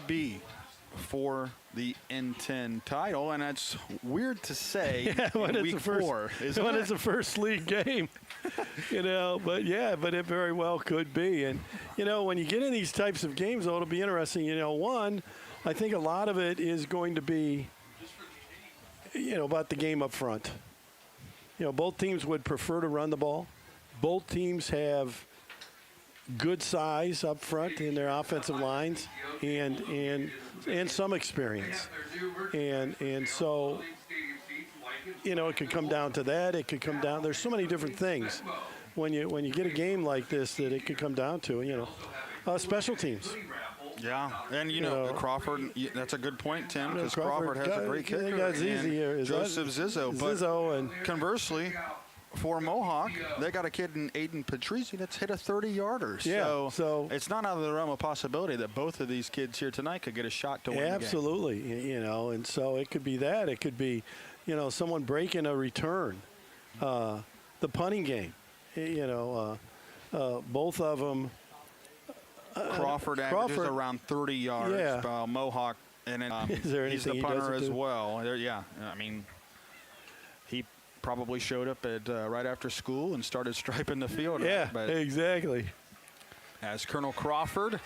could be for the N10 title, and that's weird to say when in week 4. When it's the first league game, but it very well could be. And, when you get in these types of games, though, it'll be interesting. One, I think a lot of it is going to be, about the game up front. Both teams would prefer to run the ball. Both teams have good size up front in their offensive lines and some experience. And so, it could come down to that. It could come down. There's so many different things when you get a game like this that it could come down to, special teams. Yeah, and Crawford, that's a good point, Tim, because Crawford has a great kicker. They got Zizi here. Joseph Zizzo. But conversely, for Mohawk, they got a kid in Aiden Patrizzi that's hit a 30-yarder. Yeah, so it's not out of the realm of possibility that both of these kids here tonight could get a shot to win the game. Absolutely, and so it could be that. It could be, someone breaking a return, the punting game, both of them. Crawford averages around 30 yards. Yeah. Mohawk, and then he's the punter as well. He probably showed up at right after school and started striping the field. Yeah, exactly. As Colonel Crawford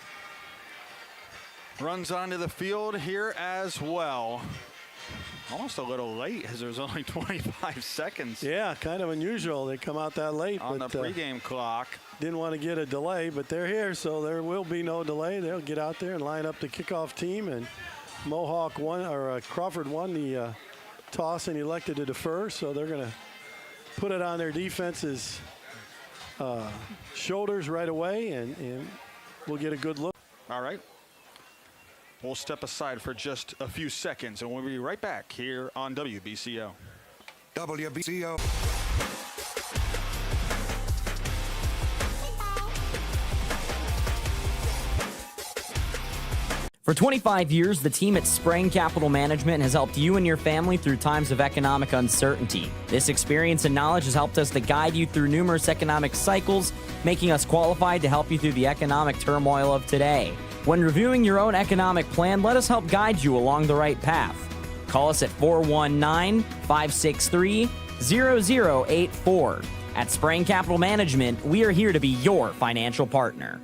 runs onto the field here as well. Almost a little late, as there's only 25 seconds. Yeah, kind of unusual. They come out that late. On the pregame clock. Didn't want to get a delay, but they're here, so there will be no delay. They'll get out there and line up the kickoff team. And Mohawk won, or Crawford won the toss and elected to defer, so they're going to put it on their defense's shoulders right away, and we'll get a good look. All right. We'll step aside for just a few seconds, and we'll be right back here on WBCO. WBCO. For 25 years, the team at Spreng Capital Management has helped you and your family through times of economic uncertainty. This experience and knowledge has helped us to guide you through numerous economic cycles, making us qualified to help you through the economic turmoil of today. When reviewing your own economic plan, let us help guide you along the right path. Call us at 419-563-0084. At Spreng Capital Management, we are here to be your financial partner.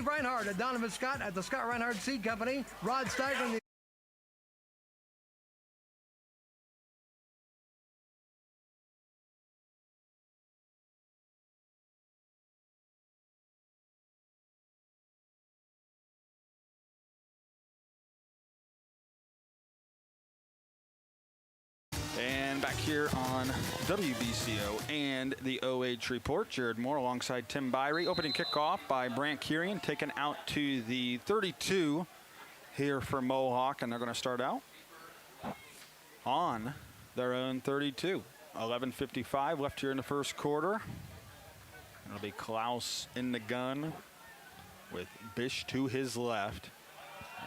Reinhardt, Donovan Scott at the Scott Reinhardt Seed Company. Rod Steiger. And back here on WBCO and the OH Report, Jared Moore alongside Tim Byrie. Opening kickoff by Brant Kirian, taken out to the 32 here for Mohawk, and they're going to start out on their own 32. 11:55 left here in the first quarter. It'll be Klaus in the gun with Bish to his left,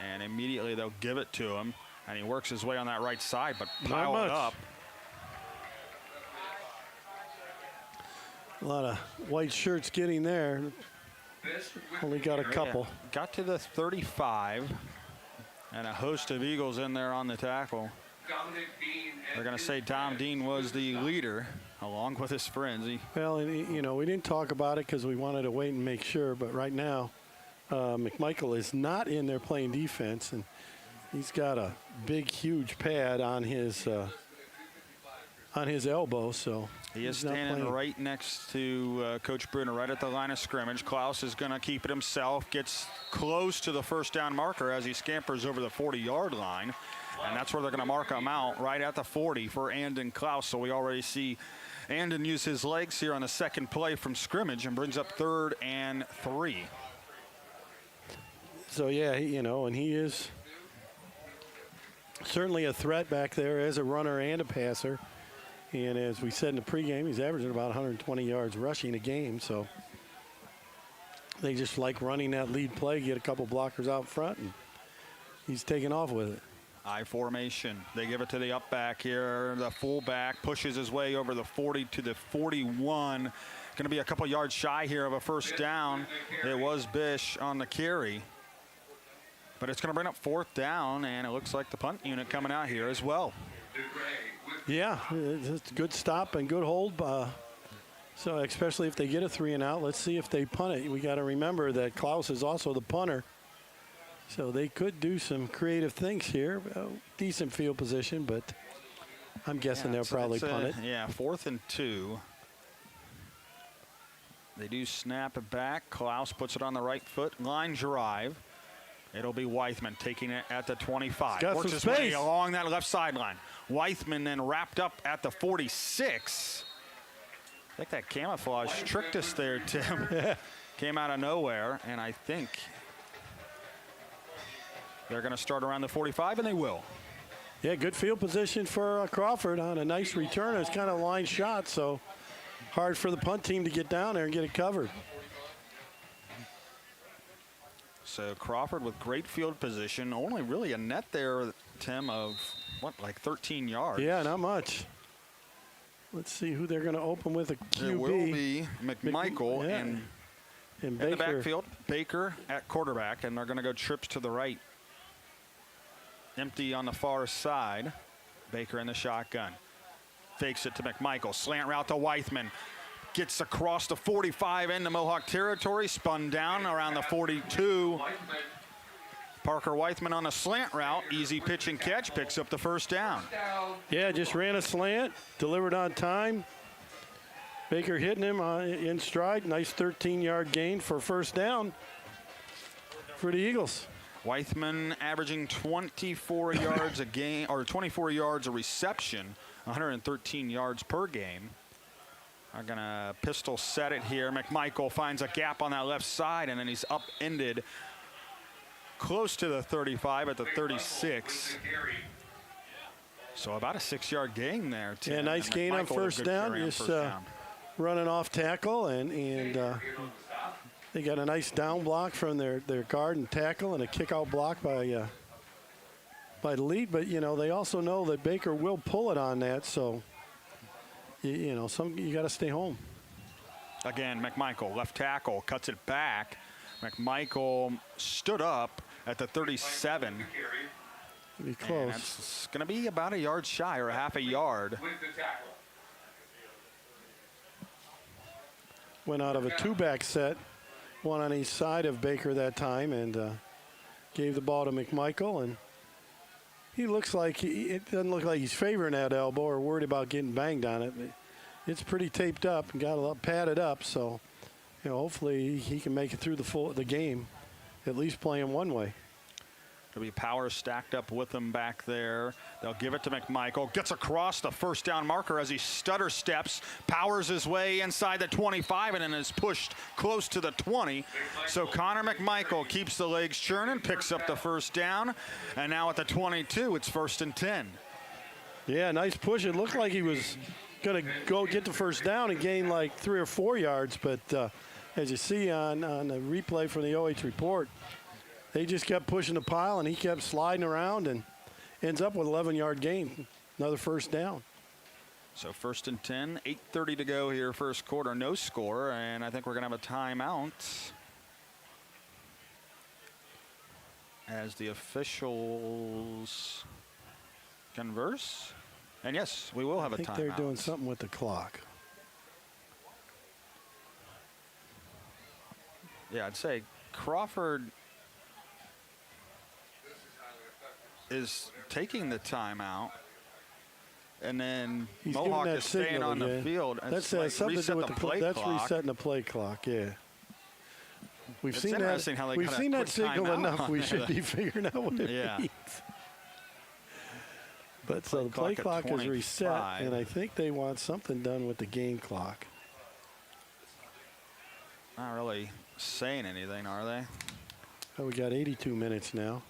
and immediately they'll give it to him. And he works his way on that right side, but piled up. A lot of white shirts getting there. Only got a couple. Yeah. Got to the 35, and a host of Eagles in there on the tackle. They're going to say Tom Dean was the leader, along with his friends. Well, and, we didn't talk about it because we wanted to wait and make sure, but right now, McMichael is not in there playing defense, and he's got a big, huge pad on his elbow, so he is standing right next to Coach Bruner, right at the line of scrimmage. Klaus is going to keep it himself, gets close to the first down marker as he scampers over the 40-yard line, and that's where they're going to mark him out, right at the 40 for Andon Klaus. So we already see Andon use his legs here on the second play from scrimmage and brings up 3rd and 3. So yeah, and he is certainly a threat back there as a runner and a passer. And as we said in the pregame, he's averaging about 120 yards rushing a game. So They just like running that lead play, get a couple blockers out front, and he's taking off with it. I formation. They give it to the up back here. The fullback pushes his way over the 40 to the 41. Going to be a couple yards shy here of a first down. It was Bish on the carry. But it's going to bring up fourth down, and it looks like the punt unit coming out here as well. Yeah, it's a good stop and good hold. So especially if they get a 3 and out, let's see if they punt it. We got to remember that Klaus is also the punter. So they could do some creative things here. Decent field position, but I'm guessing they'll probably punt it. Yeah, 4th and 2. They do snap it back. Klaus puts it on the right foot. Line drive. It'll be Weithman taking it at the 25. Got Works some his way space along that left sideline. Weithman then wrapped up at the 46. I think that camouflage tricked us there, Tim. Came out of nowhere, and I think they're going to start around the 45, and they will. Yeah, good field position for Crawford on a nice return. It's kind of a line shot, so hard for the punt team to get down there and get it covered. So Crawford with great field position. Only really a net there, Tim, of what, like 13 yards? Yeah, not much. Let's see who they're going to open with a QB. It will be McMichael and in the backfield. Baker at quarterback, and they're going to go trips to the right. Empty on the far side. Baker in the shotgun. Fakes it to McMichael. Slant route to Weithman. Gets across the 45 into Mohawk territory. Spun down around the 42. Parker Weithman on a slant route. Easy pitch and catch. Picks up the first down. Yeah, just ran a slant. Delivered on time. Baker hitting him in stride. Nice 13-yard gain for first down for the Eagles. Weithman averaging 24 yards a game, or 24 yards a reception, 113 yards per game. Are going to pistol set it here. McMichael finds a gap on that left side, and then he's upended close to the 35 at the 36. So about a 6-yard gain there, Tim. Yeah, nice gain on first down. Just running off tackle, and they got a nice down block from their guard and tackle, and a kick-out block by the lead. But, you know, they also know that Baker will pull it on that, so you know, you got to stay home. Again, McMichael, left tackle, cuts it back. McMichael stood up at the 37. Be close. And that's going to be about a yard shy, or a half a yard. Went out of a two-back set, one on each side of Baker that time, and gave the ball to McMichael. And he looks like it doesn't look like he's favoring that elbow or worried about getting banged on it. It's pretty taped up and got a lot padded up, so you know, hopefully he can make it through the game, at least playing one way. There'll be Powers stacked up with him back there. They'll give it to McMichael. Gets across the first down marker as he stutter steps. Powers his way inside the 25 and then is pushed close to the 20. So Connor McMichael keeps the legs churning, picks up the first down. And now at the 22, it's 1st and 10. Yeah, nice push. It looked like he was going to go get the first down and gain like 3 or 4 yards. But as you see on the replay from the OH report, they just kept pushing the pile, and he kept sliding around and ends up with 11-yard gain. Another first down. So 1st and 10, 8:30 to go here, first quarter, no score, and I think we're going to have a timeout as the officials converse. And yes, we will have a timeout. I think they're doing something with the clock. Yeah, I'd say Crawford is taking the timeout, and then He's Mohawk giving that is staying signal on again. the field. That's It's like something to do with the play That's clock. resetting the play clock. Yeah, we've It's seen that. interesting how they We've got a seen that quick signal timeout enough. on We there. should be figuring out what it Yeah. means. But so the play clock at clock is reset, 25. and I think they want something done with the game clock. Not really saying anything, are they? Oh, we got 82 minutes now.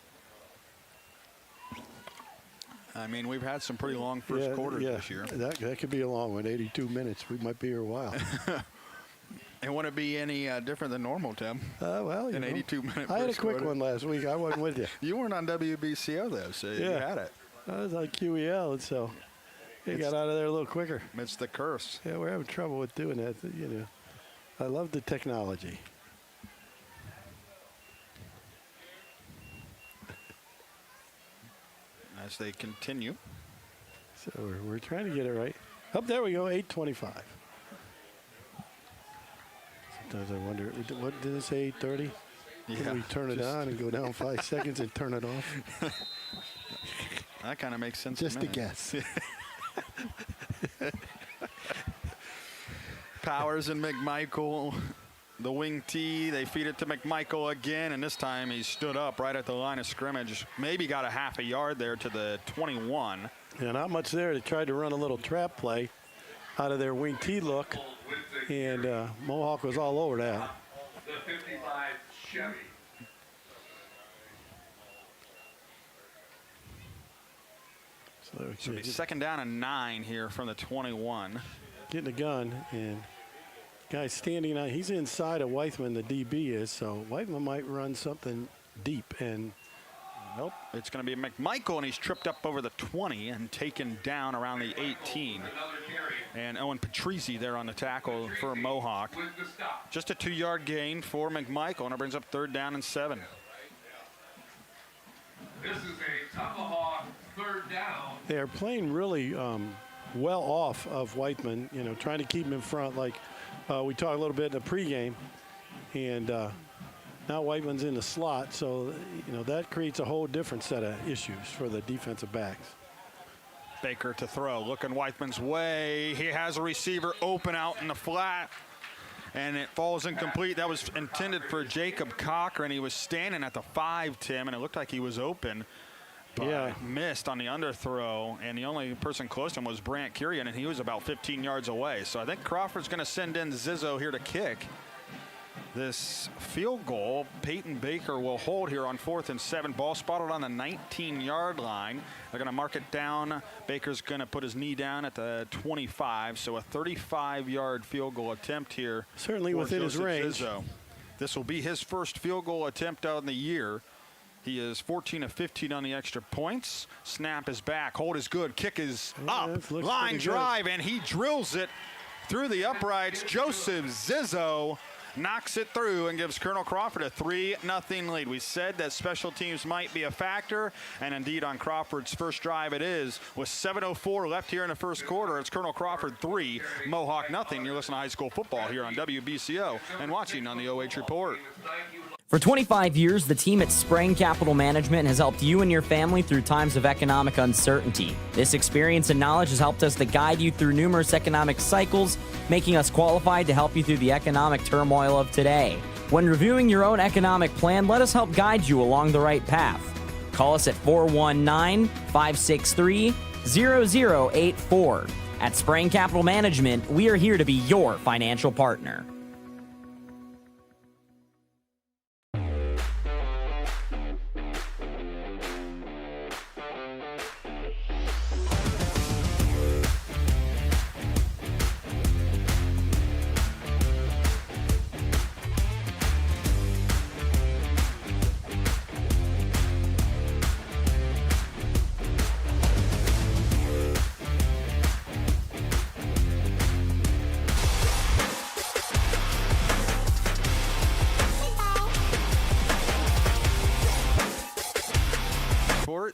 I mean, we've had some pretty long first quarters this year. That could be a long one, 82 minutes. We might be here a while. It wouldn't be any different than normal, Tim. Well, An 82-minute. I had a quick one last week. I wasn't with you. You weren't on WBCO though, so you had it. I was on QEL, and so you got out of there a little quicker. It's the curse. Yeah, we're having trouble with doing that. You know, I love the technology. As they continue. So we're trying to get it right. Oh, there we go, 8:25. Sometimes I wonder, what did it say, 8:30? Yeah, Can we turn it on and go down 5 seconds and turn it off? That kind of makes sense. Just to a me. guess. Powers and McMichael, the wing tee. They feed it to McMichael again, and this time he stood up right at the line of scrimmage. Maybe got a half a yard there to the 21. Yeah, not much there. They tried to run a little trap play out of their wing tee look, and Mohawk was all over that. The 55 Chevy. So So it'll be second down and 9 here from the 21. getting a gun, and guy's standing on. He's inside of Weithman, the DB is, so Weithman might run something deep, and Nope. It's going to be McMichael, and he's tripped up over the 20 and taken down around the 18. And Owen Patrizi there on the tackle for Mohawk. Just a 2-yard gain for McMichael, and it brings up third down and 7. This is a tomahawk third down. they're playing really well off of Weithman, you know, trying to keep him in front like we talked a little bit in the pregame. And now Weithman's in the slot, so, you know, that creates a whole different set of issues for the defensive backs. Baker to throw, looking Weithman's way. He has a receiver open out in the flat, and it falls incomplete. That was intended for Jacob Cochran. He was standing at the 5, Tim, and it looked like he was open. But missed on the underthrow, and the only person close to him was Brant Curian, and he was about 15 yards away. So I think Crawford's going to send in Zizzo here to kick this field goal. Peyton Baker will hold here on 4th and 7. Ball spotted on the 19-yard line. They're going to mark it down. Baker's going to put his knee down at the 25. So a 35-yard field goal attempt here. Certainly within his range. Zizzo. This will be his first field goal attempt on the year. He is 14 of 15 on the extra points. Snap is back. Hold is good. Kick is up. Line drive, and he drills it through the uprights. Joseph Zizzo knocks it through and gives Colonel Crawford a 3-0 lead. We said that special teams might be a factor, and indeed on Crawford's first drive it is. With 7:04 left here in the first quarter, it's Colonel Crawford 3, Mohawk 0. You're listening to high school football here on WBCO and watching on the OH Report. For 25 years, the team at Spreng Capital Management has helped you and your family through times of economic uncertainty. This experience and knowledge has helped us to guide you through numerous economic cycles, making us qualified to help you through the economic turmoil of today. When reviewing your own economic plan, let us help guide you along the right path. Call us at 419-563-0084. At Spreng Capital Management, we are here to be your financial partner.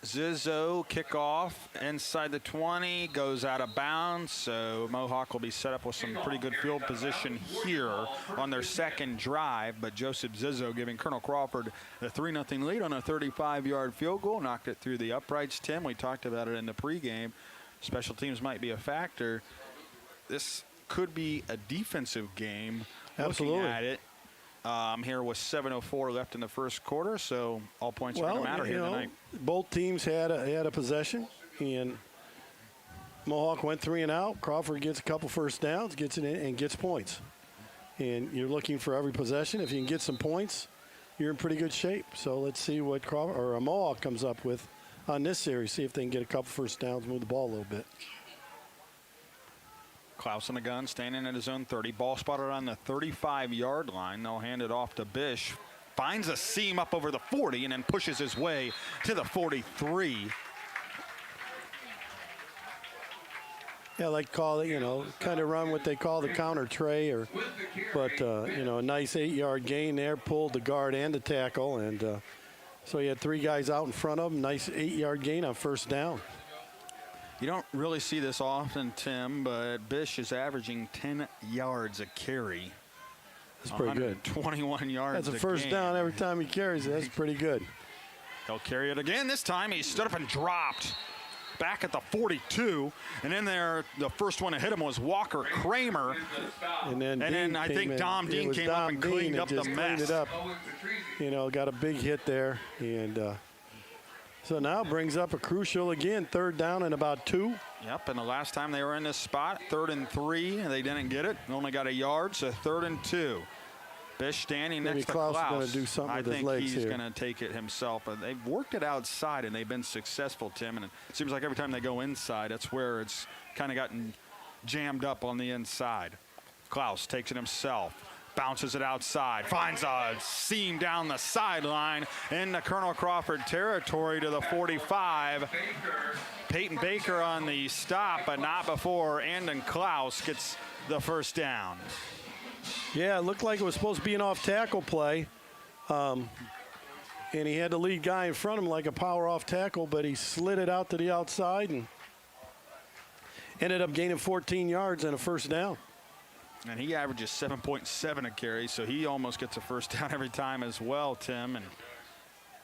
Zizzo kickoff inside the 20, goes out of bounds, so Mohawk will be set up with some pretty good field position here on their second drive, but Joseph Zizzo giving Colonel Crawford a 3-0 lead on a 35-yard field goal, knocked it through the uprights. Tim, we talked about it in the pregame. Special teams might be a factor. This could be a defensive game. Absolutely. Looking at it. Here with 7:04 left in the first quarter, so all points are going to matter here tonight. Both teams had a possession, and Mohawk went 3 and out. Crawford gets a couple first downs, gets it in, and gets points. And you're looking for every possession. If you can get some points, you're in pretty good shape. So let's see what Crawford or Mohawk comes up with on this series. See if they can get a couple first downs, move the ball a little bit. Klaus in the gun, standing at his own 30. Ball spotted on the 35-yard line. They'll hand it off to Bish. Finds a seam up over the 40 and then pushes his way to the 43. Yeah, like call it, kind of run what they call the counter tray, but a nice 8-yard gain there, pulled the guard and the tackle, and so he had 3 guys out in front of him. Nice 8-yard gain on first down. You don't really see this often, Tim, but Bish is averaging 10 yards a carry. That's pretty good. 21 yards. That's a first down every time he carries it. That's pretty good. He'll carry it again. This time he stood up and dropped back at the 42. And in there, the first one to hit him was Walker Kramer. And then I think Dom Dean came up and cleaned up the mess. It up. Got a big hit there. And so now brings up a crucial, again, 3rd down and about 2. Yep, and the last time they were in this spot, 3rd and 3, and they didn't get it. Only got a yard, so 3rd and 2. Bish standing next to Klaus. Is going to do something with his legs I think he's going to take it himself. But they've worked it outside, and they've been successful, Tim. And it seems like every time they go inside, that's where it's kind of gotten jammed up on the inside. Klaus takes it himself. Bounces it outside, finds a seam down the sideline into Colonel Crawford territory to the 45. Peyton Baker on the stop, but not before Andon Klaus gets the first down. Yeah, it looked like it was supposed to be an off-tackle play. And he had the lead guy in front of him like a power off tackle, but he slid it out to the outside and ended up gaining 14 yards and a first down. And he averages 7.7 a carry, so he almost gets a first down every time as well, Tim.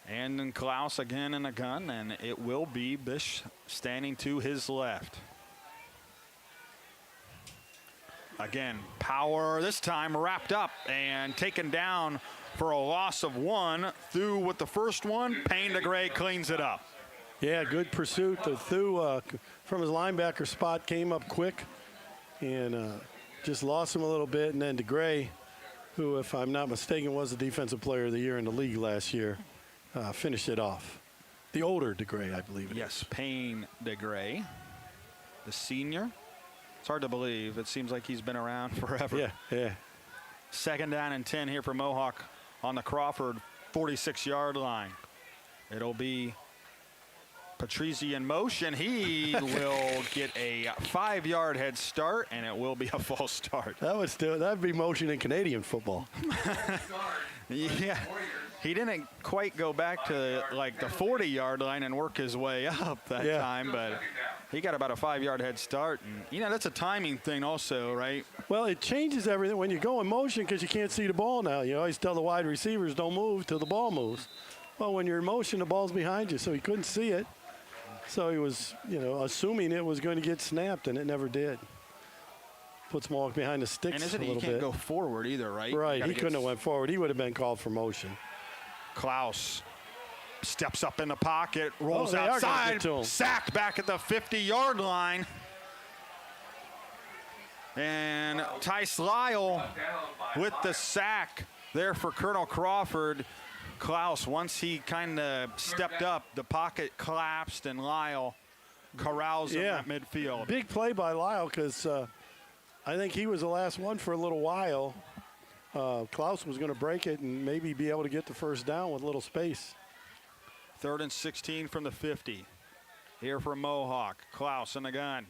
And then Klaus again in the gun, and it will be Bish standing to his left. Again, power this time wrapped up and taken down for a loss of 1. Through with the first one, Payne DeGray cleans it up. Yeah, good pursuit. The Thu from his linebacker spot came up quick and just lost him a little bit, and then DeGray, who, if I'm not mistaken, was the defensive player of the year in the league last year, finished it off. The older DeGray, I believe it is. Yes, Payne DeGray, the senior. It's hard to believe. It seems like he's been around forever. Yeah. 2nd down and 10 here for Mohawk on the Crawford 46-yard line. It'll be Patrizzi in motion. He will get a 5-yard head start, and it will be a false start. That'd be motion in Canadian football. Yeah, he didn't quite go back to like the 40-yard line and work his way up that time, but he got about a 5-yard head start. And, that's a timing thing also, right? Well, it changes everything when you go in motion because you can't see the ball now. You always tell the wide receivers don't move till the ball moves. Well, when you're in motion, the ball's behind you, so he couldn't see it. So he was, assuming it was going to get snapped, and it never did. Puts Mohawk behind the sticks a little bit. And you can't go forward either, right? Right, he couldn't have went forward. He would have been called for motion. Klaus steps up in the pocket, rolls they are gonna outside, get to him. sacked back at the 50-yard line. And Tice Lyle with the sack there for Colonel Crawford. Klaus, once he kind of stepped up, the pocket collapsed, and Lyle corrals him at midfield. Big play by Lyle because I think he was the last one for a little while. Klaus was going to break it and maybe be able to get the first down with a little space. 3rd and 16 from the 50. Here for Mohawk. Klaus in the gun.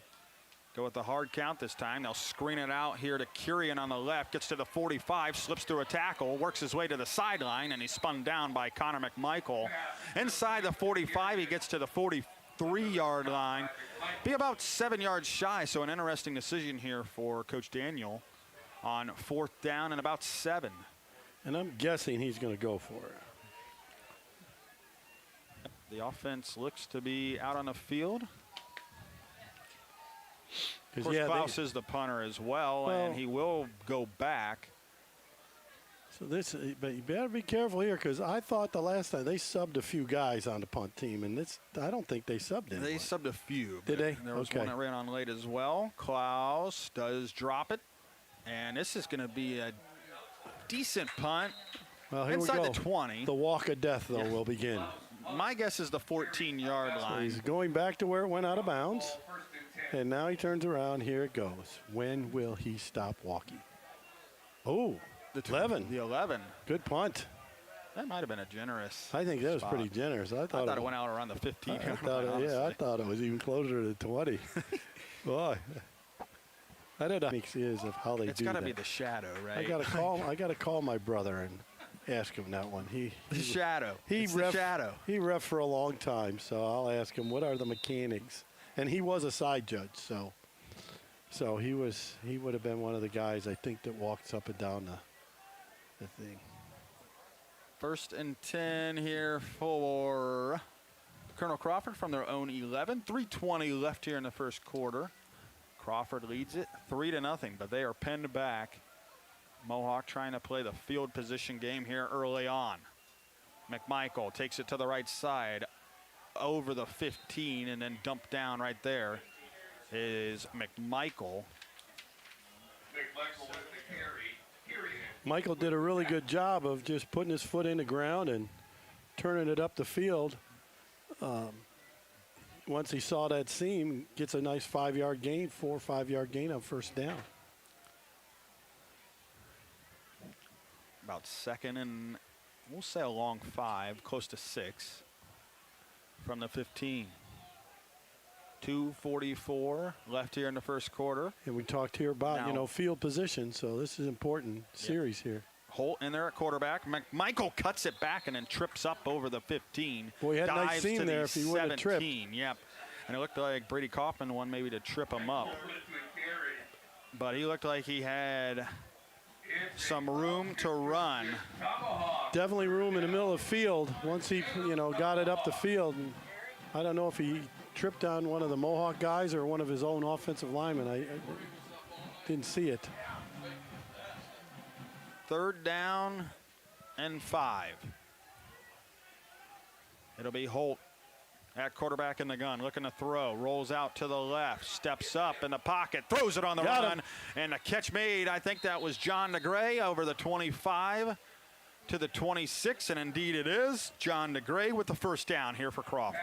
Go with the hard count this time. They'll screen it out here to Kurian on the left. Gets to the 45, slips through a tackle, works his way to the sideline, and he's spun down by Connor McMichael. Inside the 45, he gets to the 43-yard line. Be about 7 yards shy, so an interesting decision here for Coach Daniel on 4th down and about 7. And I'm guessing he's going to go for it. The offense looks to be out on the field. Of course, Klaus is the punter as well, and he will go back. So but you better be careful here because I thought the last time they subbed a few guys on the punt team, and I don't think they subbed anyone. They subbed a few. Did they? There was one that ran on late as well. Klaus does drop it, and this is going to be a decent punt. Well, here inside we go. The 20. The walk of death, though, will begin. My guess is the 14-yard line. So he's going back to where it went out of bounds. And now he turns around. Here it goes. When will he stop walking? Oh, The 11. The 11. Good punt. That might have been a generous. I think that was spot. pretty generous. I I thought, thought it went out around the 15. I thought it was even closer to 20. Boy, I don't know what it is of how they It's do got to that. be the shadow, right? I gotta call my brother and ask him that one. the shadow. It's ref, the shadow. He ref for a long time, so I'll ask him what are the mechanics. And he was a side judge, so he would have been one of the guys I think that walks up and down the thing. 1st and 10 here for Colonel Crawford from their own 11. 3:20 left here in the first quarter. Crawford leads it 3-0, but they are pinned back. Mohawk trying to play the field position game here early on. McMichael takes it to the right side over the 15 and then dumped down right there is McMichael. McMichael with the carry. Period. Michael did a really good job of just putting his foot in the ground and turning it up the field. Once he saw that seam, gets a nice 5-yard gain, 4 or 5-yard gain on first down. About 2nd and we'll say a long 5, close to 6 from the 15. 2:44 left here in the first quarter. And we talked here about, Now- field position, so this is important series here. Holt in there at quarterback. McMichael cuts it back and then trips up over the 15. Boy, he had a nice dives seam to there the if he wouldn't have tripped. 17. Yep. And it looked like Brady Kaufman won maybe to trip him up. With the carry. But he looked like he had some room to run. Tomahawk. Definitely room in the middle of the field once he, got it up the field. And I don't know if he tripped on one of the Mohawk guys or one of his own offensive linemen. I didn't see it. 3rd down and 5. It'll be Holt at quarterback in the gun, looking to throw, rolls out to the left, steps up in the pocket, throws it on the Got run, him. and the catch made. I think that was John DeGray over the 25 to the 26, and indeed it is. John DeGray with the first down here for Crawford.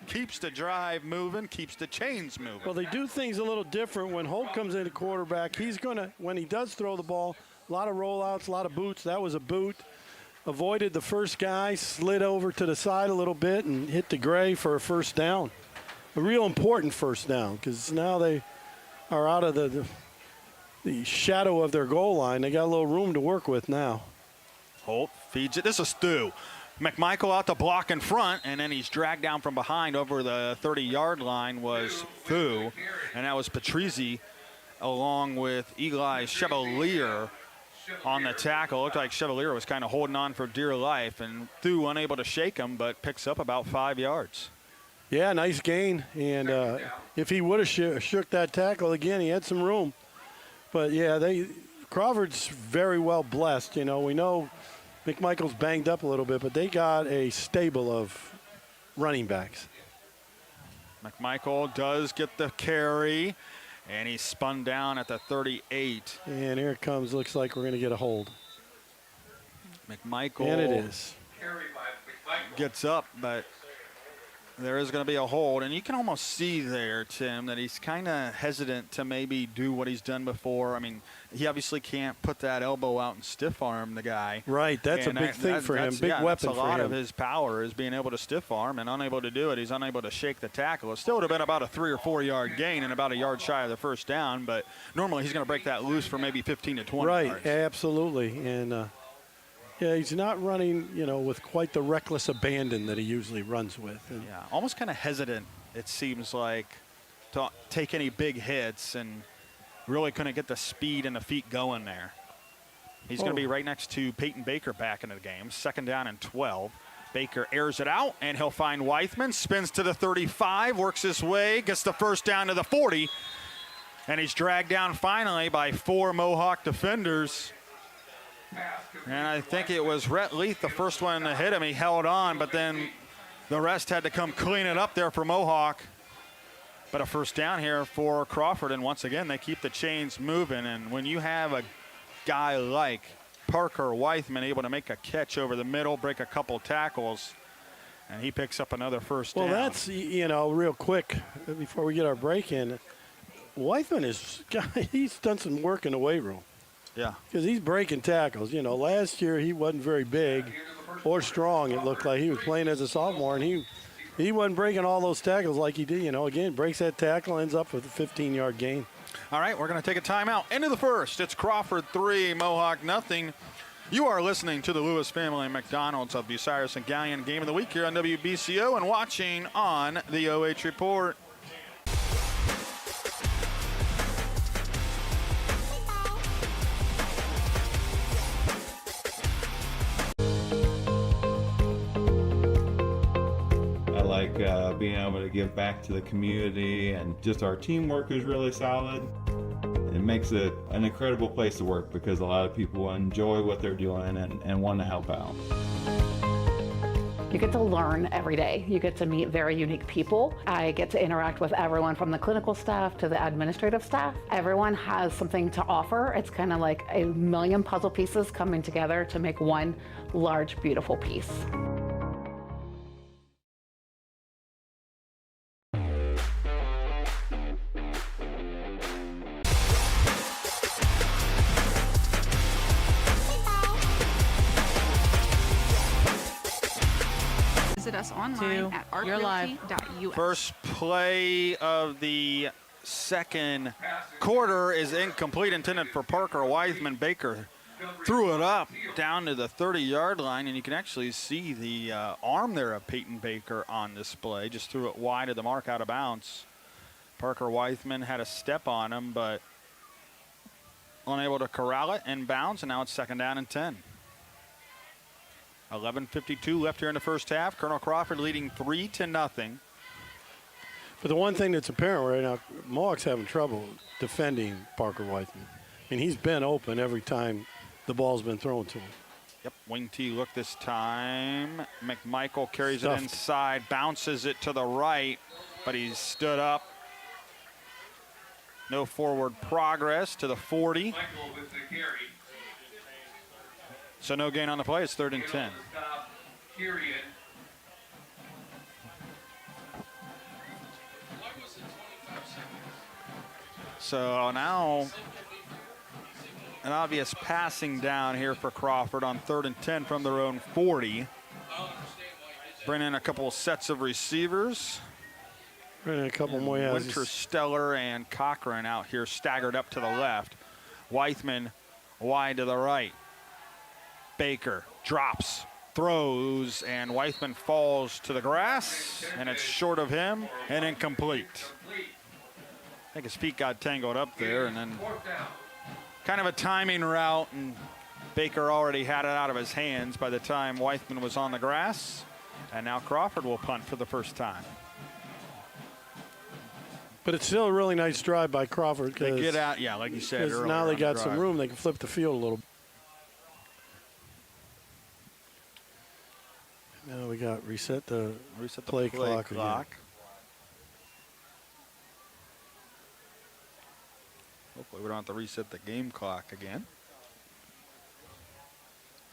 Keeps the drive moving, keeps the chains moving. Well, they do things a little different. When Holt comes in at quarterback, he's going to, when he does throw the ball, a lot of rollouts, a lot of boots. That was a boot. Avoided the first guy, slid over to the side a little bit, and hit the gray for a first down. A real important first down because now they are out of the shadow of their goal line. They got a little room to work with now. Holt feeds it. This is Stu. McMichael out to block in front, and then he's dragged down from behind over the 30-yard line was Fu, and that was Patrizzi along with Eli Chevalier on the tackle. Looked like Chevalier was kind of holding on for dear life, and Fu unable to shake him, but picks up about 5 yards. Yeah, nice gain. And if he would have shook that tackle again, he had some room. But, yeah, Crawford's very well blessed. We know McMichael's banged up a little bit, but they got a stable of running backs. McMichael does get the carry, and he's spun down at the 38. And here it comes. Looks like we're going to get a hold. McMichael And it is. Carry by McMichael. gets up, but there is going to be a hold. And you can almost see there, Tim, that he's kind of hesitant to maybe do what he's done before. I mean, he obviously can't put that elbow out and stiff arm the guy. Right, that's And a big thing for him, big weapon that's a for lot him. of his power is being able to stiff arm, and unable to do it. He's unable to shake the tackle. It still would have been about a 3 or 4 yard gain and about a yard shy of the first down, but normally he's going to break that loose for maybe 15 to 20 Right, yards. absolutely. And, yeah, he's not running, with quite the reckless abandon that he usually runs with. And Yeah, almost kind of hesitant, it seems like, to take any big hits, and really couldn't get the speed and the feet going there. He's going to be right next to Peyton Baker back into the game. 2nd down and 12. Baker airs it out, and he'll find Weithman. Spins to the 35, works his way, gets the first down to the 40. And he's dragged down finally by 4 Mohawk defenders. And I think it was Rhett Leith, the first one to hit him. He held on, but then the rest had to come clean it up there for Mohawk. But a first down here for Crawford, and once again, they keep the chains moving. And when you have a guy like Parker Weithman able to make a catch over the middle, break a couple tackles, and he picks up another first down. well, that's, real quick before we get our break in. Weithman he's done some work in the weight room Yeah. because he's breaking tackles. You know, last year he wasn't very big or strong. It looked like he was playing as a sophomore, and he wasn't breaking all those tackles like he did. You know, again, breaks that tackle, ends up with a 15-yard gain. All right, we're going to take a timeout. Into the first. It's Crawford 3, Mohawk nothing. You are listening to the Lewis Family McDonald's of Bucyrus and Gallion Game of the Week here on WBCO and watching on the OH Report. I like being able to give back to the community, and just our teamwork is really solid. It makes it an incredible place to work because a lot of people enjoy what they're doing and want to help out. You get to learn every day. You get to meet very unique people. I get to interact with everyone from the clinical staff to the administrative staff. Everyone has something to offer. It's kind of like a million puzzle pieces coming together to make one large, beautiful piece. Visit us online at artrealty.us. First play of the second quarter is incomplete, intended for Parker Weithman. Baker threw it up down to the 30-yard line, and you can actually see the arm there of Peyton Baker on display. Just threw it wide of the mark, out of bounds. Parker Weithman had a step on him, but unable to corral it and bounce, and now it's 2nd down and 10. 11:52 left here in the first half. Colonel Crawford leading 3-0. But the one thing that's apparent right now, Mohawk's having trouble defending Parker Weithman. I mean, he's been open every time the ball's been thrown to him. Yep, wing T look this time. McMichael carries Stuffed. it inside, bounces it to the right, but he's stood up. No forward progress to the 40. Michael with the carry. So no gain on the play. It's 3rd and 10. Stop. Period. So now an obvious passing down here for Crawford on 3rd and 10 from their own 40. Bring in a couple of sets of receivers. Right, a couple more. Yeah, Winter, Stellar, and Cochran out here staggered up to the left. Weithman wide to the right. Baker drops, throws, and Weithman falls to the grass, and it's short of him and incomplete. I think his feet got tangled up there, and then kind of a timing route, and Baker already had it out of his hands by the time Weithman was on the grass, and now Crawford will punt for the first time. but it's still a really nice drive by Crawford. They get out, yeah, like you said earlier. Now they on got the some drive. room. They can flip the field a little. Now we got reset the play clock again. Hopefully we don't have to reset the game clock again.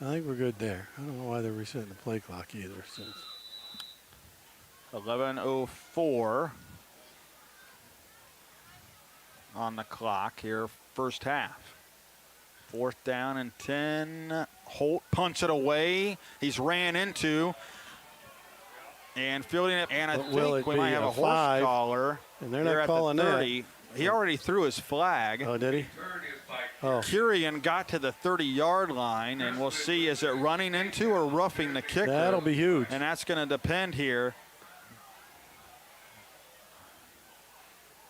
I think we're good there. I don't know why they're resetting the play clock either. Since 11:04 on the clock here, first half. 4th down and 10. Holt punts it away. He's ran into and fielding it. And I think we might have a horse 5? collar. And they're here not at calling the that. 30. He already threw his flag. Oh, did he? Oh. Kirian got to the 30-yard line, and we'll see, is it running into or roughing the kicker? That'll be huge. And that's going to depend here.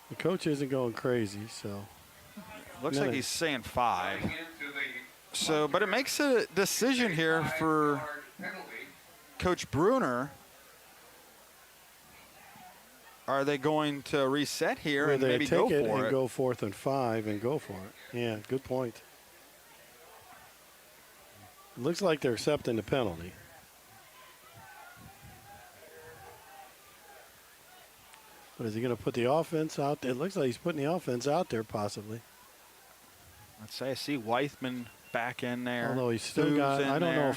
The coach isn't going crazy, so. Looks like he's saying 5. So, but it makes a decision here for Coach Bruner. Are they going to reset here and they maybe take go it for and it? go 4th and 5 and go for it. Yeah, good point. It looks like they're accepting the penalty. But is he going to put the offense out there? It looks like he's putting the offense out there possibly. Let's say I see Weithman back in there. Although he's still Booth's got, in I don't know there.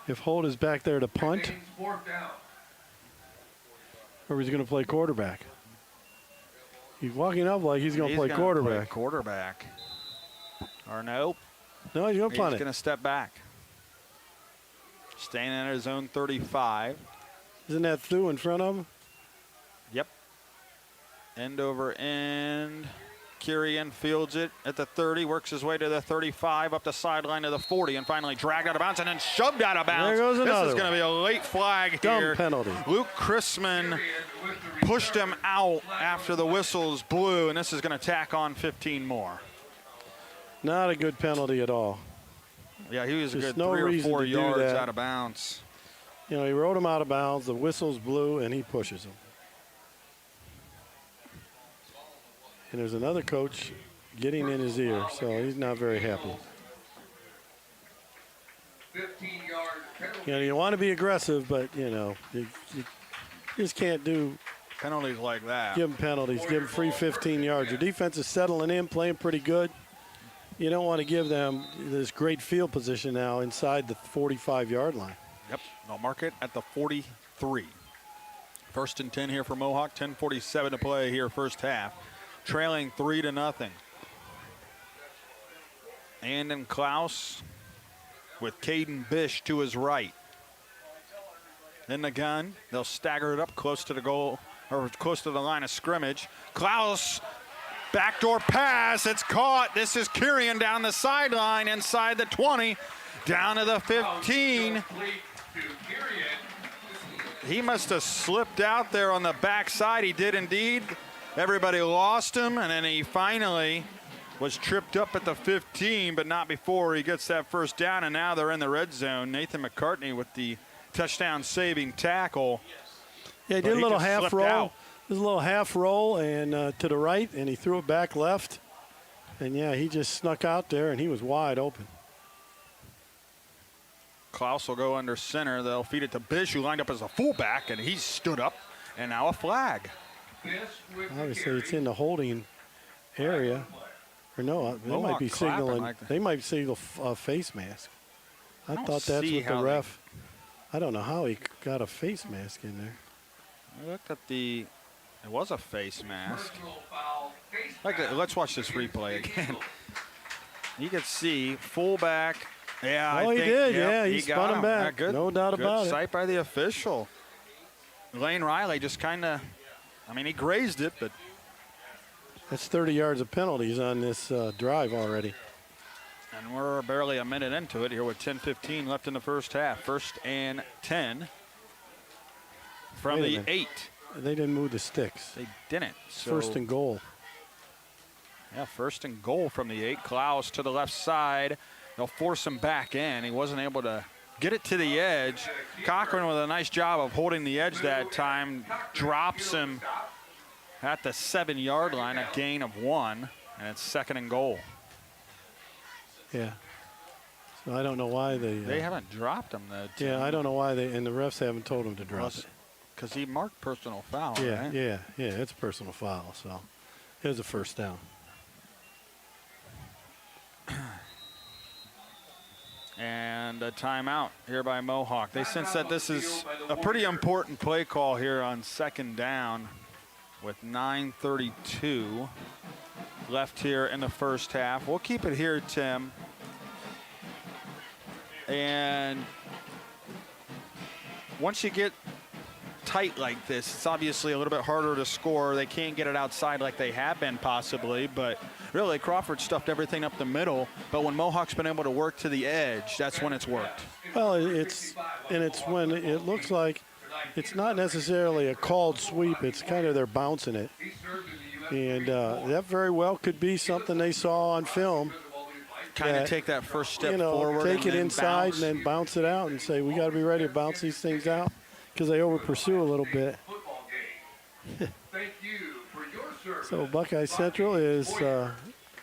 if Holt is back there to punt, or he's going to play quarterback. He's walking up like he's going to play gonna quarterback. Play quarterback. Or nope. No, he's going to punt He's it. going to step back. Staying in his own 35. Isn't that Thu in front of him? Yep. End over end. Kirian fields it at the 30, works his way to the 35, up the sideline to the 40, and finally dragged out of bounds and then shoved out of bounds. There goes another This is going to be a late flag Dumb here. penalty. Luke Chrisman pushed him out after the whistles blew, and this is going to tack on 15 more. Not a good penalty at all. Yeah, he was a There's good no 3 or reason 4 to do yards that. out of bounds. You know, he rode him out of bounds. The whistles blew, and he pushes him. And there's another coach getting in his ear, so he's not very happy. 15-yard penalty. You know, you want to be aggressive, but, you know, you just can't do Penalties like that. give them penalties, give them free 15 yards. Your defense is settling in, playing pretty good. You don't want to give them this great field position now inside the 45-yard line. Yep, they'll mark it at the 43. First and 10 here for Mohawk, 10:47 to play here first half. Trailing 3-0. Andon Klaus with Caden Bish to his right. In the gun, they'll stagger it up close to the goal, or close to the line of scrimmage. Klaus, backdoor pass, it's caught. This is Kirian down the sideline, inside the 20, down to the 15. He must have slipped out there on the backside. He did indeed. Everybody lost him, and then he finally was tripped up at the 15, but not before he gets that first down, and now they're in the red zone. Nathan McCartney with the touchdown-saving tackle. Yeah, he But did a he little just half slipped roll. out. There's a little half roll and to the right, and he threw it back left. And, yeah, he just snuck out there, and he was wide open. Klaus will go under center. They'll feed it to Bish, who lined up as a fullback, and he stood up, and now a flag. Obviously, it's in the holding area. Or no, they Mohawk might be clapping signaling. like that. They might signal face mask. I don't thought that's see what the how they- ref. I don't know how he got a face mask in there. I looked at it was a face mask. Let's watch this replay again. You can see fullback. Yeah, Oh, I he think, did. yep, Yeah, he got spun him back. Yeah, good, No doubt good about it. sight by the official. Lane Riley just kind of, he grazed it, but That's 30 yards of penalties on this drive already. and we're barely a minute into it here with 10:15 left in the first half. First and 10 from Wait a the minute. 8. They didn't move the sticks. They didn't. So First and goal. Yeah, first and goal from the 8. Klaus to the left side. They'll force him back in. He wasn't able to get it to the edge. Cochran with a nice job of holding the edge that time. Drops him at the 7-yard line, a gain of 1, and it's second and goal. Yeah. So I don't know why they. They haven't dropped him, though. Yeah, I don't know why they, and the refs haven't told him to drop it. Because he marked personal foul, Yeah, right? yeah, it's a personal foul. So here's a first down. And a timeout here by Mohawk. They sense that this is a pretty important play call here on second down with 9:32 left here in the first half. We'll keep it here, Tim. And once you get tight like this, it's obviously a little bit harder to score. They can't get it outside like they have been possibly, but really Crawford stuffed everything up the middle. But when Mohawk's been able to work to the edge, that's when it's worked. Well, it's when it looks like it's not necessarily a called sweep. It's kind of they're bouncing it. And that very well could be something they saw on film. Kind of take that first step you know, forward. take and it then inside bounce. and then bounce it out and say, we got to be ready to bounce these things out because they over pursue a little bit. So Buckeye Central is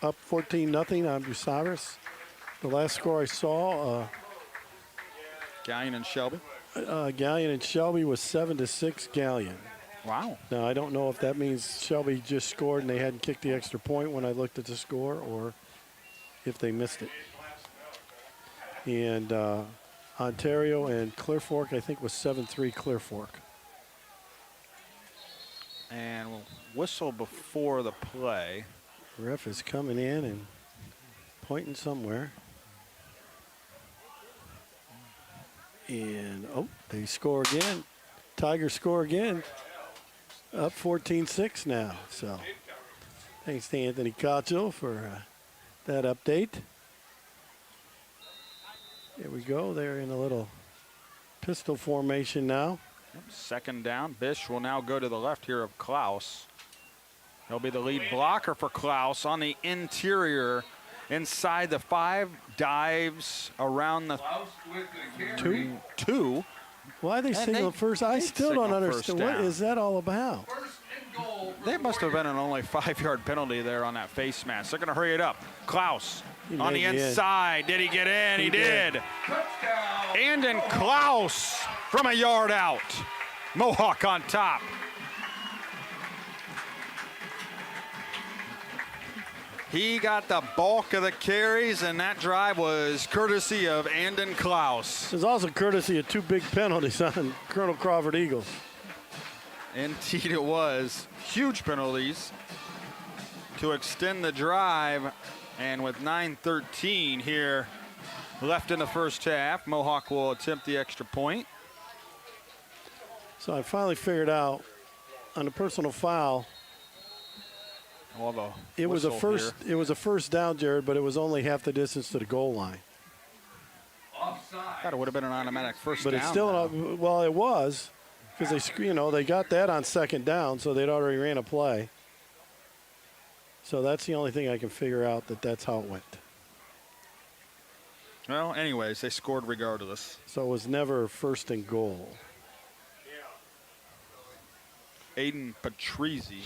up 14-0 on Bucyrus. The last score I saw, Gallion and Shelby. Gallion and Shelby was 7-6 Gallion. Wow. Now, I don't know if that means Shelby just scored and they hadn't kicked the extra point when I looked at the score or if they missed it. And Ontario and Clear Fork, I think, was 7-3 Clear Fork. And we'll whistle before the play. Ref is coming in and pointing somewhere. And, oh, they score again. Tigers score again. Up 14-6 now. So thanks to Anthony Cotchell for that update. Here we go. They're in a little pistol formation now. Second down. Bish will now go to the left here of Klaus. He'll be the lead blocker for Klaus on the interior. Inside the 5, dives around the two. Why are they singling first? I still don't understand. What is that all about? They must have been an only 5-yard penalty there on that face mask. They're going to hurry it up. Klaus on the inside. Did he get in? He did. And then Klaus from a yard out. Mohawk on top. He got the bulk of the carries, and that drive was courtesy of Andon Klaus. It was also courtesy of 2 big penalties on Colonel Crawford Eagles. Indeed it was. Huge penalties to extend the drive. And with 9:13 here left in the first half, Mohawk will attempt the extra point. So I finally figured out on the personal foul, it was a first down, Jared, but it was only half the distance to the goal line. Offside. Thought it would have been an automatic first down. But it's still, well, it was, because they got that on second down, so they'd already ran a play. So that's the only thing I can figure out, that's how it went. Well, anyways, they scored regardless. So it was never first and goal. Aiden Patrizi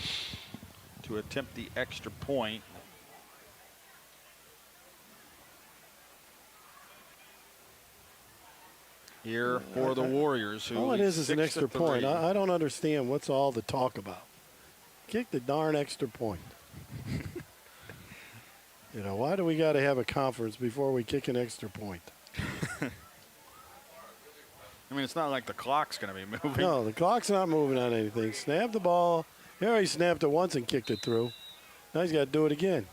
to attempt the extra point. Here for the Warriors. All it is an extra point. I don't understand what's all the talk about. Kick the darn extra point. Why do we got to have a conference before we kick an extra point? I mean, it's not like the clock's going to be moving. No, the clock's not moving on anything. Snap the ball. He already snapped it once and kicked it through. Now he's got to do it again.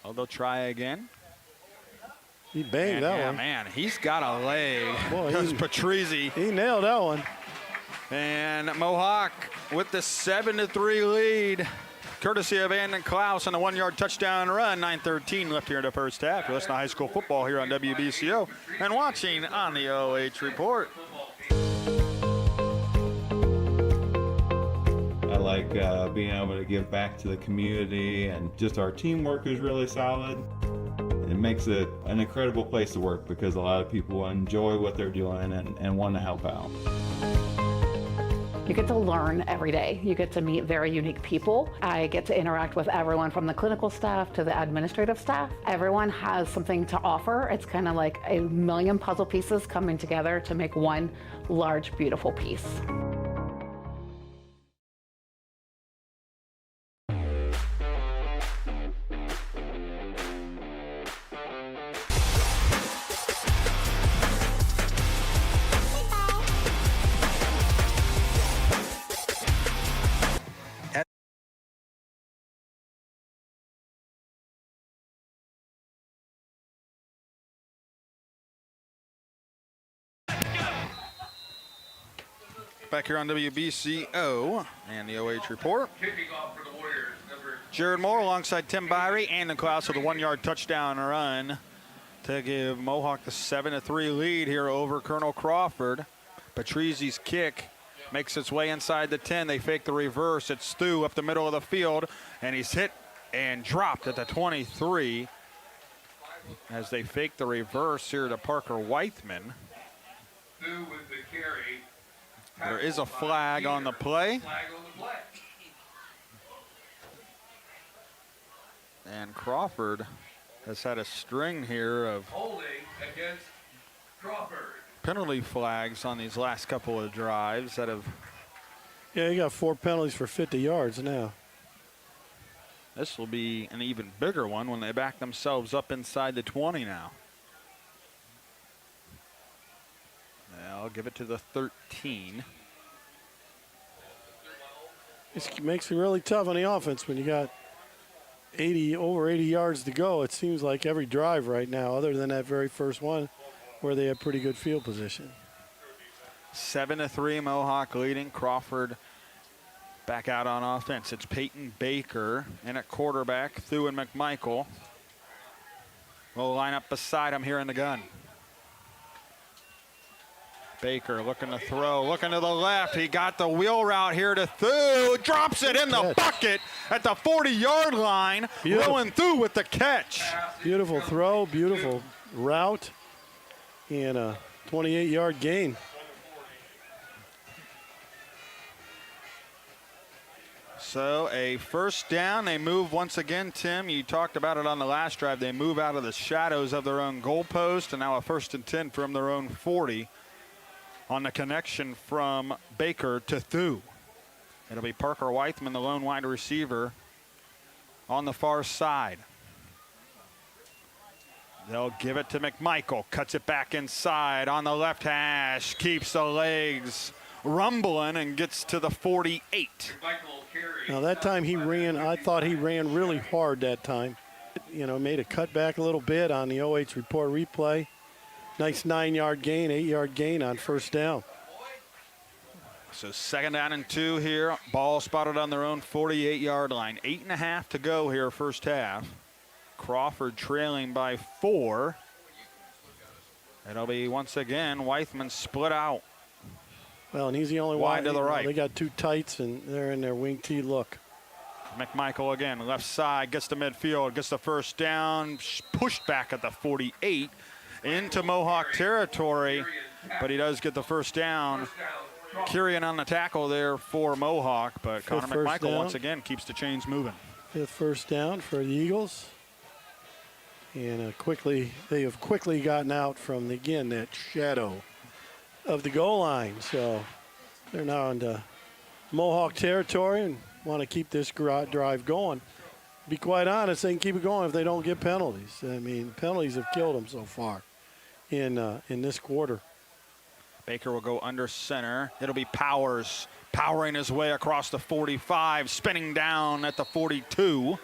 Oh, they'll try again. He banged that one. Man, he's got a leg. Boy, That's Patrizi. He nailed that one. And Mohawk with the 7-3 lead, courtesy of Andon Klaus on a 1-yard touchdown run. 9:13 left here in the first half. You're listening to high school football here on WBCO and watching on the OH Report. I like being able to give back to the community, and just our teamwork is really solid. It makes it an incredible place to work because a lot of people enjoy what they're doing and want to help out. You get to learn every day. You get to meet very unique people. I get to interact with everyone from the clinical staff to the administrative staff. Everyone has something to offer. It's kind of like a million puzzle pieces coming together to make one large, beautiful piece. Back here on WBCO and the OH Report. Jared Moore alongside Tim Byrie and the Klaus with a 1-yard touchdown run to give Mohawk the 7-3 lead here over Colonel Crawford. Patrizi's kick makes its way inside the 10. They fake the reverse. It's Stu up the middle of the field, and he's hit and dropped at the 23 as they fake the reverse here to Parker Weithman. Stu with the carry. There is a flag on the play. And Crawford has had a string here of holding against Crawford. Penalty flags on these last couple of drives that have. Yeah, he got 4 penalties for 50 yards now. This will be an even bigger one when they back themselves up inside the 20 now. I'll give it to the 13. It makes it really tough on the offense when you got over 80 yards to go. It seems like every drive right now, other than that very first one, where they have pretty good field position. 7-3 Mohawk leading. Crawford back out on offense. It's Peyton Baker in at quarterback. Thu and McMichael will line up beside him here in the gun. Baker looking to throw, looking to the left. He got the wheel route here to Thu. Drops it in the bucket at the 40-yard line. Rolling Thu with the catch. Beautiful throw, beautiful route, and a 28-yard gain. So a first down. They move once again, Tim. You talked about it on the last drive. They move out of the shadows of their own goalpost, and now a 1st and 10 from their own 40 on the connection from Baker to Thu. It'll be Parker Weithman, the lone wide receiver, on the far side. They'll give it to McMichael. Cuts it back inside on the left hash. Keeps the legs rumbling and gets to the 48. Now that time he ran, I thought he ran really hard that time. You know, made a cut back a little bit on the OH.REPORT replay. Nice 9-yard gain, 8-yard gain on first down. So 2nd down and 2 here. Ball spotted on their own 48-yard line. 8.5 to go here first half. Crawford trailing by 4. It'll be once again Weithman split out. Well, and he's the only wide to the right. They got 2 tights, and they're in their wing T look. McMichael again, left side, gets to midfield, gets the first down, pushed back at the 48 into Mohawk territory, but he does get the first down. Carrying on the tackle there for Mohawk, but Connor McMichael once again keeps the chains moving. 5th first down for the Eagles. And they have quickly gotten out from, that shadow of the goal line. So they're now into Mohawk territory and want to keep this drive going. To be quite honest, they can keep it going if they don't get penalties. I mean, penalties have killed them so far in this quarter. Baker will go under center. It'll be Powers powering his way across the 45, spinning down at the 42.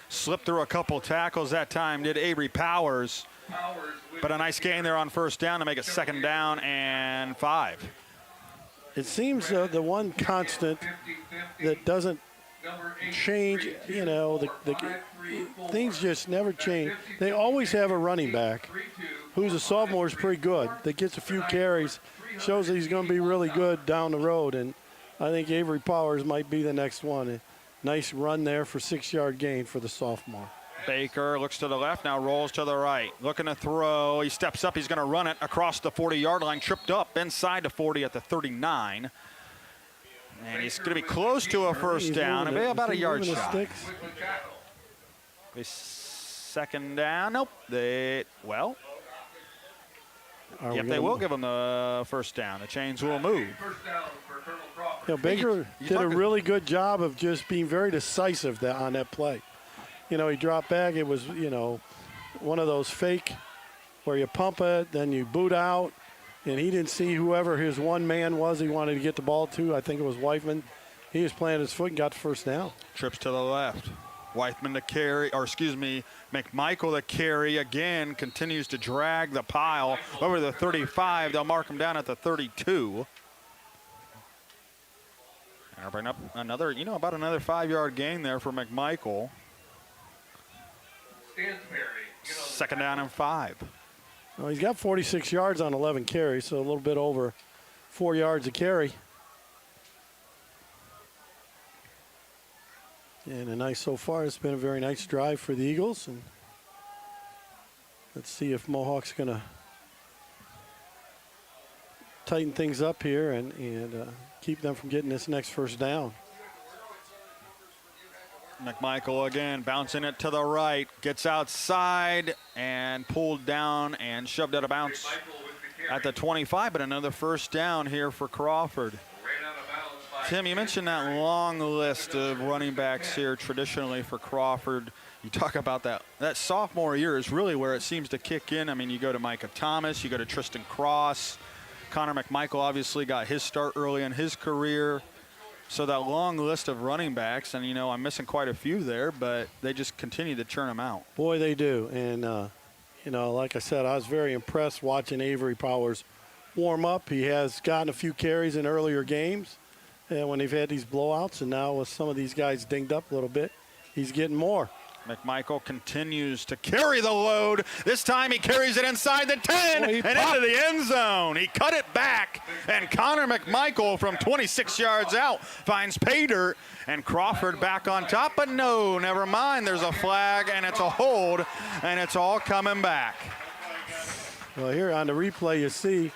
Slipped through a couple tackles that time, did Avery Powers. But a nice gain there on first down to make it 2nd down and 5. It seems the one constant that doesn't change, you know, the things just never change. They always have a running back who's a sophomore, is pretty good, that gets a few carries, shows that he's going to be really good down the road. And I think Avery Powers might be the next one. A nice run there for 6-yard gain for the sophomore. Baker looks to the left, now rolls to the right. Looking to throw. He steps up. He's going to run it across the 40-yard line. Tripped up inside the 40 at the 39. And he's going to be close to a first down. Maybe about a yard shot. A 2nd down. Nope. They will give him the first down. The chains will move. You know, Baker did a really good job of just being very decisive on that play. You know, he dropped back. It was, you know, one of those fake where you pump it, then you boot out, and he didn't see whoever his one man was he wanted to get the ball to. I think it was Weithman. He was planting his foot and got the first down. Trips to the left. Weithman to carry, or excuse me, McMichael to carry again, continues to drag the pile over the 35. They'll mark him down at the 32. And I'll bring up another, about another 5-yard gain there for McMichael. 2nd down and 5. Well, he's got 46 yards on 11 carries, so a little bit over 4 yards a carry. And so far, it's been a very nice drive for the Eagles. And let's see if Mohawk's going to tighten things up here and keep them from getting this next first down. McMichael again bouncing it to the right, gets outside and pulled down and shoved out of bounds at the 25, but another first down here for Crawford. Tim, you mentioned that long list of running backs here traditionally for Crawford. You talk about that sophomore year is really where it seems to kick in. I mean, you go to Micah Thomas, you go to Tristan Cross. Connor McMichael obviously got his start early in his career. So that long list of running backs, and, you know, I'm missing quite a few there, but they just continue to churn them out. Boy, they do. And, you know, like I said, I was very impressed watching Avery Powers warm up. He has gotten a few carries in earlier games when they've had these blowouts, and now with some of these guys dinged up a little bit, he's getting more. McMichael continues to carry the load. This time he carries it inside the 10 and into the end zone. He cut it back, and Connor McMichael from 26 yards out finds pay dirt, and Crawford back on top. But no, never mind. There's a flag, and it's a hold, and it's all coming back. Well, here on the replay you see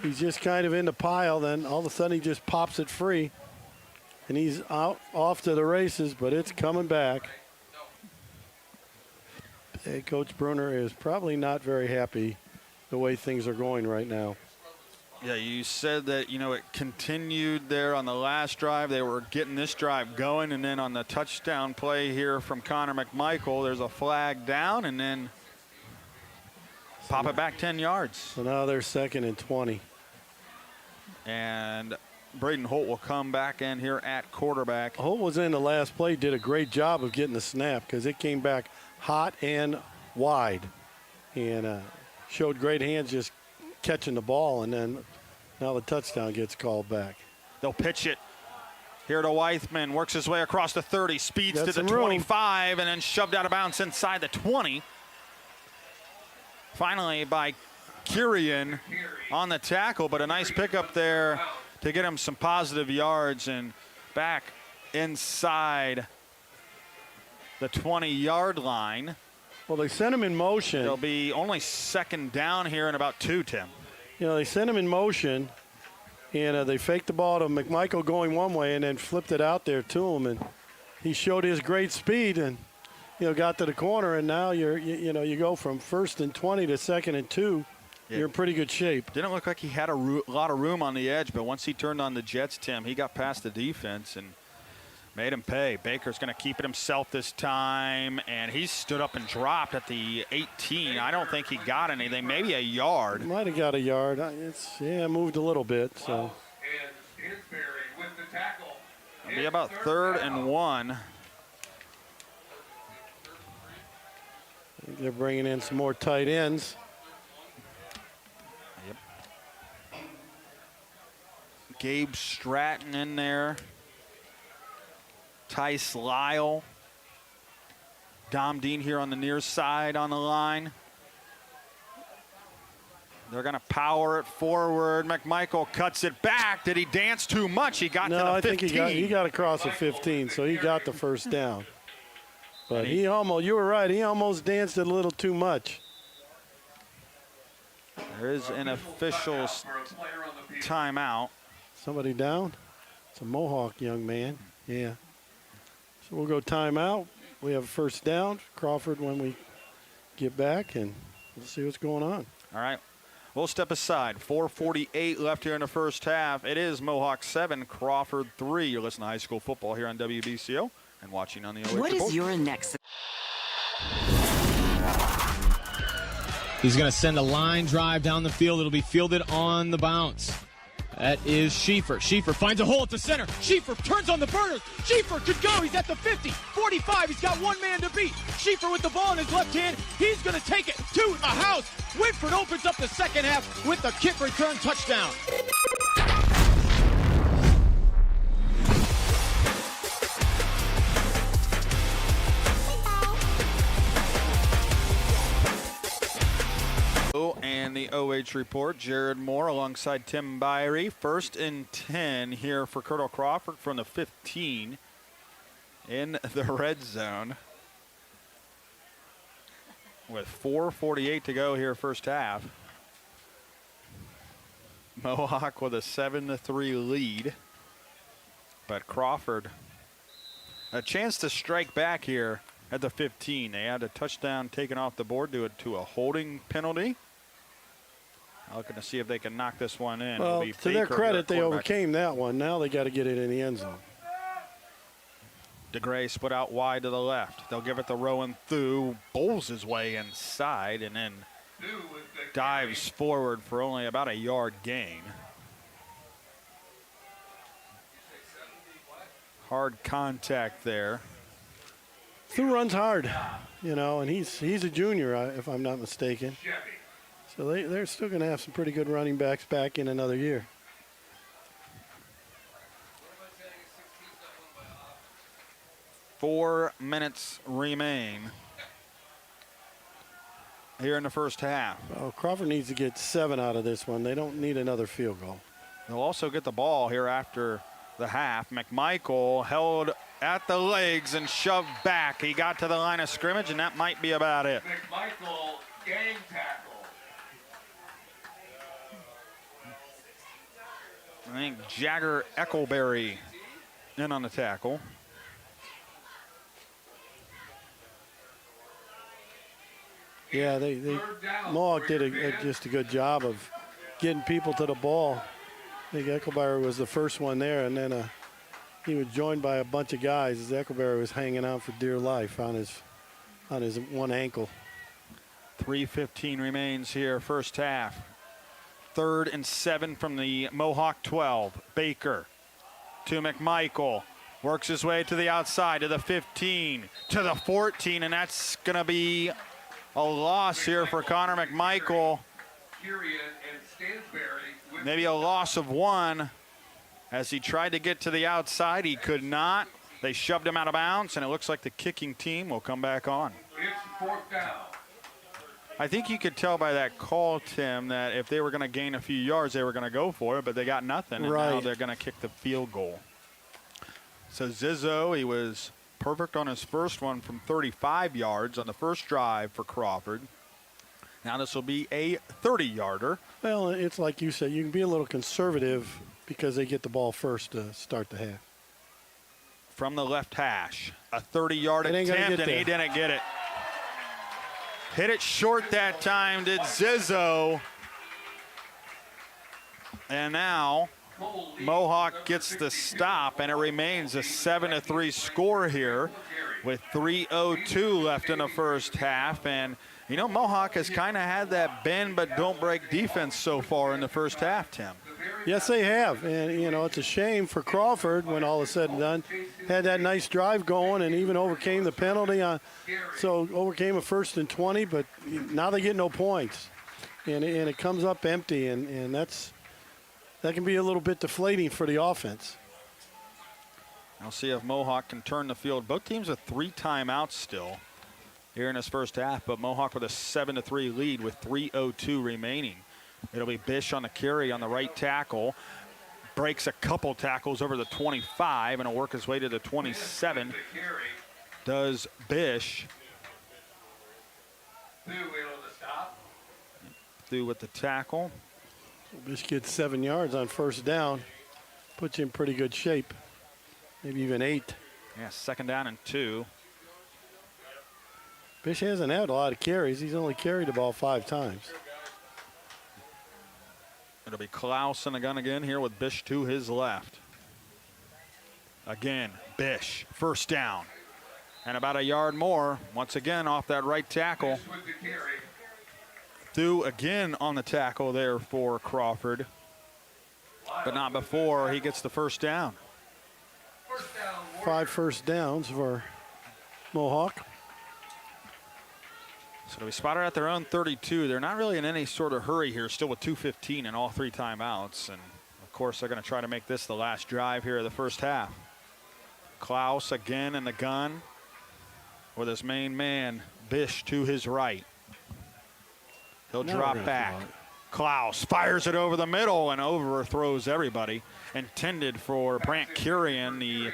he's just kind of in the pile. Then all of a sudden he just pops it free, and he's off to the races, but it's coming back. Hey, Coach Bruner is probably not very happy the way things are going right now. Yeah, you said that, you know, it continued there on the last drive. They were getting this drive going, and then on the touchdown play here from Connor McMichael, there's a flag down, and then pop it back 10 yards. So now they're 2nd and 20. And Braden Holt will come back in here at quarterback. Holt was in the last play, did a great job of getting the snap because it came back hot and wide, and showed great hands just catching the ball, and then now the touchdown gets called back. They'll pitch it here to Weithman, works his way across the 30, speeds Got to the some room. 25, and then shoved out of bounds inside the 20. Finally by Kyrian on the tackle, but a nice pickup there to get him some positive yards, and back inside the 20-yard line. Well, they sent him in motion. It'll be only 2nd down here in about 2, Tim. You know, they sent him in motion, and they faked the ball to McMichael going one way and then flipped it out there to him, and he showed his great speed and, you know, got to the corner, and now you go from 1st and 20 to 2nd and 2. Yeah. You're in pretty good shape. Didn't look like he had a lot of room on the edge, but once he turned on the Jets, Tim, he got past the defense and made him pay. Baker's going to keep it himself this time, and he stood up and dropped at the 18. I don't think he got anything, maybe a yard. Might have got a yard. Moved a little bit. So. And Stansberry with the tackle. It'll be about 3rd and 1. I think they're bringing in some more tight ends. Yep. Gabe Stratton in there. Tice Lyle. Dom Dean here on the near side on the line. They're going to power it forward. McMichael cuts it back. Did he dance too much? He got to the 15. No, I think he got across the 15, so he got the 1st down. But you were right, he almost danced it a little too much. There is an official timeout. Somebody down? It's a Mohawk young man, yeah. So we'll go timeout. We have a 1st down. Crawford when we get back, and we'll see what's going on. All right. We'll step aside. 4:48 left here in the first half. It is Mohawk 7, Crawford 3. You're listening to high school football here on WBCO and watching on the OH.REPORT. What is your next? He's going to send a line drive down the field. It'll be fielded on the bounce. That is Schieffer. Schieffer finds a hole at the center. Schieffer turns on the burners. Schieffer could go. He's at the 50, 45. He's got one man to beat. Schieffer with the ball in his left hand. He's going to take it to the house. Whitford opens up the second half with the kick return touchdown. And the OH report, Jared Moore alongside Tim Byrie. 1st and 10 here for Colonel Crawford from the 15 in the red zone. With 4:48 to go here first half. Mohawk with a 7-3 lead. But Crawford, a chance to strike back here at the 15. They had a touchdown taken off the board due to a holding penalty. Looking to see if they can knock this one in. Well, to their credit, they overcame that one. Now they got to get it in the end zone. DeGray split out wide to the left. They'll give it to Rowan Thu. Bowls his way inside and then dives forward for only about a yard gain. Hard contact there. Stu runs hard, you know, and he's a junior, if I'm not mistaken. So they're still going to have some pretty good running backs back in another year. Four minutes remain here in the first half. Well, Crawford needs to get 7 out of this one. They don't need another field goal. They'll also get the ball here after the half. McMichael held at the legs and shoved back. He got to the line of scrimmage, and that might be about it. McMichael, gang tackle. I think Jagger Eckleberry in on the tackle. Yeah, Mohawk did just a good job of getting people to the ball. I think Eckleberry was the first one there, and then he was joined by a bunch of guys as Eckleberry was hanging out for dear life on his one ankle. 3:15 remains here, first half. 3rd and 7 from the Mohawk 12. Baker to McMichael. Works his way to the outside, to the 15, to the 14, and that's going to be a loss here for Connor McMichael. Maybe a loss of 1 as he tried to get to the outside. He could not. They shoved him out of bounds, and it looks like the kicking team will come back on. It's 4th down. I think you could tell by that call, Tim, that if they were going to gain a few yards, they were going to go for it, but they got nothing, and now they're going to kick the field goal. So Zizzo, he was perfect on his first one from 35 yards on the first drive for Crawford. Now this will be a 30-yarder. Well, it's like you said, you can be a little conservative because they get the ball first to start the half. From the left hash, a 30-yard attempt, and he didn't get it. Hit it short that time, did Zizzo. And now Mohawk gets the stop, and it remains a 7-3 score here with 3:02 left in the first half. And, you know, Mohawk has kind of had that bend but don't break defense so far in the first half, Tim. Yes, they have. And, you know, it's a shame for Crawford when all is said and done. Had that nice drive going and even overcame the penalty. So overcame a 1st and 20, but now they get no points. And it comes up empty, and that can be a little bit deflating for the offense. I'll see if Mohawk can turn the field. Both teams with 3 timeouts still here in this first half, but Mohawk with a 7-3 lead with 3:02 remaining. It'll be Bish on the carry on the right tackle. Breaks a couple tackles over the 25 and will work his way to the 27. Does Bish. Through with the tackle. Bish gets 7 yards on first down. Puts you in pretty good shape. Maybe even 8. Yeah, 2nd down and 2. Bish hasn't had a lot of carries. He's only carried the ball 5 times. It'll be Klaus in the gun again here with Bish to his left. Again, Bish, first down. And about a yard more, once again off that right tackle. Through again on the tackle there for Crawford. But not before he gets the first down. 5 first downs for Mohawk. So they'll be spotted at their own 32. They're not really in any sort of hurry here, still with 2:15 and all 3 timeouts. And, of course, they're going to try to make this the last drive here of the first half. Klaus again in the gun with his main man, Bish, to his right. He'll drop back. Klaus fires it over the middle and overthrows everybody. Intended for Brant Curian, the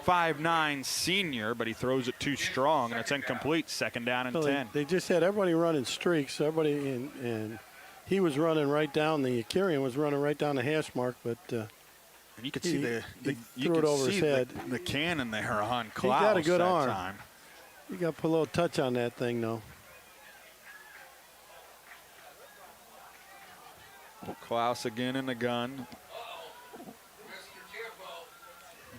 5'9" senior, but he throws it too strong, and it's incomplete. 2nd down and 10. They just had everybody running streaks. Everybody and he was running right down. The Curian was running right down the hash mark, but and you could see he threw it over his head. The cannon there on Klaus. He got a good that arm. Time. You got to put a little touch on that thing, though. Klaus again in the gun.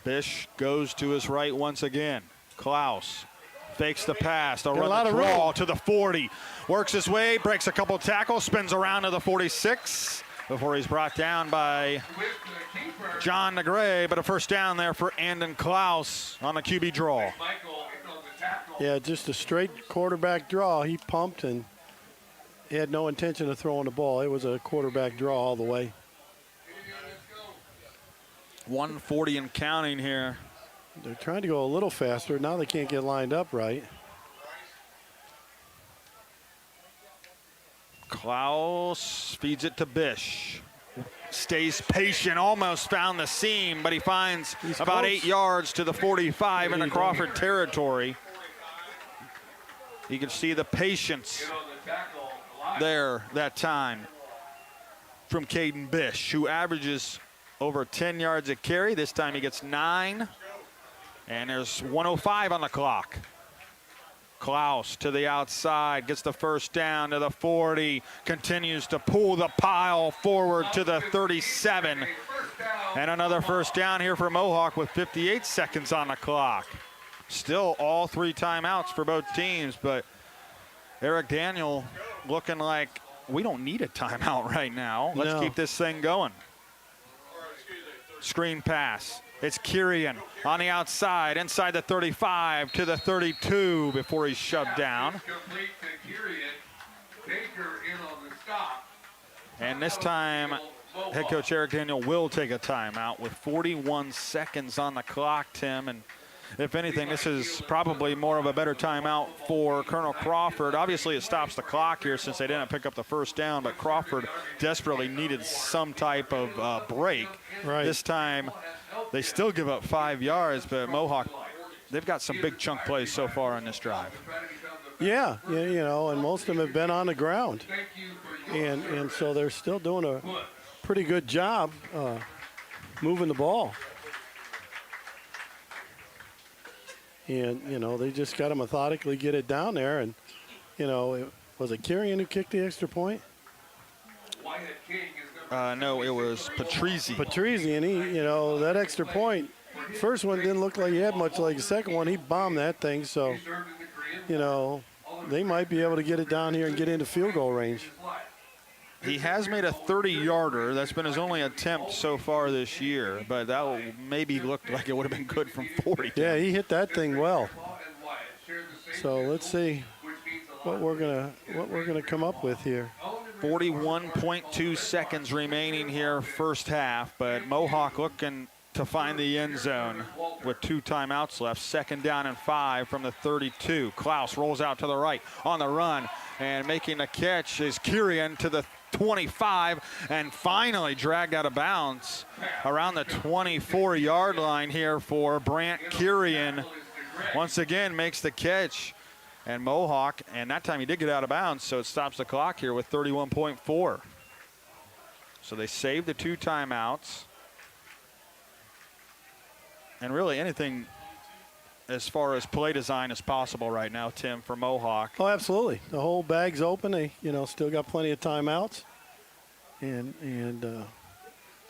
Bish goes to his right once again. Klaus fakes the pass. They'll run the draw to the 40. Works his way, breaks a couple tackles, spins around to the 46. before he's brought down by John Negre, but a first down there for Andon Klaus on the QB draw. Yeah, just a straight quarterback draw. He pumped and he had no intention of throwing the ball. It was a quarterback draw all the way. 140 and counting here. They're trying to go a little faster. Now they can't get lined up right. Klaus feeds it to Bish. Stays patient, almost found the seam, but he finds about close. 8 yards to the 45 in the Crawford territory. You can see the patience there that time from Caden Bish, who averages over 10 yards a carry. This time he gets 9, and there's 1:05 on the clock. Klaus to the outside, gets the first down to the 40, continues to pull the pile forward to the 37. And another first down here for Mohawk with 58 seconds on the clock. Still all 3 timeouts for both teams, but Eric Daniel looking like we don't need a timeout right now. Let's keep this thing going. Screen pass. It's Kirian on the outside, inside the 35 to the 32 before he's shoved down. And this time, head coach Eric Daniel will take a timeout with 41 seconds on the clock, Tim. And if anything, this is probably more of a better timeout for Colonel Crawford. Obviously, it stops the clock here since they didn't pick up the first down, but Crawford desperately needed some type of break. Right. This time, they still give up 5 yards, but Mohawk, they've got some big chunk plays so far on this drive. Yeah, you know, and most of them have been on the ground. And so they're still doing a pretty good job moving the ball. And, you know, they just got to methodically get it down there. And, you know, was it Kirian who kicked the extra point? No, it was Patrizzi. Patrizzi, and he, you know, that extra point, first one didn't look like he had much like the second one. He bombed that thing, so, you know, they might be able to get it down here and get into field goal range. He has made a 30-yarder. That's been his only attempt so far this year, but that maybe looked like it would have been good from 40. Yeah, he hit that thing well. So let's see what we're gonna come up with here. 41.2 seconds remaining here first half, but Mohawk looking to find the end zone with 2 timeouts left. 2nd down and 5 from the 32. Klaus rolls out to the right on the run, and making the catch is Kirian to the 25, and finally dragged out of bounds around the 24-yard line here for Brant Kirian. Once again makes the catch, and Mohawk, and that time he did get out of bounds, so it stops the clock here with 31.4. So they saved the 2 timeouts. And really anything as far as play design is possible right now, Tim, for Mohawk. Oh, absolutely. The whole bag's open. They, you know, still got plenty of timeouts. And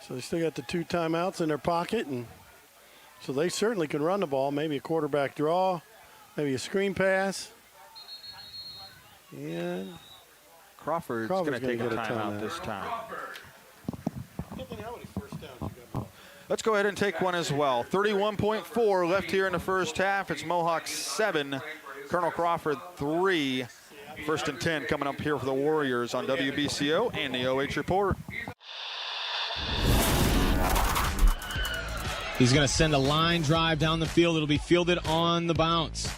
so they still got the 2 timeouts in their pocket. And so they certainly can run the ball. Maybe a quarterback draw, maybe a screen pass. And Crawford's going to take a timeout this time. Let's go ahead and take one as well. 31.4 left here in the first half. It's Mohawk 7, Colonel Crawford 3. 1st and 10 coming up here for the Warriors on WBCO and the OH Report. He's going to send a line drive down the field. It'll be fielded on the bounce.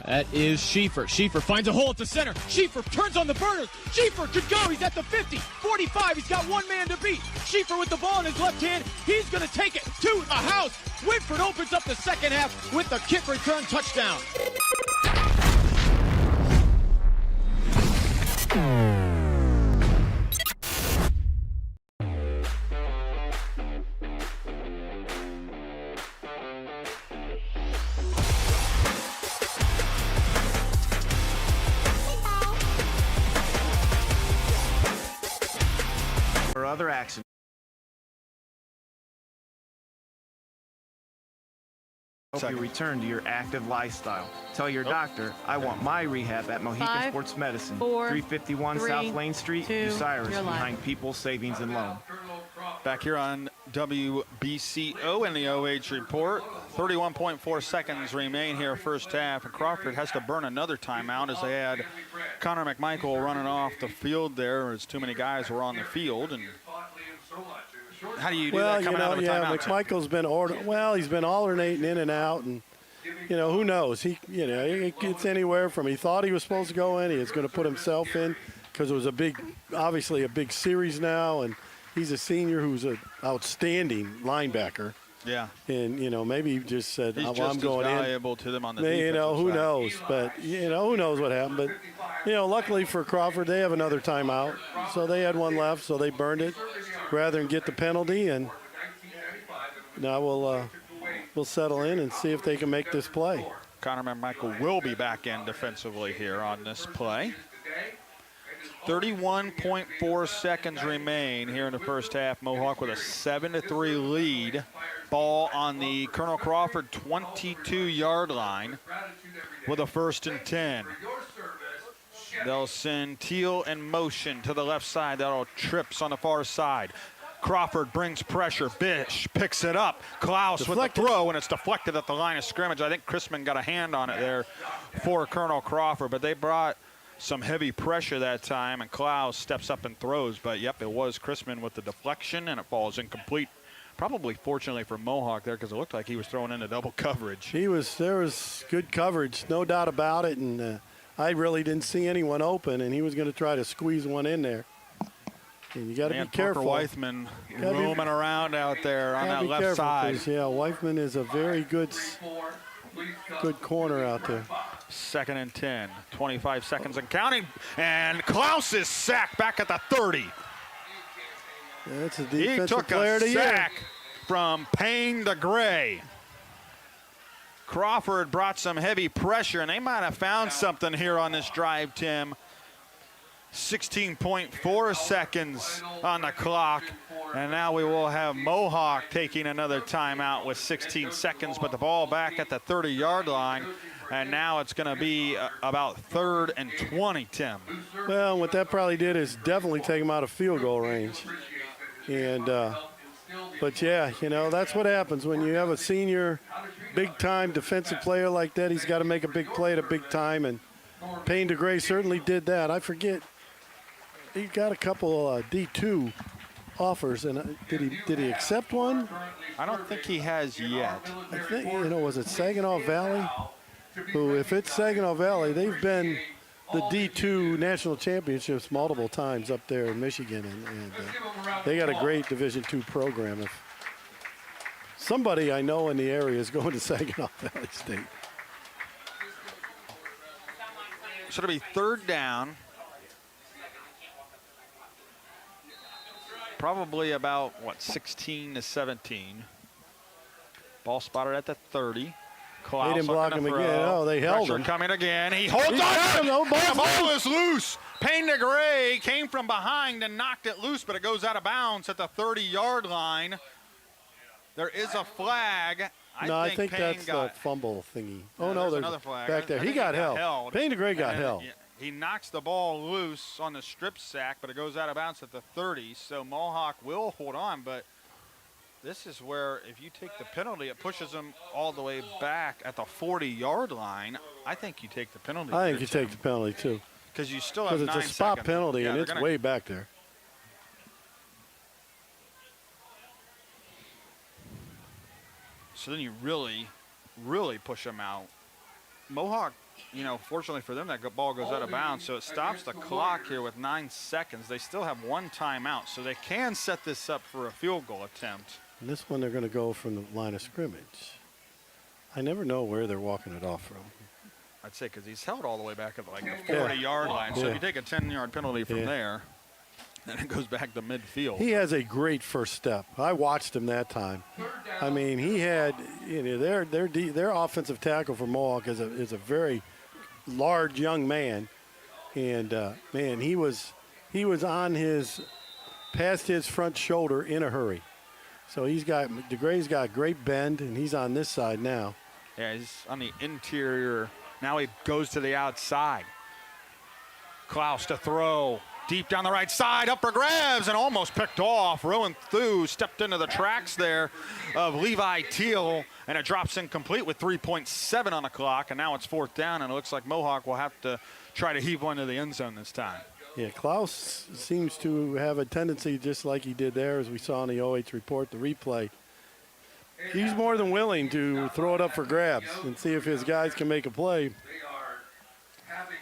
That is Schieffer. Schieffer finds a hole at the center. Schieffer turns on the burners. Schieffer could go. He's at the 50, 45. He's got one man to beat. Schieffer with the ball in his left hand. He's going to take it to the house. Whitford opens up the second half with the kick return touchdown. Other action. Hope you return to your active lifestyle. Tell your doctor, I want my rehab at Mohican 5, Sports Medicine, 4, 351 3, South Lane Street, 2, Bucyrus, you're live. behind People's Savings and Loan. Back here on WBCO in the OH report. 31.4 seconds remain here first half, and Crawford has to burn another timeout as they had Connor McMichael running off the field there as too many guys were on the field. And how do you do that coming out of a timeout? McMichael's been he's been alternating in and out, and who knows? It gets anywhere from he thought he was supposed to go in, he is going to put himself in because it was obviously a big series now, and he's a senior who's an outstanding linebacker. Yeah. And, maybe he just said, he's I'm just going as in. valuable to them on the defensive who side. knows? But, who knows what happened. But, luckily for Crawford, they have another timeout. So they had one left, so they burned it rather than get the penalty. And now we'll settle in and see if they can make this play. Connor McMichael will be back in defensively here on this play. 31.4 seconds remain here in the first half. Mohawk with a 7-3 lead. Ball on the Colonel Crawford 22-yard line with a 1st and 10. They'll send Teal in motion to the left side. That'll trips on the far side. Crawford brings pressure. Bish picks it up. Klaus with the throw, and it's deflected at the line of scrimmage. I think Chrisman got a hand on it there for Colonel Crawford, but they brought some heavy pressure that time, and Klaus steps up and throws. But, yep, it was Chrisman with the deflection, and it falls incomplete. Probably fortunately for Mohawk there because it looked like he was throwing into double coverage. There was good coverage, no doubt about it, and I really didn't see anyone open, and he was going to try to squeeze one in there. And you got to be careful. Parker Weithman roaming around out there on that left side. Yeah, Weithman is a very good corner out there. 2nd and 10, 25 seconds and counting, and Klaus is sacked back at the 30. That's a defensive he took player a of the sack year from Payne to Gray. Crawford brought some heavy pressure, and they might have found something here on this drive, Tim. 16.4 seconds on the clock, and now we will have Mohawk taking another timeout with 16 seconds, but the ball back at the 30-yard line, and now it's going to be about 3rd and 20, Tim. Well, what that probably did is definitely take him out of field goal range. And, but yeah, that's what happens when you have a senior big-time defensive player like that. He's got to make a big play at a big time, and Payne DeGray certainly did that. I forget. He got a couple D2 offers, and did he accept one? I don't think he has yet. I think, was it Saginaw Valley? Who, if it's Saginaw Valley, they've been the D2 national championships multiple times up there in Michigan, and they got a great Division II program. If somebody I know in the area is going to Saginaw Valley State. So it'll be 3rd down. Probably about, 16 to 17. Ball spotted at the 30. Klaus they didn't block him again. Oh, they held him. Coming again. He holds on. The ball is loose. Payne DeGray came from behind and knocked it loose, but it goes out of bounds at the 30-yard line. There is a flag. I think that's the fumble thingy. Oh, no, there's another flag. Back there. He got held. Payne DeGray got held. He knocks the ball loose on the strip sack, but it goes out of bounds at the 30. So Mohawk will hold on, but this is where if you take the penalty, it pushes them all the way back at the 40-yard line. I think you take the penalty. I think you take the penalty, too. Because you still have 9 Because it's a spot seconds. penalty, and it's way back there. So then you really, really push them out. Mohawk, fortunately for them, that ball goes out of bounds, so it stops the clock here with 9 seconds. They still have 1 timeout, so they can set this up for a field goal attempt. And this one, they're going to go from the line of scrimmage. I never know where they're walking it off from. I'd say because he's held all the way back at the 40-yard line. So if you take a 10-yard penalty from there, then it goes back to midfield. He has a great first step. I watched him that time. I mean, he had, their offensive tackle for Mohawk is a very large young man, and man, he was on past his front shoulder in a hurry. So DeGray's got great bend, and he's on this side now. Yeah, he's on the interior. Now he goes to the outside. Klaus to throw. Deep down the right side, up for grabs, and almost picked off. Rowan Thu stepped into the tracks there of Levi Teal, and it drops incomplete with 3.7 on the clock, and now it's 4th down, and it looks like Mohawk will have to try to heave one to the end zone this time. Yeah, Klaus seems to have a tendency, just like he did there, as we saw in the OH report, the replay. He's more than willing to throw it up for grabs and see if his guys can make a play.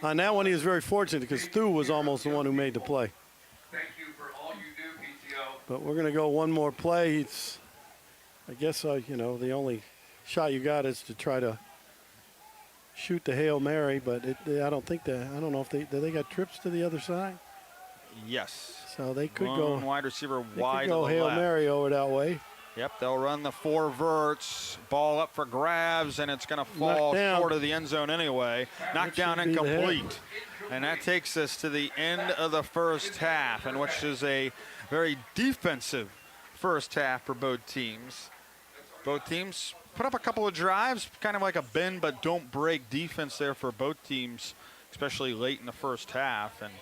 On that one, he was very fortunate because Thu was almost the one who made the play. Thank you for all you do, PTO. But we're going to go one more play. It's, I guess, you know, the only shot you got is to try to shoot the Hail Mary, but I don't know if they got trips to the other side. Yes. So they could Lone go wide receiver they wide could go to the Hail left. Mary over that way. Yep, they'll run the 4 verts, ball up for grabs, and it's going to fall short of the end zone anyway. Knocked down incomplete. And that takes us to the end of the first half, and which is a very defensive first half for both teams. Both teams put up a couple of drives, kind of like a bend but don't break defense there for both teams, especially late in the first half. And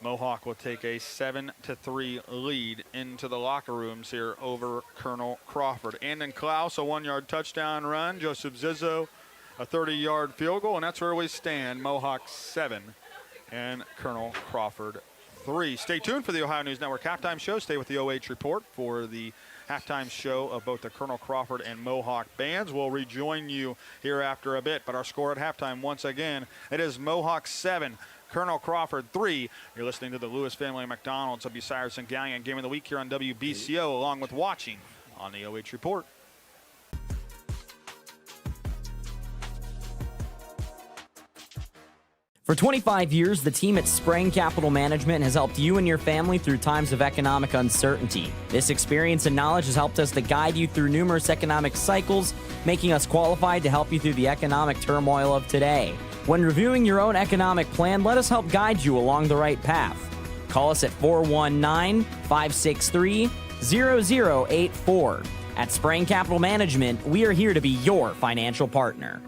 Mohawk will take a 7-3 lead into the locker rooms here over Colonel Crawford. Andon Klaus, a 1-yard touchdown run. Joseph Zizzo, a 30-yard field goal, and that's where we stand. Mohawk 7 and Colonel Crawford 3. Stay tuned for the Ohio News Network halftime show. Stay with the OH Report for the halftime show of both the Colonel Crawford and Mohawk bands. We'll rejoin you here after a bit, but our score at halftime, once again, it is Mohawk 7, Colonel Crawford 3. You're listening to the Lewis Family McDonald's, a Bucyrus and Gallion Game of the Week here on WBCO, along with watching on the OH Report. For 25 years, the team at Spreng Capital Management has helped you and your family through times of economic uncertainty. This experience and knowledge has helped us to guide you through numerous economic cycles, making us qualified to help you through the economic turmoil of today. When reviewing your own economic plan, let us help guide you along the right path. Call us at 419-563-0084. At Spreng Capital Management, we are here to be your financial partner.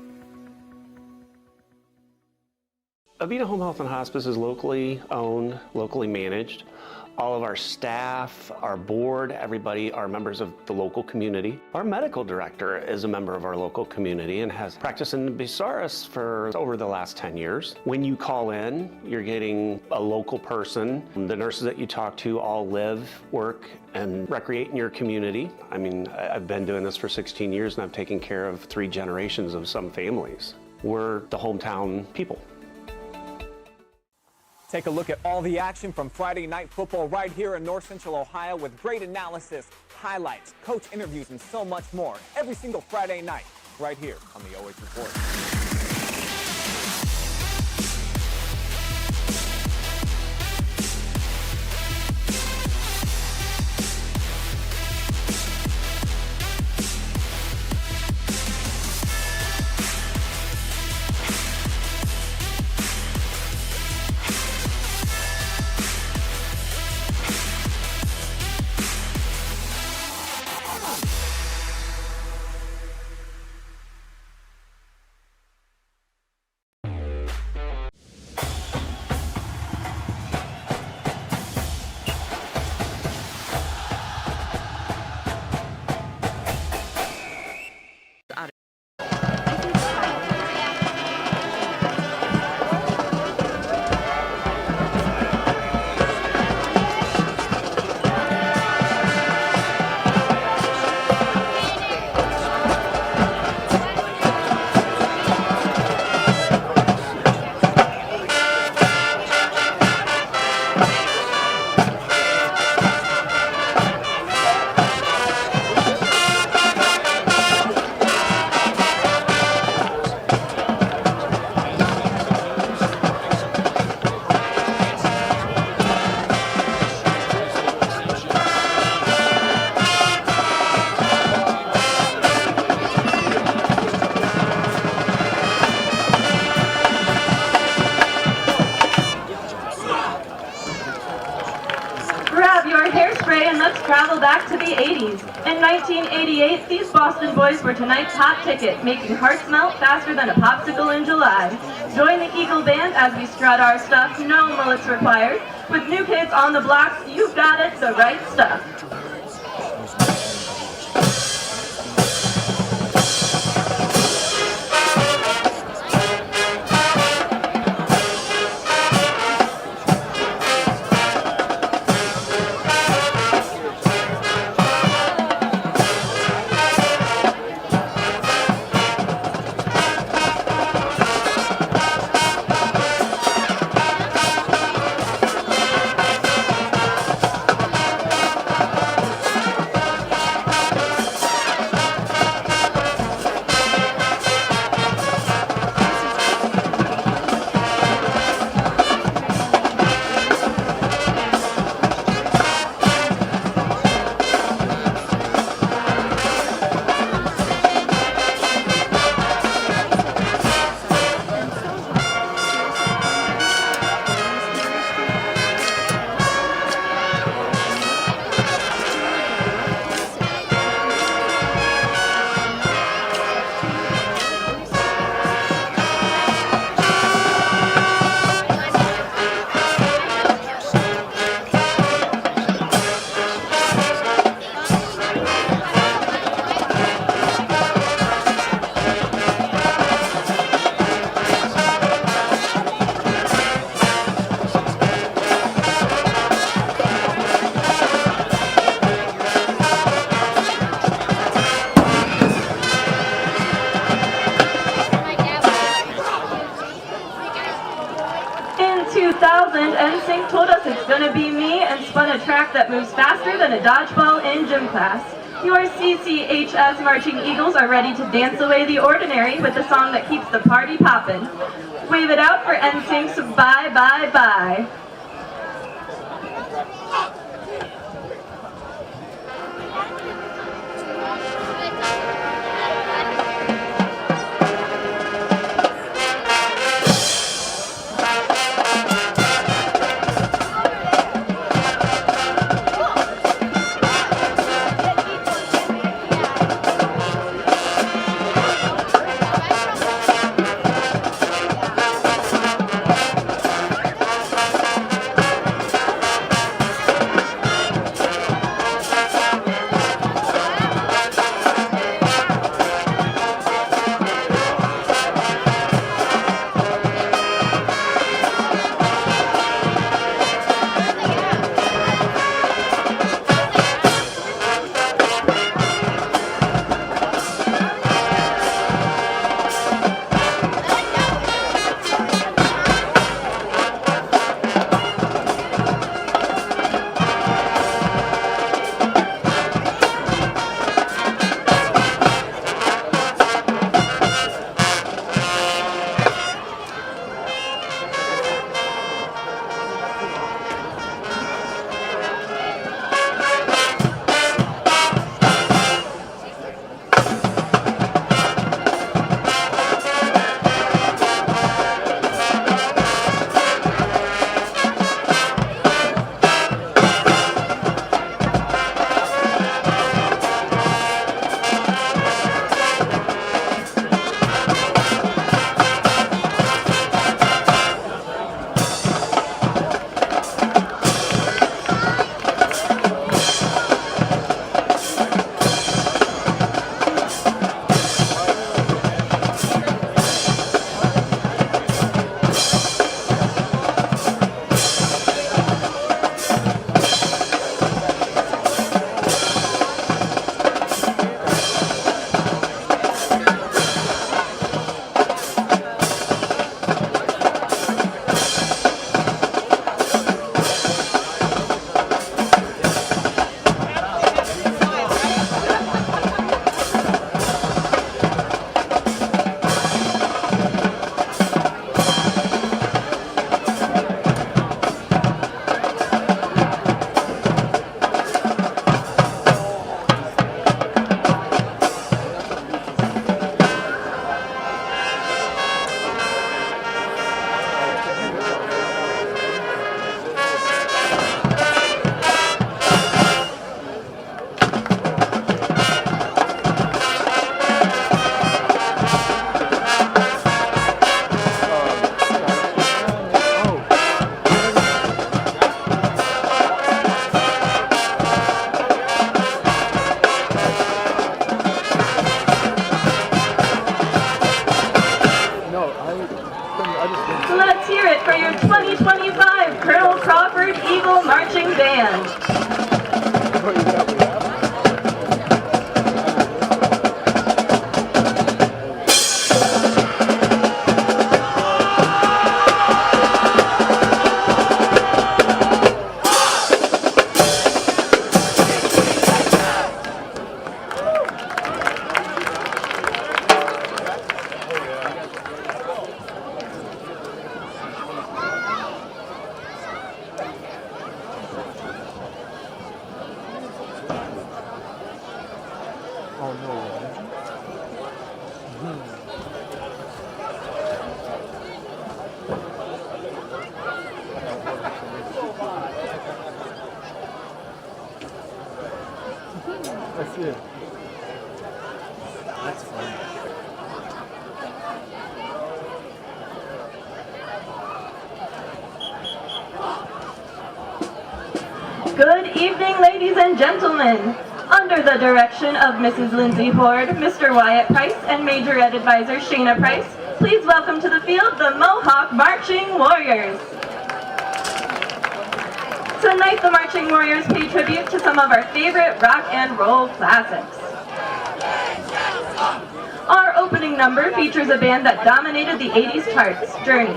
Avita Home Health and Hospice is locally owned, locally managed. All of our staff, our board, everybody are members of the local community. Our medical director is a member of our local community and has practiced in Bucyrus for over the last 10 years. When you call in, you're getting a local person. The nurses that you talk to all live, work, and recreate in your community. I mean, I've been doing this for 16 years and I've taken care of 3 generations of some families. We're the hometown people. Take a look at all the action from Friday Night Football right here in North Central Ohio with great analysis, highlights, coach interviews, and so much more every single Friday night right here on the OH Report. 1988, these Boston boys were tonight's hot ticket, making hearts melt faster than a popsicle in July. Join the Eagle Band as we strut our stuff, no mullets required. With new kids on the blocks, you've got it, the right stuff. NSYNC told us it's gonna be me and spun a track that moves faster than a dodgeball in gym class. Your CCHS Marching Eagles are ready to dance away the ordinary with the song that keeps the party poppin'. Wave it out for NSYNC's Bye Bye Bye. 25, Colonel Crawford Eagle Marching Band. That's it. That's fun. Good evening, ladies and gentlemen. Under the direction of Mrs. Lindsay Horde, Mr. Wyatt Price, and Majorette Advisor Shayna Price, please welcome to the field the Mohawk Marching Warriors. Tonight, the Marching Warriors pay tribute to some of our favorite rock and roll classics. Our opening number features a band that dominated the 80s charts, Journey.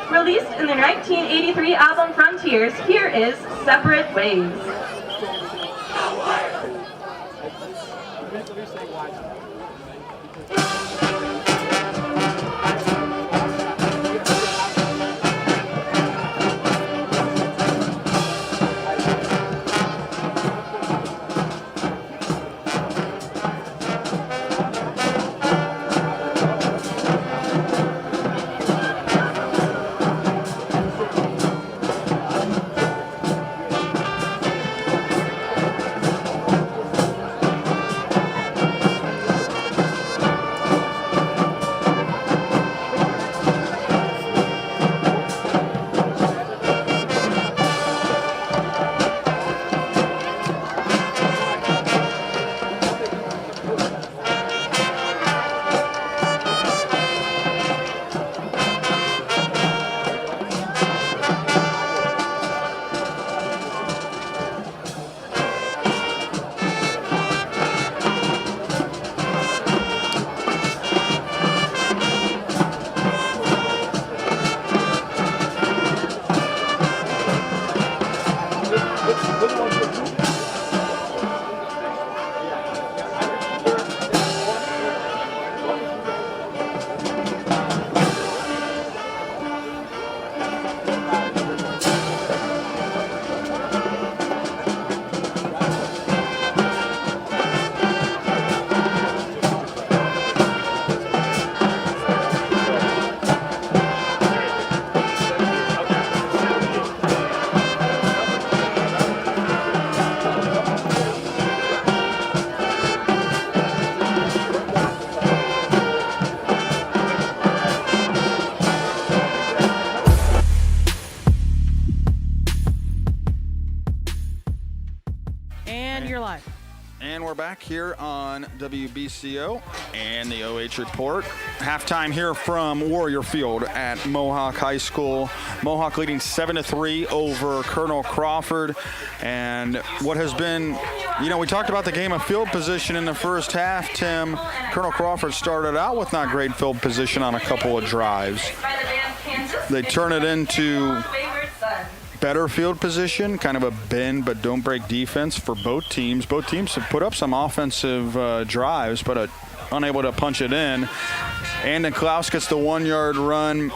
Released in their 1983 album Frontiers, here is Separate Ways. And we're back here on WBCO and the OH Report. Halftime here from Warrior Field at Mohawk High School. Mohawk leading 7-3 over Colonel Crawford. And what has been, you know, we talked about the game of field position in the first half, Tim. Colonel Crawford started out with not great field position on a couple of drives. They turn it into better field position, kind of a bend but don't break defense for both teams. Both teams have put up some offensive drives, but unable to punch it in. And then Klaus gets the 1-yard run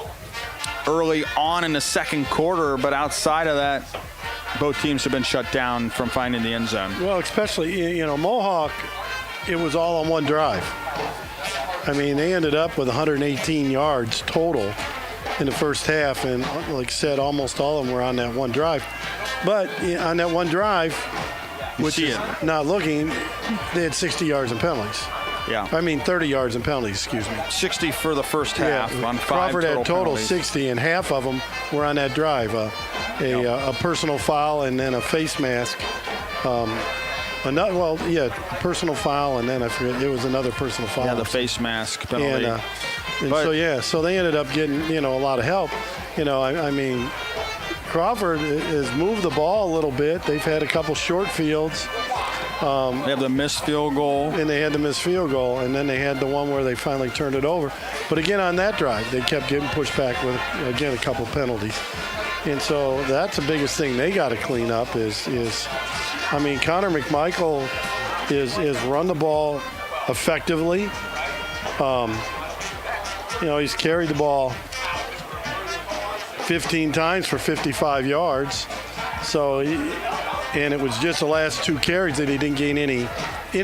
early on in the second quarter, but outside of that, both teams have been shut down from finding the end zone. Well, especially, you know, Mohawk, it was all on one drive. I mean, they ended up with 118 yards total in the first half, and like I said, almost all of them were on that one drive. But on that one drive, which is not looking, they had 60 yards in penalties. Yeah. I mean 30 yards in penalties, excuse me. 60 for the first half on 5 Crawford had total penalties. 60, and half of them were on that drive. A personal foul and then a face mask. Personal foul, and then I forget, it was another personal foul. Yeah, the face mask penalty. And so they ended up getting, you know, a lot of help. You know, I mean, Crawford has moved the ball a little bit. They've had a couple short fields. They have the missed field goal. And they had the missed field goal, and then they had the one where they finally turned it over. But again, on that drive, they kept getting pushed back with, again, a couple penalties. And so that's the biggest thing they got to clean up is Connor McMichael is run the ball effectively. He's carried the ball 15 times for 55 yards. So, and it was just the last 2 carries that he didn't gain any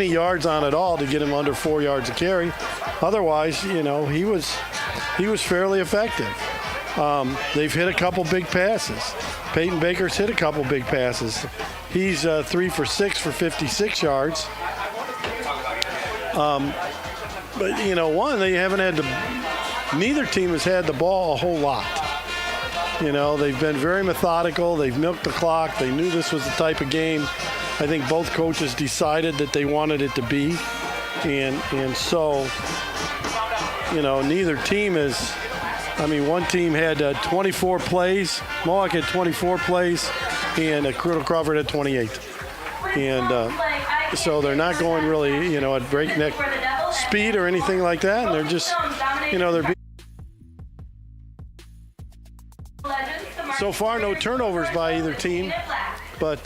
yards on at all to get him under 4 yards a carry. Otherwise, he was fairly effective. They've hit a couple big passes. Peyton Baker's hit a couple big passes. He's 3 for 6 for 56 yards. But they haven't had neither team has had the ball a whole lot. They've been very methodical. They've milked the clock. They knew this was the type of game I think both coaches decided that they wanted it to be. And so, neither team is, one team had 24 plays. Mohawk had 24 plays, and Crawford had 28. And so they're not going really, at breakneck speed or anything like that. And they're just, they're so far, no turnovers by either team, but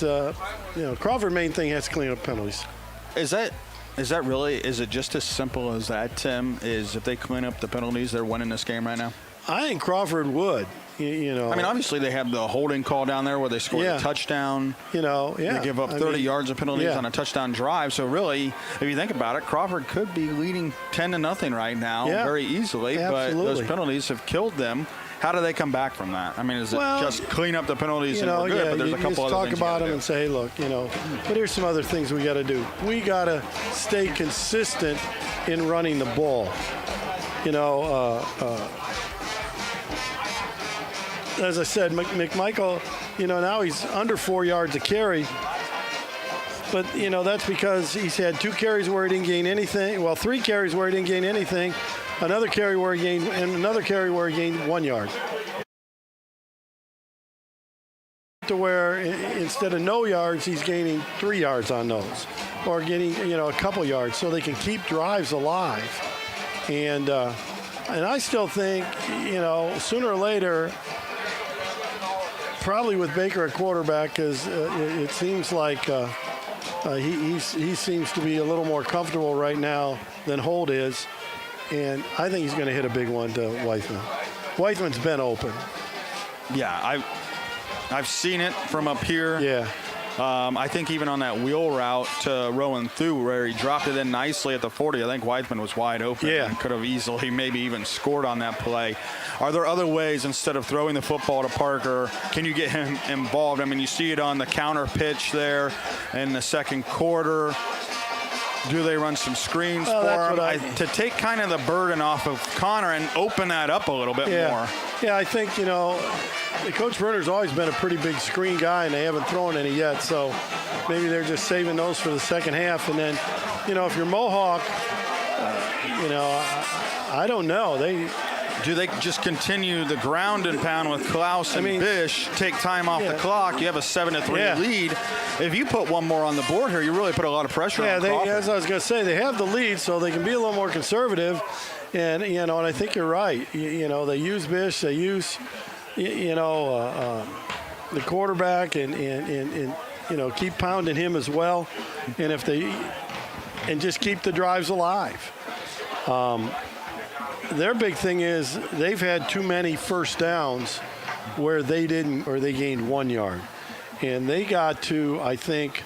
Crawford main thing has to clean up penalties. Is it just as simple as that, Tim? Is if they clean up the penalties, they're winning this game right now? I think Crawford would. Obviously they have the holding call down there where they scored a touchdown. They give up 30 yards of penalties on a touchdown drive. So really, if you think about it, Crawford could be leading 10-0 right now very easily. But those penalties have killed them. How do they come back from that? Is it just clean up the penalties and we're good? But there's a couple other things. Talk about them and say, hey, look, but here's some other things we got to do. We got to stay consistent in running the ball. As I said, McMichael, now he's under 4 yards a carry. But, that's because he's had 2 carries where he didn't gain anything. Well, 3 carries where he didn't gain anything. Another carry where he gained, and another carry where he gained 1 yard. To where instead of no yards, he's gaining 3 yards on those, or getting a couple yards, so they can keep drives alive. And I still think sooner or later, probably with Baker at quarterback, because it seems like he seems to be a little more comfortable right now than Holt is. And I think he's going to hit a big one to Weithman. Weithman's been open. Yeah, I've seen it from up here. Yeah. I think even on that wheel route to Rowan through where he dropped it in nicely at the 40, I think Weithman was wide open. Yeah. And could have easily maybe even scored on that play. Are there other ways instead of throwing the football to Parker, can you get him involved? You see it on the counter pitch there in the second quarter. Do they run some screens for him? To take kind of the burden off of Connor and open that up a little bit more. Yeah, I think, Coach Bruner's always been a pretty big screen guy, and they haven't thrown any yet. So maybe they're just saving those for the second half. And then, if you're Mohawk, I don't know. Do they just continue the ground and pound with Klaus and Bish, take time off the clock? You have a 7-3 lead. If you put one more on the board here, you really put a lot of pressure on Crawford. As I was going to say, they have the lead, so they can be a little more conservative. And, and I think you're right. They use Bish. They use, the quarterback and keep pounding him as well. And just keep the drives alive. Their big thing is they've had too many first downs where they didn't, or they gained 1 yard. And they got to, I think,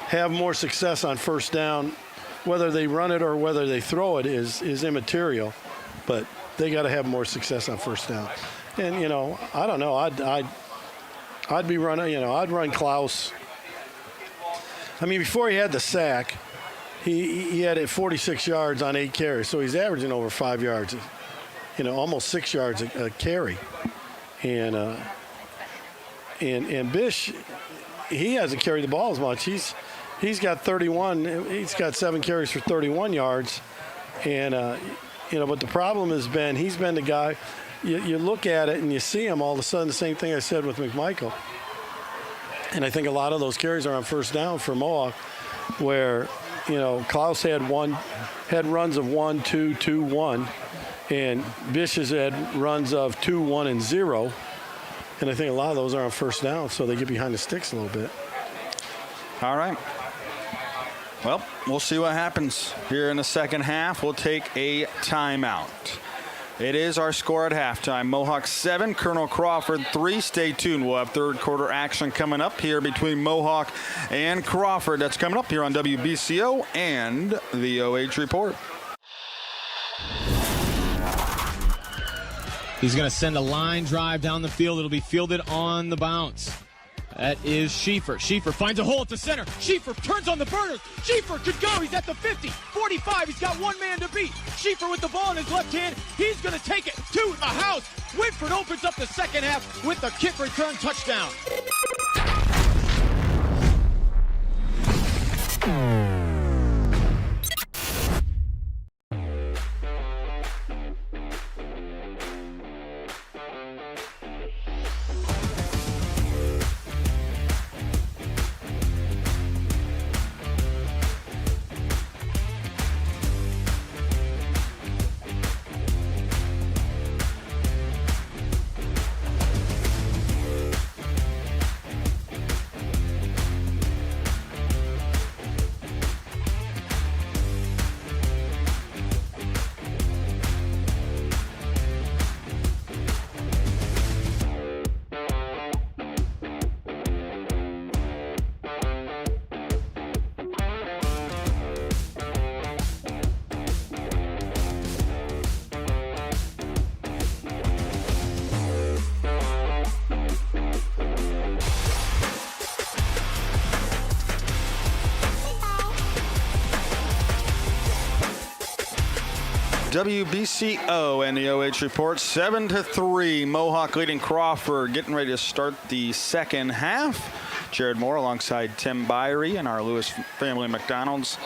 have more success on first down. Whether they run it or whether they throw it is immaterial. But they got to have more success on first down. And, I don't know. I'd be running, I'd run Klaus. Before he had the sack, He had it 46 yards on 8 carries, so he's averaging over 5 yards, almost 6 yards a carry. And Bish, he hasn't carried the ball as much. He's got 31. He's got 7 carries for 31 yards. And but the problem has been he's been the guy. you look at it and you see them all of a sudden, the same thing I said with McMichael. And I think a lot of those carries are on first down for Mohawk, where, Klaus had runs of 1, 2, 2, 1, and Bish has had runs of 2, 1, and 0. And I think a lot of those are on first down, so they get behind the sticks a little bit. All right. Well, we'll see what happens here in the second half. We'll take a timeout. It is our score at halftime. Mohawk 7, Colonel Crawford 3. Stay tuned. We'll have third quarter action coming up here between Mohawk and Crawford. That's coming up here on WBCO and the OH Report. He's going to send a line drive down the field. It'll be fielded on the bounce. That is Schieffer. Schieffer finds a hole at the center. Schieffer turns on the burners. Schieffer could go. He's at the 50, 45. He's got one man to beat. Schieffer with the ball in his left hand. He's going to take it to the house. Whitford opens up the second half with a kick return touchdown. WBCO and the OH Report, 7-3. Mohawk leading Crawford, getting ready to start the second half. Jared Moore alongside Tim Byrie and our Lewis family McDonald's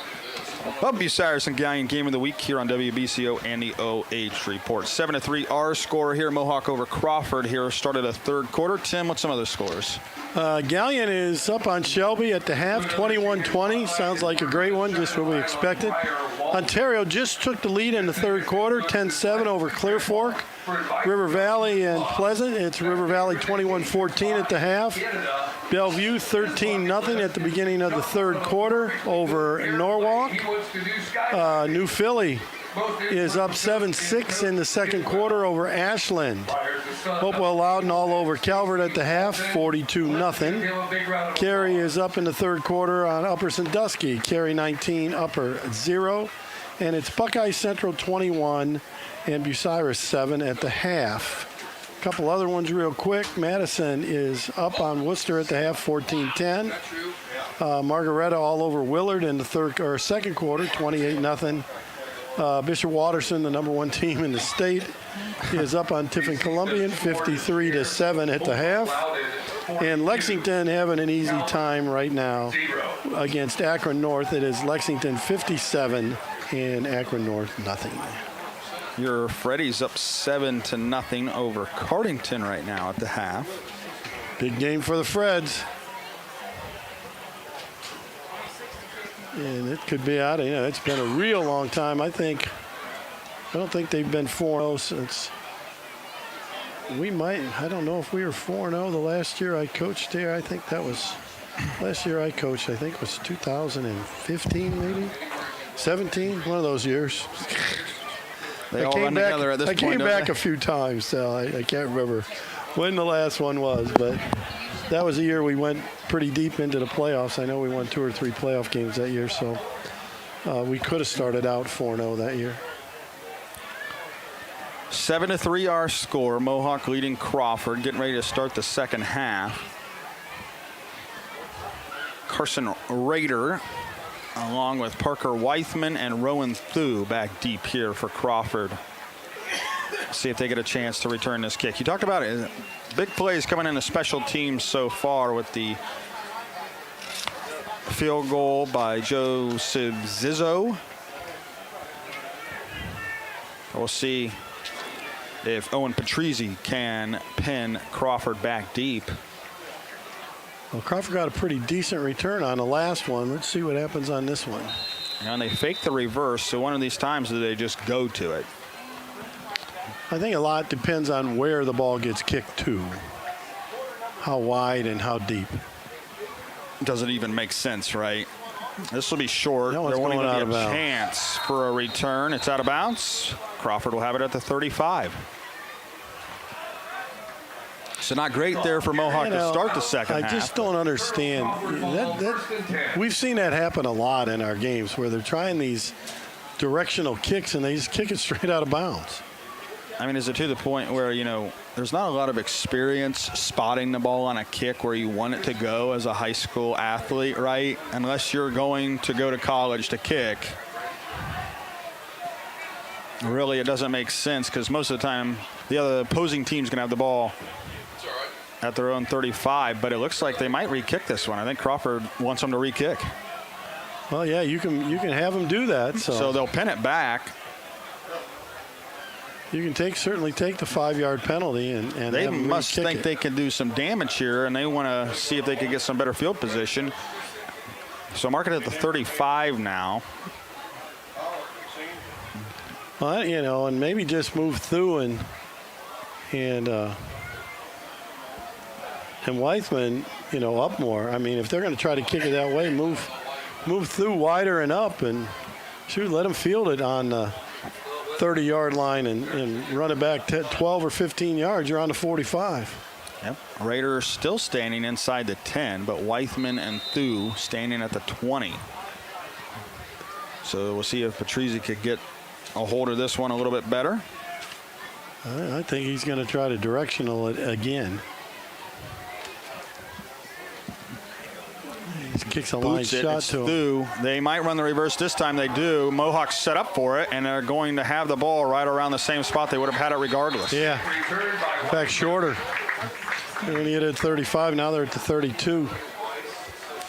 of Bucyrus and Gallion Game of the Week here on WBCO and the OH Report. 7-3 our score here. Mohawk over Crawford here. Started a third quarter. Tim, what's some other scores? Gallion is up on Shelby at the half, 21-20. Sounds like a great one, just what we expected. Ontario just took the lead in the third quarter, 10-7 over Clear Fork. River Valley and Pleasant, it's River Valley 21-14 at the half. Bellevue 13-0 at the beginning of the third quarter over Norwalk. New Philly is up 7-6 in the second quarter over Ashland. Hopewell Loudon all over Calvert at the half, 42-0. Cary is up in the third quarter on Upper Sandusky. Cary 19, Upper 0. And it's Buckeye Central 21 and Bucyrus 7 at the half. A couple other ones real quick. Madison is up on Worcester at the half, 14-10. Margaretta all over Willard in the second quarter, 28-0. Bishop Watterson, the number one team in the state, is up on Tiffin Columbian, 53-7 at the half. And Lexington having an easy time right now against Akron North. It is Lexington 57 and Akron North nothing. Your Freddy's up 7-0 over Cardington right now at the half. Big game for the Freds. And it could be out. It's been a real long time. I don't think they've been 4-0 since. I don't know if we were 4-0 the last year I coached there. I think that was, last year I coached, I think was 2015 maybe? 17, one of those years. They all run together at this point. I came back a few times, so I can't remember when the last one was, but that was a year we went pretty deep into the playoffs. I know we won 2 or 3 playoff games that year, so we could have started out 4-0 that year. 7-3 our score. Mohawk leading Crawford, getting ready to start the second half. Carson Rader, along with Parker Weithman and Rowan Thu, back deep here for Crawford. See if they get a chance to return this kick. You talked about it. Big plays coming in the special teams so far with the field goal by Joseph Zizzo. We'll see if Owen Patrizzi can pin Crawford back deep. Well, Crawford got a pretty decent return on the last one. Let's see what happens on this one. And they fake the reverse, so one of these times do they just go to it? I think a lot depends on where the ball gets kicked to. How wide and how deep. Doesn't even make sense, right? This will be short. That one's there won't going even out be of a bounds. chance for a return. It's out of bounds. Crawford will have it at the 35. So not great there for Mohawk to start the second half. I just don't understand. We've seen that happen a lot in our games where they're trying these directional kicks and they just kick it straight out of bounds. I mean, is it to the point where, you know, there's not a lot of experience spotting the ball on a kick where you want it to go as a high school athlete, right? Unless you're going to go to college to kick. Really, it doesn't make sense because most of the time the other opposing team's going to have the ball at their own 35, but it looks like they might re-kick this one. I think Crawford wants them to re-kick. Well, yeah, you can have them do that. So they'll pin it back. You can certainly take the 5-yard penalty and they have them must re-kick think it. they can do some damage here, and they want to see if they can get some better field position. So mark it at the 35 now. Well, you know, and maybe just move through and Weithman, you know, up more. I mean, if they're going to try to kick it that way, move through wider and up, and shoot, let them field it on the 30-yard line and run it back 12 or 15 yards. You're on the 45. Yep. Raiders still standing inside the 10, but Weithman and Thu standing at the 20. So we'll see if Patrizzi could get a hold of this one a little bit better. I think he's going to try to directional it again. He kicks a line shot to him. Thu. They might run the reverse this time. They do. Mohawk set up for it, and they're going to have the ball right around the same spot they would have had it regardless. Yeah. Back shorter. They're going to get it at 35. Now they're at the 32.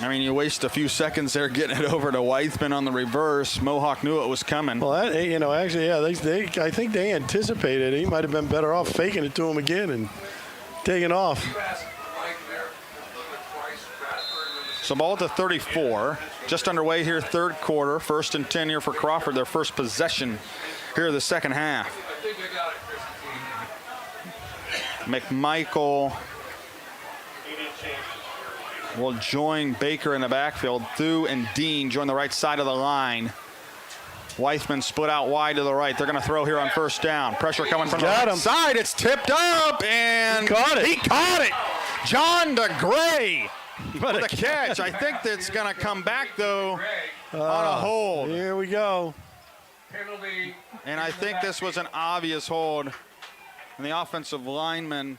I mean, you waste a few seconds there getting it over to Weithman on the reverse. Mohawk knew it was coming. Well, you know, actually, yeah, I think they anticipated it. He might have been better off faking it to him again and taking off. So ball at the 34. Just underway here, third quarter. 1st and 10 here for Crawford. Their first possession here in the second half. McMichael will join Baker in the backfield. Thu and Dean join the right side of the line. Weithman split out wide to the right. They're going to throw here on first down. Pressure coming from the right side. It's tipped up, and he caught it. He caught it. John DeGray with the catch. I think that's going to come back, though, on a hold. Here we go. And I think this was an obvious hold. And the offensive lineman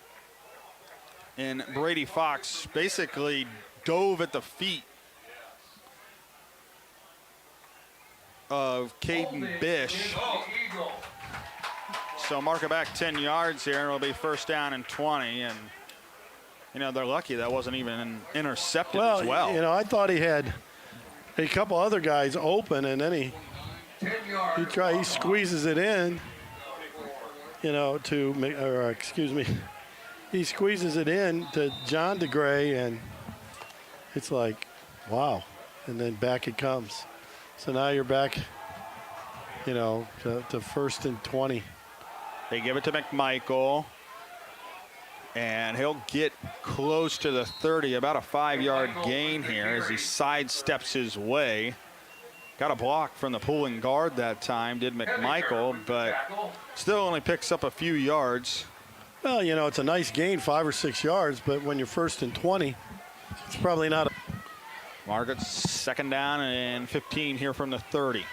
in Brady Fox basically dove at the feet of Caden Bish. So mark it back 10 yards here, and it'll be 1st down and 20. And, you know, they're lucky that wasn't even intercepted as well. You know, I thought he had a couple other guys open, and then he squeezes it in, you know, he squeezes it in to John DeGray, and it's like, wow. And then back it comes. So now you're back, you know, to 1st and 20. They give it to McMichael, and he'll get close to the 30, about a 5-yard gain here as he sidesteps his way. Got a block from the pulling guard that time, did McMichael, but still only picks up a few yards. Well, you know, it's a nice gain, 5 or 6 yards, but when you're 1st and 20, it's probably not. Margaret's 2nd down and 15 here from the 30.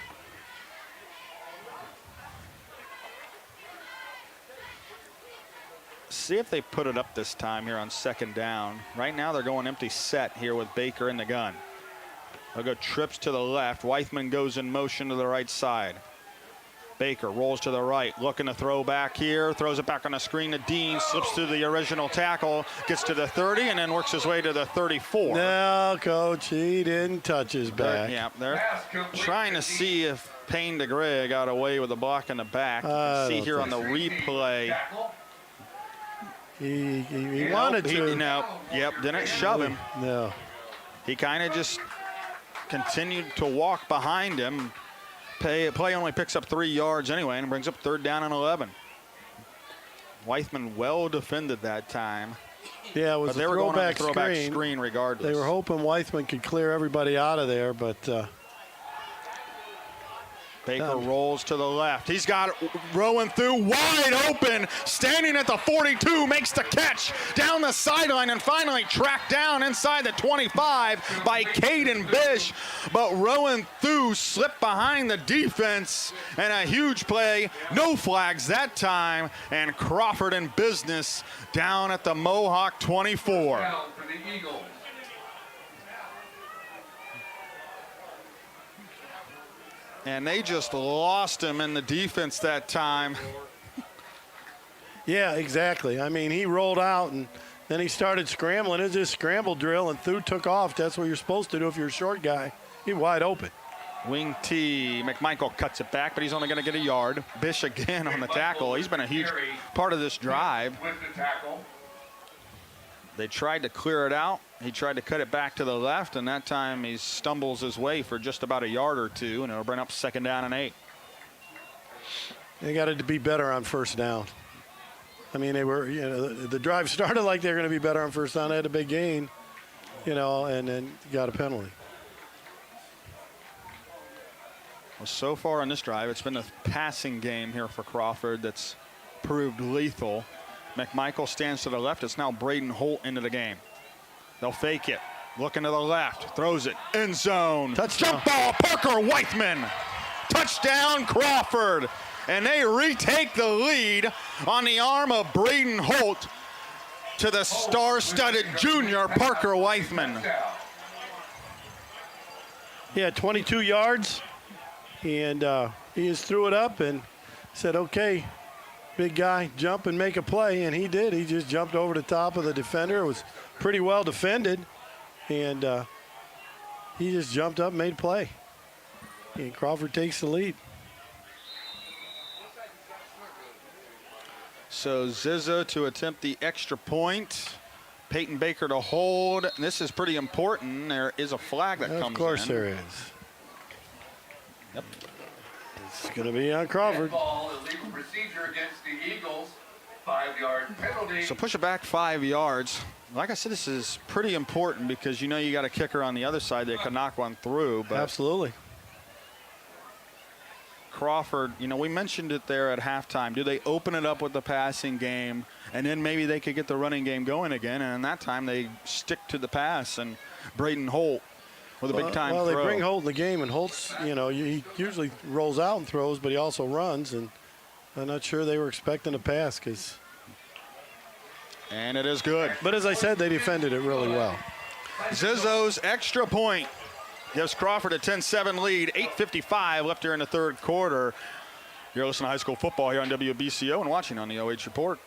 See if they put it up this time here on 2nd down. Right now they're going empty set here with Baker in the gun. They'll go trips to the left. Weithman goes in motion to the right side. Baker rolls to the right, looking to throw back here, throws it back on the screen to Dean, slips through the original tackle, gets to the 30, and then works his way to the 34. No, Coach, he didn't touch his back. Yeah, they're trying to see if Payne DeGray got away with a block in the back. You can see here on the replay. He wanted to. Didn't shove him. No. He kind of just continued to walk behind him. Play only picks up 3 yards anyway and brings up 3rd down and 11. Weithman well defended that time. Yeah, it was a throwback screen regardless. They were hoping Weithman could clear everybody out of there, but Baker rolls to the left. He's got Rowan through wide open, standing at the 42, makes the catch down the sideline and finally tracked down inside the 25 by Caden Bish. But Rowan through slipped behind the defense and a huge play. No flags that time, and Crawford in business down at the Mohawk 24. Down for the Eagles. And they just lost him in the defense that time. Yeah, exactly. I mean, he rolled out and then he started scrambling. It was just scramble drill and Thu took off. That's what you're supposed to do if you're a short guy. He's wide open. Wing T. McMichael cuts it back, but he's only going to get a yard. Bish again on the tackle. He's been a huge part of this drive. With the tackle. They tried to clear it out. He tried to cut it back to the left, and that time he stumbles his way for just about a yard or two, and it'll bring up 2nd down and 8. They got to be better on 1st down. I mean, they were, the drive started like they were going to be better on 1st down. They had a big gain, and then got a penalty. Well, so far on this drive, it's been a passing game here for Crawford that's proved lethal. McMichael stands to the left. It's now Braden Holt into the game. They'll fake it. Looking to the left. Throws it. End zone. Touchdown. Jump ball. Parker Weithman. Touchdown Crawford. And they retake the lead on the arm of Braden Holt to the star-studded junior Parker Weithman. Yeah, 22 yards. And he just threw it up and said, okay, big guy, jump and make a play, and he did. He just jumped over the top of the defender. It was pretty well defended, and he just jumped up and made a play. And Crawford takes the lead. So Zizzo to attempt the extra point. Peyton Baker to hold. And this is pretty important. There is a flag that comes in. Of course there is. Yep. It's going to be on Crawford. Ball, illegal procedure against the Eagles. 5-yard penalty. So push it back 5 yards. Like I said, this is pretty important because you got a kicker on the other side that can knock one through. But absolutely. Crawford, we mentioned it there at halftime. Do they open it up with the passing game, and then maybe they could get the running game going again? And in that time, they stick to the pass. And Braden Holt with a big-time throw. Well, they bring Holt in the game, and Holt's, he usually rolls out and throws, but he also runs. And I'm not sure they were expecting a pass because. And it is good. But as I said, they defended it really well. Zizzo's extra point gives Crawford a 10-7 lead. 8:55 left here in the 3rd quarter. You're listening to high school football here on WBCO and watching on the OH Report.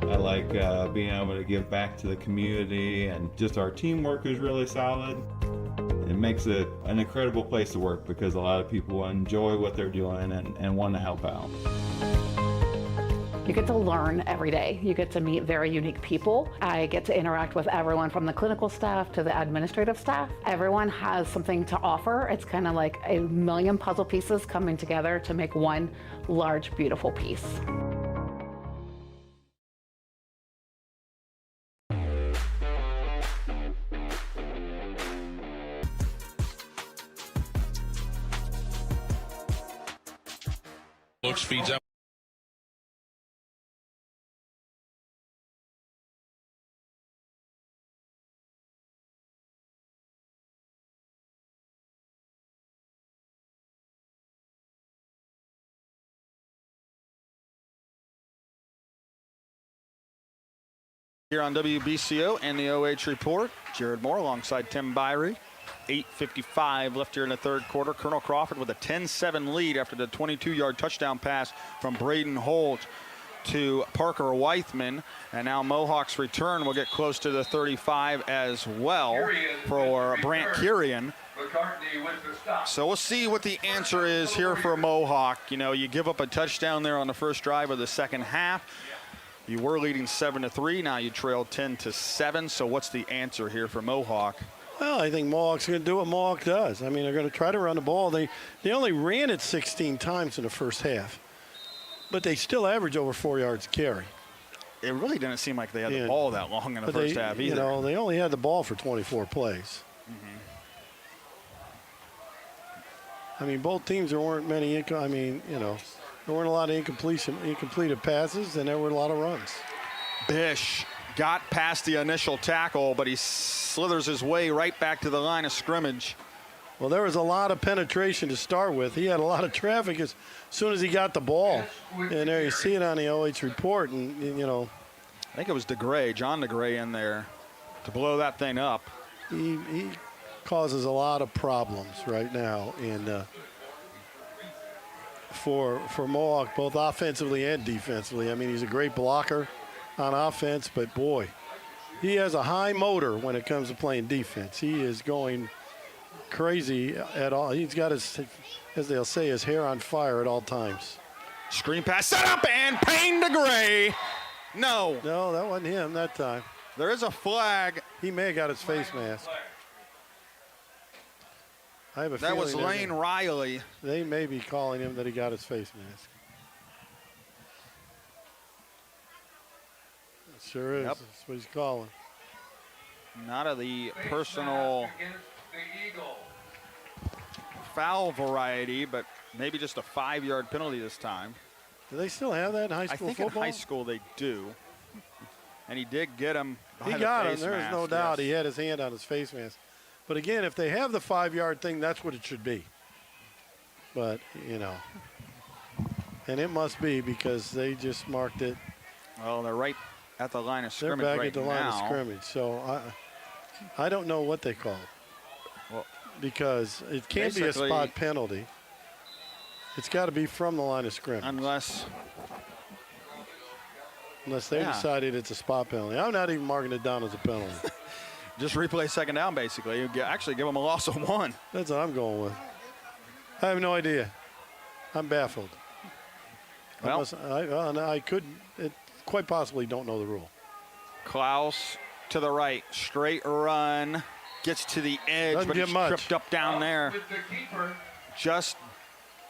I like being able to give back to the community, and just our teamwork is really solid. It makes it an incredible place to work because a lot of people enjoy what they're doing and want to help out. You get to learn every day. You get to meet very unique people. I get to interact with everyone from the clinical staff to the administrative staff. Everyone has something to offer. It's kind of like a million puzzle pieces coming together to make one large, beautiful piece. Coach feeds up. Here on WBCO and the OH Report, Jared Moore alongside Tim Byrie. 8:55 left here in the third quarter. Colonel Crawford with a 10-7 lead after the 22-yard touchdown pass from Braden Holt to Parker Weithman. And now Mohawk's return will get close to the 35 as well for Brant Kirian. So we'll see what the answer is here for Mohawk. You know, you give up a touchdown there on the first drive of the second half. You were leading 7-3. Now you trail 10-7. So what's the answer here for Mohawk? Well, I think Mohawk's going to do what Mohawk does. I mean, they're going to try to run the ball. They only ran it 16 times in the first half, but they still average over 4 yards a carry. It really didn't seem like they had the ball that long in the first half either. You know, they only had the ball for 24 plays. I mean, both teams, there weren't many, I mean, you know, there weren't a lot of incompleted passes, and there were a lot of runs. Bish got past the initial tackle, but he slithers his way right back to the line of scrimmage. Well, there was a lot of penetration to start with. He had a lot of traffic as soon as he got the ball. And there you see it on the OH report, and you know. I think it was DeGray, John DeGray in there to blow that thing up. He causes a lot of problems right now for Mohawk, both offensively and defensively. I mean, he's a great blocker on offense, but boy, he has a high motor when it comes to playing defense. He is going crazy at all. He's got his, as they'll say, his hair on fire at all times. Screen pass set up, and Payne DeGray. No, that wasn't him that time. There is a flag. He may have got his face mask. I have a feeling that was Lane Riley. They may be calling him that he got his face mask. It sure is. Yep. That's what he's calling. Not of the personal foul variety, but maybe just a 5-yard penalty this time. Do they still have that in high school football? I think football? in high school they do. And he did get him. He got him. There is no doubt. He had his hand on his face mask. But again, if they have the 5-yard thing, that's what it should be. But, you know, and it must be because they just marked it. Well, they're right at the line of scrimmage They're back right at the now. line of scrimmage. So I don't know what they call it. Well, because it can't be a spot penalty. It's got to be from the line of scrimmage. Unless they decided it's a spot penalty. I'm not even marking it down as a penalty. Just replay second down, basically. You actually give them a loss of 1. That's what I'm going with. I have no idea. I'm baffled. Well, I could quite possibly don't know the rule. Klaus to the right, straight run, gets to the edge, Doesn't but get he's much. tripped up down there. Just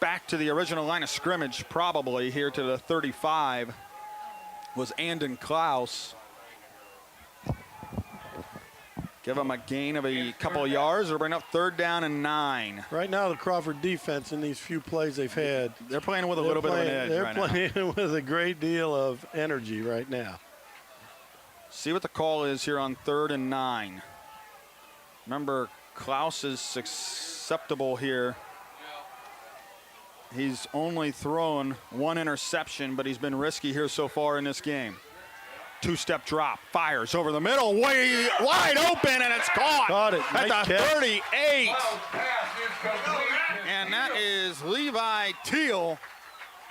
back to the original line of scrimmage, probably here to the 35, was Andon Klaus. Give them a gain of a couple of yards or bring up 3rd down and 9. Right now, the Crawford defense in these few plays they've had. They're playing with a little bit of an edge right now. They're playing with a great deal of energy right now. See what the call is here on 3rd and 9. Remember, Klaus is susceptible here. He's only thrown 1 interception, but he's been risky here so far in this game. 2-step drop, fires over the middle, way wide open, and it's caught. Caught it. At Nice the catch. 38. And that is Levi Teal.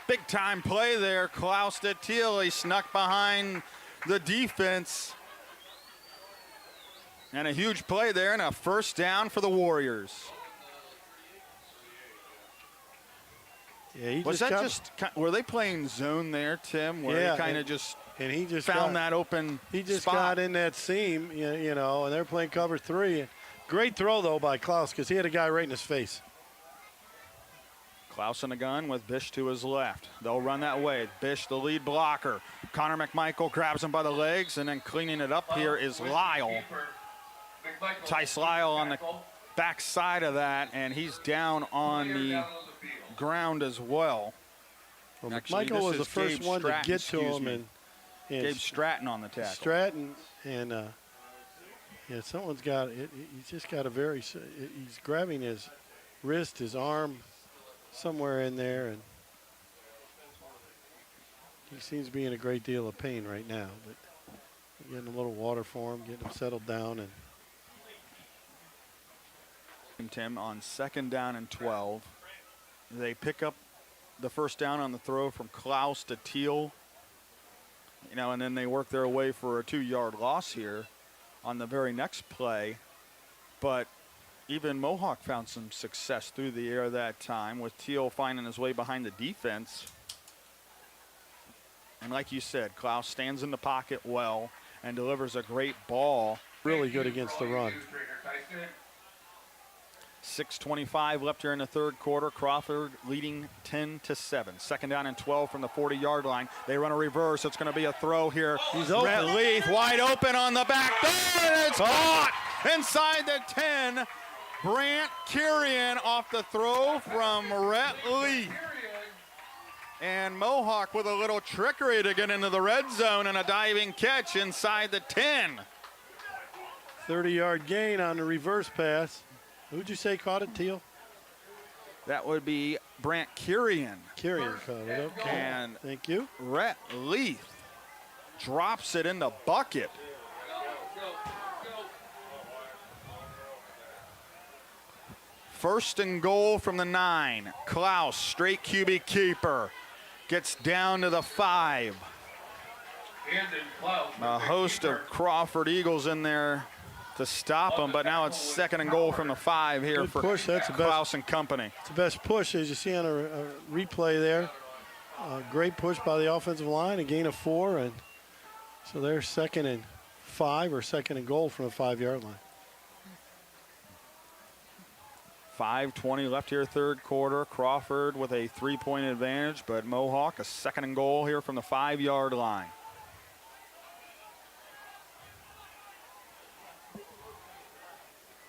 Big time play there. Klaus to Teal. He snuck behind the defense. And a huge play there, and a 1st down for the Warriors. Yeah, were they playing zone there, Tim? Where he kind of just and he just found that open He just spot. got in that seam, you know, and they're playing cover 3. Great throw, though, by Klaus because he had a guy right in his face. Klaus in the gun with Bish to his left. They'll run that way. Bish, the lead blocker. Connor McMichael grabs him by the legs, and then cleaning it up here is Lyle. Tice Lyle on the back side of that, and he's down on the ground as well. Actually, McMichael was this the is first Gabe one Stratton, to get to excuse him. me. And Gabe Stratton on the tackle. Stratton, and yeah, someone's got it. He's just got a very, he's grabbing his wrist, his arm, somewhere in there, and he seems to be in a great deal of pain right now. But getting a little water for him, getting him settled down, and Tim, on 2nd down and 12. They pick up the first down on the throw from Klaus to Teal. And then they work their way for a 2-yard loss here on the very next play. But even Mohawk found some success through the air that time, with Teal finding his way behind the defense. And like you said, Klaus stands in the pocket well and delivers a great ball. Really good against the run. 6:25 left here in the third quarter. Crawford leading 10-7. 2nd down and 12 from the 40-yard line. They run a reverse. It's going to be a throw here. He's open. Rhett Leith wide open on the back door, and it's caught inside the 10. Brant Kirian off the throw from Rhett Leith. And Mohawk with a little trickery to get into the red zone and a diving catch inside the 10. 30-yard gain on the reverse pass. Who'd you say caught it, Teal? That would be Brant Kirian. Kirian caught it, okay. And thank you. Rhett Leith drops it in the bucket. First and goal from the 9. Klaus, straight QB keeper, gets down to the 5. A host of Crawford Eagles in there to stop him, but now it's 2nd and goal from the 5 here Good for push. That's the Klaus and company. It's the best push, as you see on a replay there. Great push by the offensive line, a gain of 4, and so they're 2nd and 5 or 2nd and goal from the 5-yard line. 5:20 left here, third quarter. Crawford with a 3-point advantage, but Mohawk a 2nd and goal here from the 5-yard line.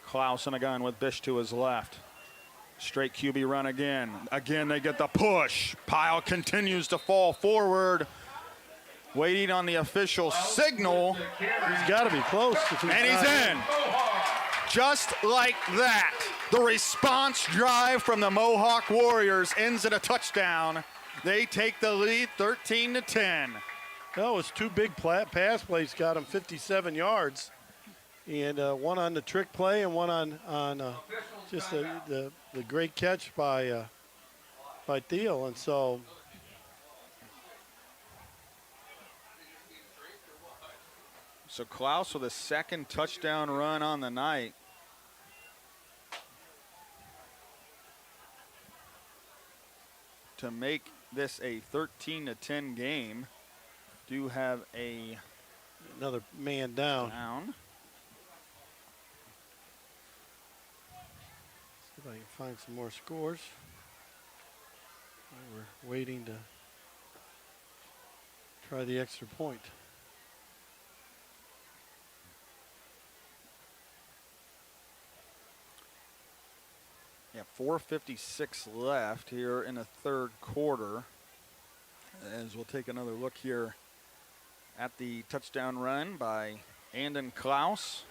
Klaus in a gun with Bish to his left. Straight QB run again. Again, they get the push. Pyle continues to fall forward. Waiting on the official signal. He's got to be close. And he's in. Just like that. The response drive from the Mohawk Warriors ends in a touchdown. They take the lead 13-10. No, it's 2 big pass plays, got him 57 yards. And one on the trick play and one on just the great catch by Thiel. And so Klaus with a 2nd touchdown run on the night. To make this a 13-10 game. Do have another man down. See if I can find some more scores. We're waiting to try the extra point. Yeah, 4:56 left here in the third quarter. As we'll take another look here at the touchdown run by Andon Klaus.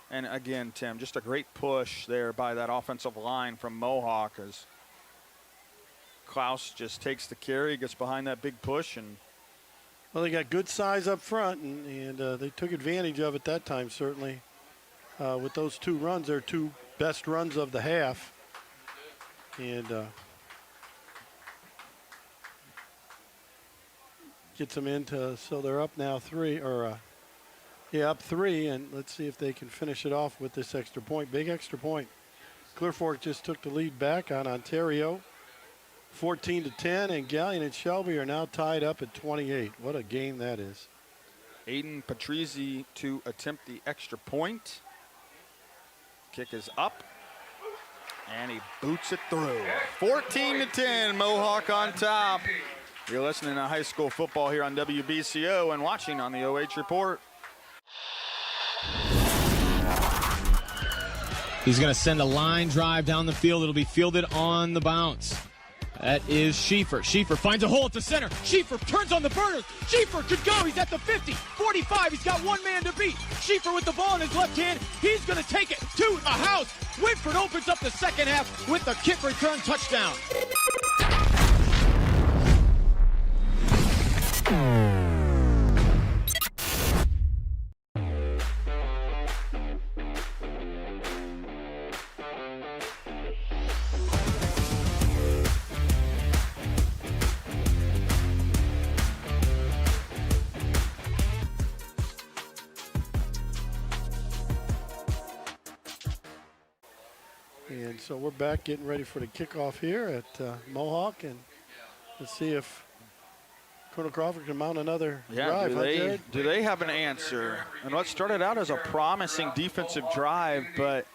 And again, Tim, just a great push there by that offensive line from Mohawk as Klaus just takes the carry, gets behind that big push. And well, they got good size up front, and they took advantage of it that time, certainly. With those 2 runs, their 2 best runs of the half. And gets them into, so they're up now 3, up 3, and let's see if they can finish it off with this extra point. Big extra point. Clear Fork just took the lead back on Ontario, 14-10, and Gallion and Shelby are now tied up at 28. What a game that is. Aiden Patrizzi to attempt the extra point. Kick is up, and he boots it through. 14-10, Mohawk on top. You're listening to high school football here on WBCO and watching on the OH Report. He's going to send a line drive down the field. It'll be fielded on the bounce. That is Schieffer. Schieffer finds a hole at the center. Schieffer turns on the burners. Schieffer could go. He's at the 50, 45. He's got one man to beat. Schieffer with the ball in his left hand. He's going to take it to the house. Whitford opens up the second half with a kick return touchdown. So we're back getting ready for the kickoff here at Mohawk, and let's see if Colonel Crawford can mount another drive. Do they have an answer? And what started out as a promising defensive drive, but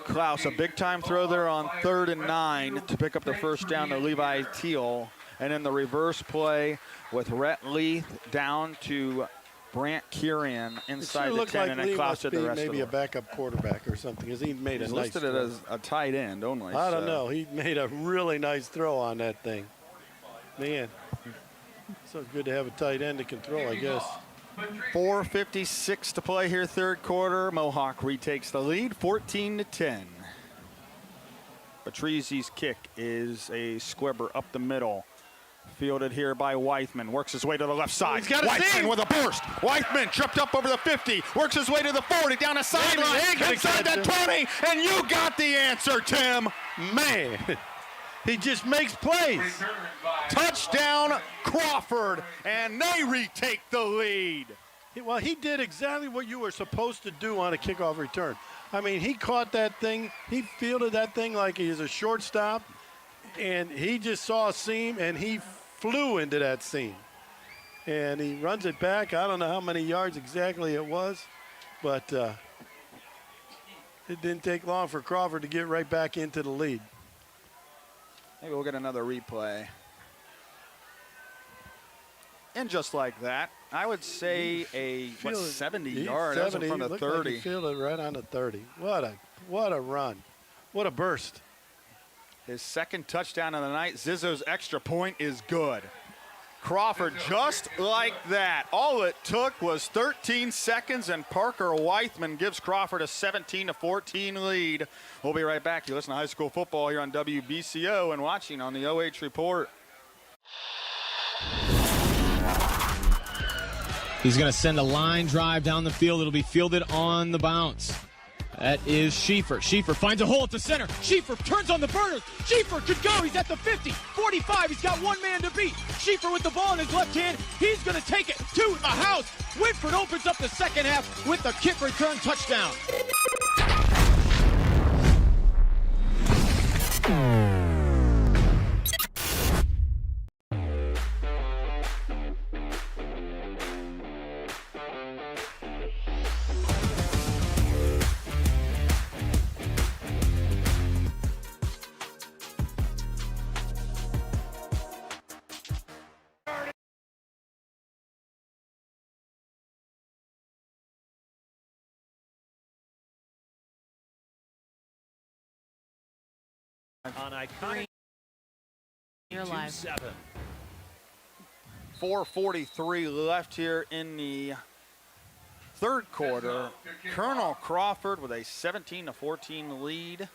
Klaus, a big-time throw there on 3rd and 9 to pick up the first down to Levi Teal. And then the reverse play with Rhett Leith down to Brant Kieran inside the 10, and then Klaus did the rest of maybe a backup quarterback or something, because he made a nice listed it as a tight end only. I don't know. He made a really nice throw on that thing. Man, so it's good to have a tight end that can throw, I guess. 4:56 to play here, third quarter. Mohawk retakes the lead, 14-10. Patrizi's kick is a squibber up the middle. Fielded here by Weithman, works his way to the left side. Weithman with a burst. Weithman tripped up over the 50, works his way to the 40, down the sideline, inside the 20, and you got the answer, Tim. Man, he just makes plays. Touchdown, Crawford, and they retake the lead. Well, he did exactly what you were supposed to do on a kickoff return. I mean, he caught that thing, he fielded that thing like he is a shortstop, and he just saw a seam, and he flew into that seam. And he runs it back. I don't know how many yards exactly it was, but it didn't take long for Crawford to get right back into the lead. Maybe we'll get another replay. And just like that, I would say 70 yards. 70 from the 30. Like he fielded right on the 30. What a run. What a burst. His second touchdown of the night. Zizzo's extra point is good. Crawford just like that. All it took was 13 seconds, and Parker Weithman gives Crawford a 17-14 lead. We'll be right back. You listen to high school football here on WBCO and watching on the OH Report. He's going to send a line drive down the field. It'll be fielded on the bounce. That is Schieffer. Schieffer finds a hole at the center. Schieffer turns on the burners. Schieffer could go. He's at the 50, 45. He's got one man to beat. Schieffer with the ball in his left hand. He's going to take it to the house. Whitford opens up the second half with the kick return touchdown. On iconic. You're live. 4:43 left here in the third quarter. Colonel Crawford with a 17-14 lead.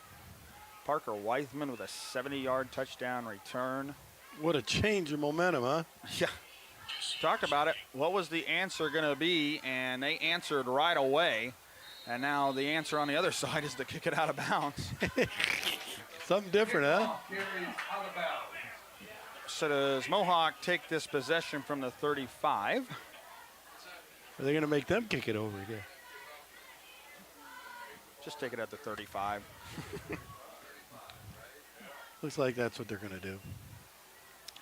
Parker Weithman with a 70-yard touchdown return. What a change in momentum, huh? Yeah. Talked about it. What was the answer going to be? And they answered right away. And now the answer on the other side is to kick it out of bounds. Something different, huh? So does Mohawk take this possession from the 35? Are they going to make them kick it over again? Just take it at the 35. Looks like that's what they're going to do.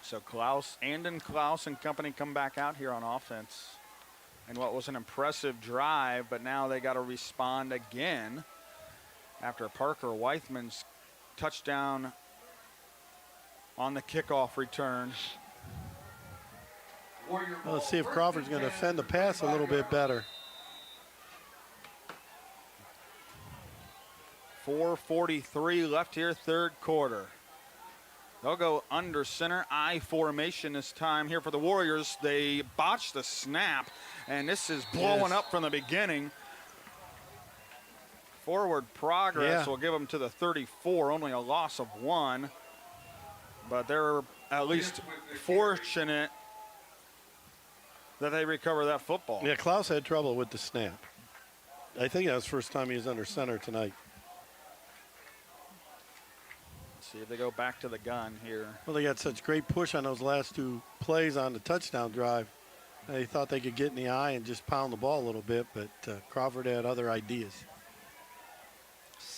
So Klaus and company come back out here on offense. And what was an impressive drive, but now they got to respond again after Parker Weithman's touchdown on the kickoff return. Well, let's see if Crawford's going to defend the pass a little bit better. 4:43 left here, third quarter. They'll go under center, I formation this time here for the Warriors. They botched the snap, and this is blowing up from the beginning. Forward progress will give them to the 34, only a loss of 1. But they're at least fortunate that they recover that football. Yeah, Klaus had trouble with the snap. I think that was the first time he was under center tonight. Let's see if they go back to the gun here. Well, they got such great push on those last two plays on the touchdown drive. They thought they could get in the eye and just pound the ball a little bit, but Crawford had other ideas.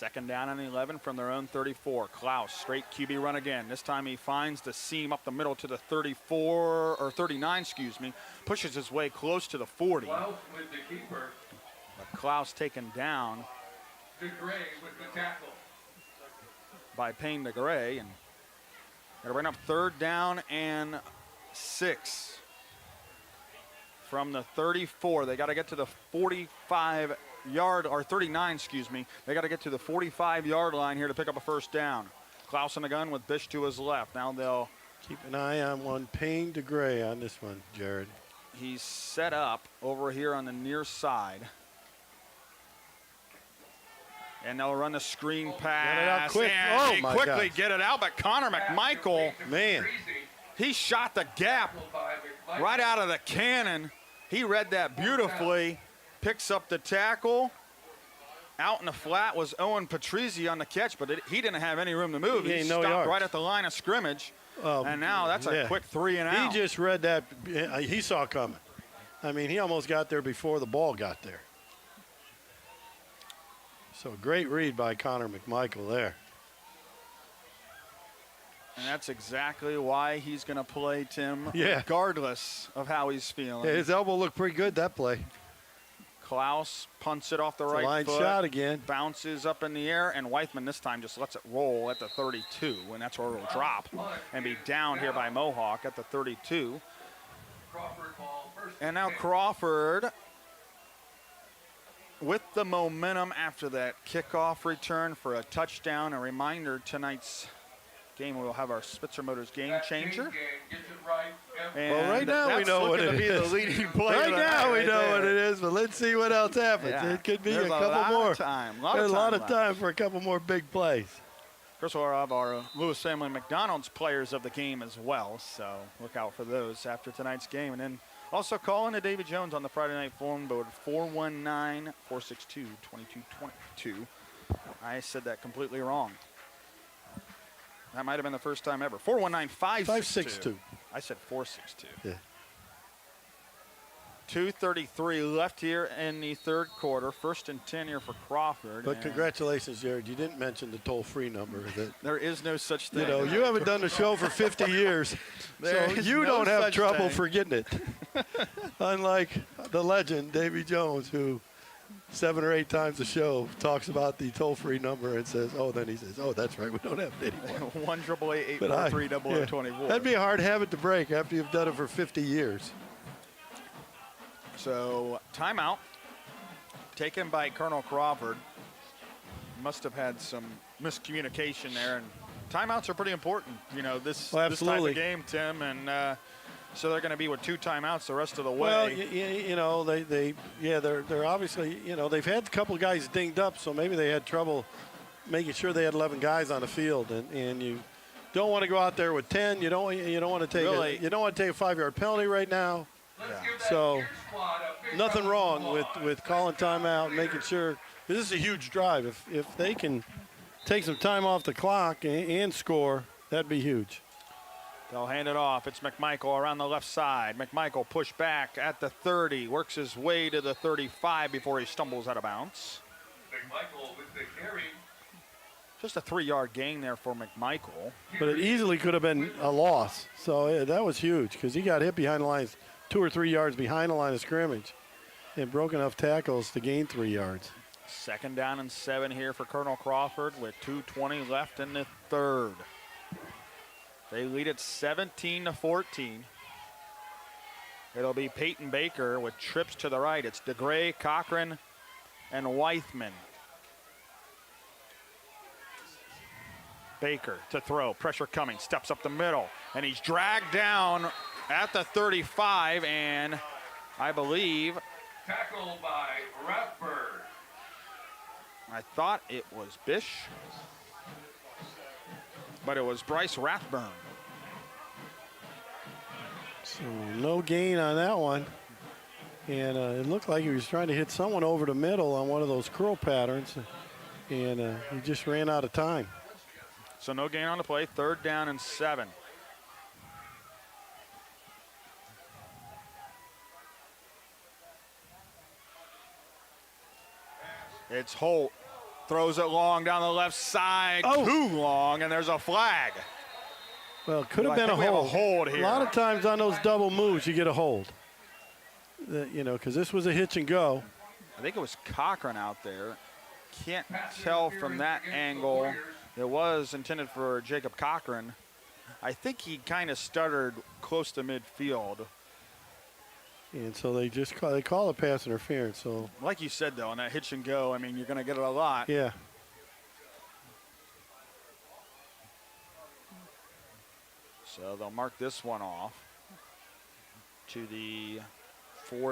Second down and 11 from their own 34. Klaus, straight QB run again. This time he finds the seam up the middle to the 34, or 39, excuse me. Pushes his way close to the 40. Klaus with the keeper. But Klaus taken down DeGray with the tackle. by Payne DeGray. And gonna bring up third down and 6. From the 34, they got to get to the 45-yard, or 39, excuse me. They got to get to the 45-yard line here to pick up a first down. Klaus in the gun with Bish to his left. Now they'll keep an eye on one Payne DeGray on this one, Jared. He's set up over here on the near side. And they'll run the screen pass. Get it out quick. And Oh, they my quickly gosh. get it out, but Connor McMichael, man, he shot the gap right out of the cannon. He read that beautifully, picks up the tackle. Out in the flat was Owen Patrizzi on the catch, but he didn't have any room to move. He no stopped yards. right at the line of scrimmage. And now that's a Yeah. quick 3 and out. He just read that. He saw it coming. I mean, he almost got there before the ball got there. So great read by Connor McMichael there. And that's exactly why he's going to play, Tim, Yeah. regardless of how he's feeling. Yeah, his elbow looked pretty good that play. Klaus punts it off the It's a right line foot. shot again. Bounces up in the air, and Weithman this time just lets it roll at the 32, and that's where it'll drop and be down here by Mohawk at the 32. And now Crawford, with the momentum after that kickoff return for a touchdown. A reminder, tonight's game we'll have our Spitzer Motors game changer. And Well, right now we that's know what looking it to be is. the leading play. Right of the now night we right know there. what it is, but let's see what else happens. Yeah. It could be There's a couple lot more. of time. There's a lot of left. time for a couple more big plays. Of course, we'll have our Lewis Family McDonald's players of the game as well, so look out for those after tonight's game. And then also call in to Davy Jones on the Friday night phone board, 419-462-2222. I said that completely wrong. That might have been the first time ever. 419-562. I said 462. Yeah. 2:33 left here in the third quarter. First and 10 here for Crawford. But and congratulations, Jared. You didn't mention the toll-free number. That, there is no such thing. you know, you haven't done the show for 50 years, so There is you no don't have such trouble thing. forgetting it. Unlike the legend, Davy Jones, who 7 or 8 times a show talks about the toll-free number and says, oh, then he says, oh, that's right, we don't have it anymore. 1-888-843-0024. That'd be a hard habit to break after you've done it for 50 years. So timeout taken by Colonel Crawford. Must have had some miscommunication there, and timeouts are pretty important. You know, this type absolutely. of game, Tim, and so they're going to be with 2 timeouts the rest of the way. Well, you know, they're obviously, you know, they've had a couple of guys dinged up, so maybe they had trouble making sure they had 11 guys on the field, and you don't want to go out there with 10. You don't want to take you don't want to take a 5-yard penalty right now. So nothing wrong with calling timeout, making sure this is a huge drive. If they can take some time off the clock and score, that'd be huge. They'll hand it off. It's McMichael around the left side. McMichael pushed back at the 30, works his way to the 35 before he stumbles out of bounds. McMichael with the carry. Just a 3-yard gain there for McMichael. But it easily could have been a loss. So yeah, that was huge because he got hit behind the lines, 2 or 3 yards behind the line of scrimmage, and broke enough tackles to gain 3 yards. Second down and 7 here for Colonel Crawford with 2:20 left in the third. They lead it 17-14. It'll be Peyton Baker with trips to the right. It's DeGray, Cochran, and Weithman. Baker to throw, pressure coming, steps up the middle, and he's dragged down at the 35, and I believe Tackled by Rathburn. I thought it was Bish, but it was Bryce Rathburn. So no gain on that one. And it looked like he was trying to hit someone over the middle on one of those curl patterns, and he just ran out of time. So no gain on the play, third down and 7. It's Holt throws it long down the left side, too long, and there's a flag. Well, it could have been a hold. Here. A lot of times on those double moves, you get a hold. You know, because this was a hitch and go. I think it was Cochran out there. Can't tell from that angle. It was intended for Jacob Cochran. I think he kind of stuttered close to midfield. And so they just call it pass interference. So, like you said, though, on that hitch and go, I mean, you're going to get it a lot. Yeah. So they'll mark this one off to the 50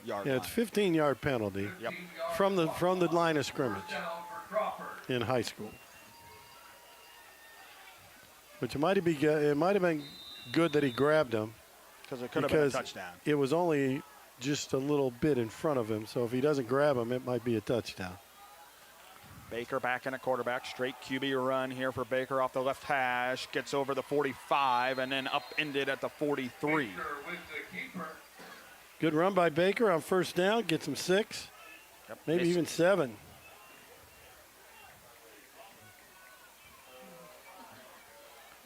yard line. Yeah, it's 15-yard penalty from the line of scrimmage in high school. Which it might have been good that he grabbed him. Because it could have been a touchdown. It was only just a little bit in front of him, so if he doesn't grab him, it might be a touchdown. Baker back in a quarterback, straight QB run here for Baker off the left hash, gets over the 45 and then upended at the 43. Good run by Baker on first down, gets him 6, maybe even 7.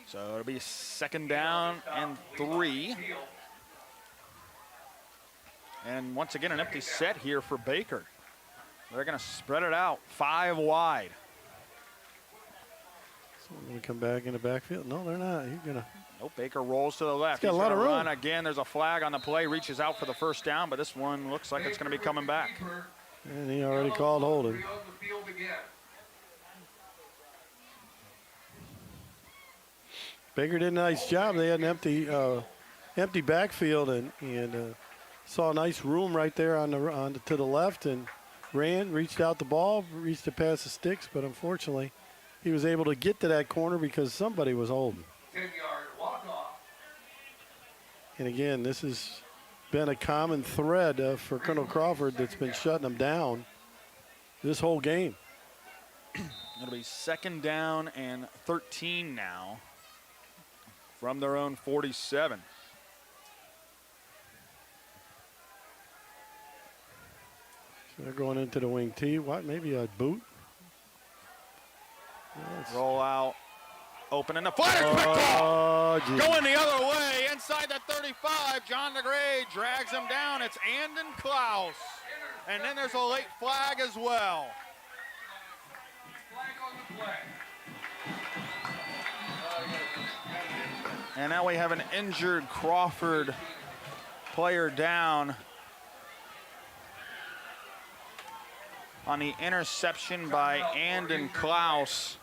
So it'll be 2nd down and 3. And once again, an empty set here for Baker. They're going to spread it out 5 wide. So we're going to come back in the backfield. No, they're not. He's going to. Nope, Baker rolls to the left. He's got a lot of room. Run again. There's a flag on the play. Reaches out for the first down, but this one looks like it's going to be coming back. And he already called holding. Baker did a nice job. They had an empty backfield and saw a nice room right there to the left and reached out the ball, reached to pass the sticks, but unfortunately he was able to get to that corner because somebody was holding. 10-yard walk-off. And again, this has been a common thread for Colonel Crawford that's been shutting them down this whole game. It'll be 2nd down and 13 now from their own 47. So they're going into the wing T. What? Maybe a boot? Roll out. Open in the flat. Going the other way inside the 35. John DeGray drags him down. It's Andon Klaus. And then there's a late flag as well. And now we have an injured Crawford player down on the interception by Andon Klaus.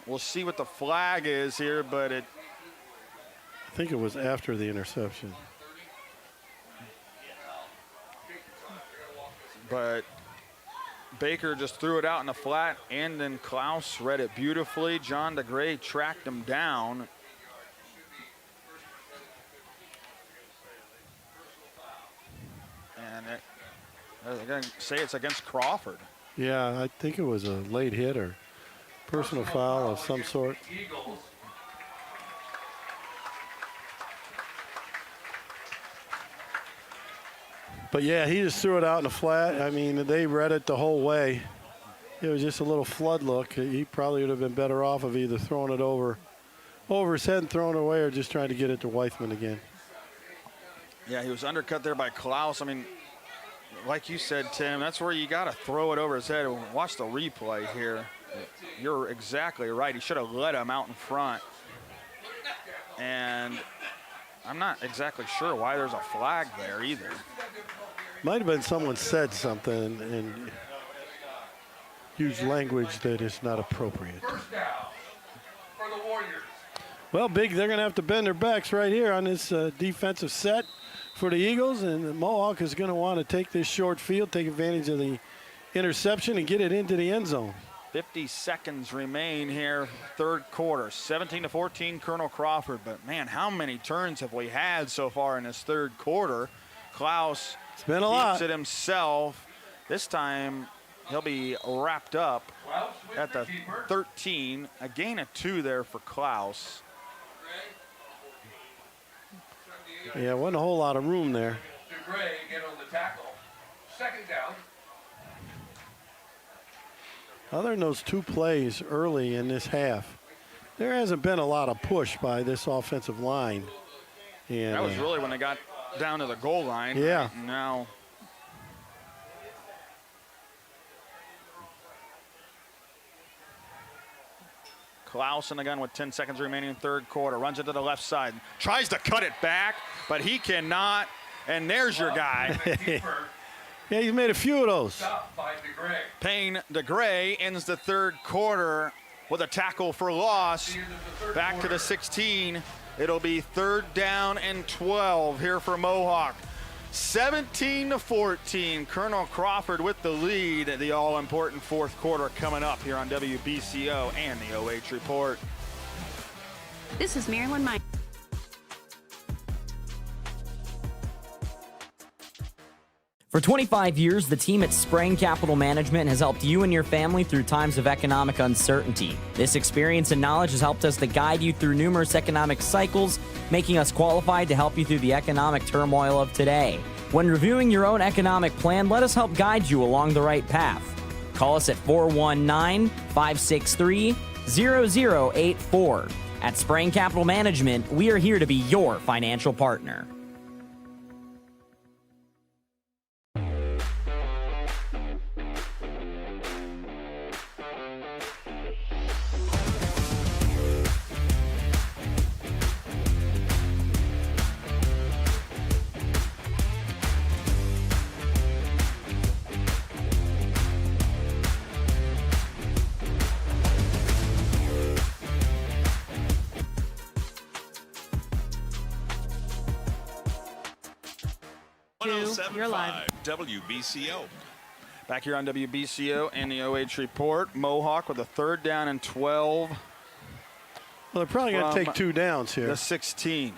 We'll see what the flag is here, but I think it was after the interception. But Baker just threw it out in the flat, and then Klaus read it beautifully. John DeGray tracked him down. And they're going to say it's against Crawford. Yeah, I think it was a late hit or personal foul of some sort. But yeah, he just threw it out in the flat. I mean, they read it the whole way. It was just a little flood look. He probably would have been better off of either throwing it over his head and throwing it away or just trying to get it to Weithman again. Yeah, he was undercut there by Klaus. I mean, like you said, Tim, that's where you got to throw it over his head. Watch the replay here. You're exactly right. He should have let him out in front. And I'm not exactly sure why there's a flag there either. Might have been someone said something and used language that is not appropriate. First down for the Warriors. Well, they're going to have to bend their backs right here on this defensive set for the Eagles, and the Mohawk is going to want to take this short field, take advantage of the interception, and get it into the end zone. 50 seconds remain here, third quarter. 17-14, Colonel Crawford. But, man, how many turns have we had so far in this third quarter? Klaus it's been a lot. Keeps it himself. This time he'll be wrapped up at the 13. A gain of 2 there for Klaus. Yeah, wasn't a whole lot of room there. DeGray get on the tackle. Second down. Other than those two plays early in this half, there hasn't been a lot of push by this offensive line. And, that was really when they got down to the goal line. Yeah. Right now. Klaus in the gun with 10 seconds remaining in third quarter. Runs it to the left side. Tries to cut it back, but he cannot. And there's your guy. Yeah, he's made a few of those. Stopped by DeGray. Payne DeGray ends the third quarter with a tackle for loss. Back to the 16. It'll be third down and 12 here for Mohawk. 17-14. Colonel Crawford with the lead. The all-important fourth quarter coming up here on WBCO and the OH Report. This is Marilyn Mike. For 25 years, the team at Spreng Capital Management has helped you and your family through times of economic uncertainty. This experience and knowledge has helped us to guide you through numerous economic cycles, making us qualified to help you through the economic turmoil of today. When reviewing your own economic plan, let us help guide you along the right path. Call us at 419-563-0084. At Spreng Capital Management, we are here to be your financial partner. You're live. WBCO. Back here on WBCO and the OH Report. Mohawk with a third down and 12. Well, they're probably going to take two downs here. The 16.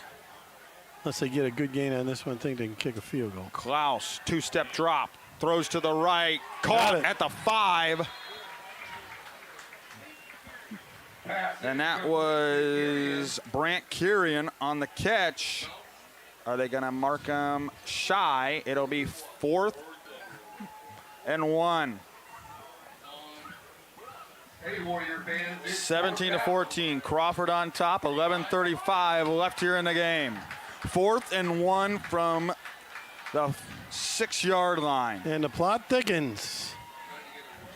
Unless they get a good gain on this one, think they can kick a field goal. Klaus, two-step drop. Throws to the right. Caught at the 5. And that was Brant Kirian on the catch. Are they going to mark him shy? It'll be 4th and 1. 17-14. Crawford on top. 11:35 left here in the game. 4th and 1 from the 6-yard line. And the plot thickens.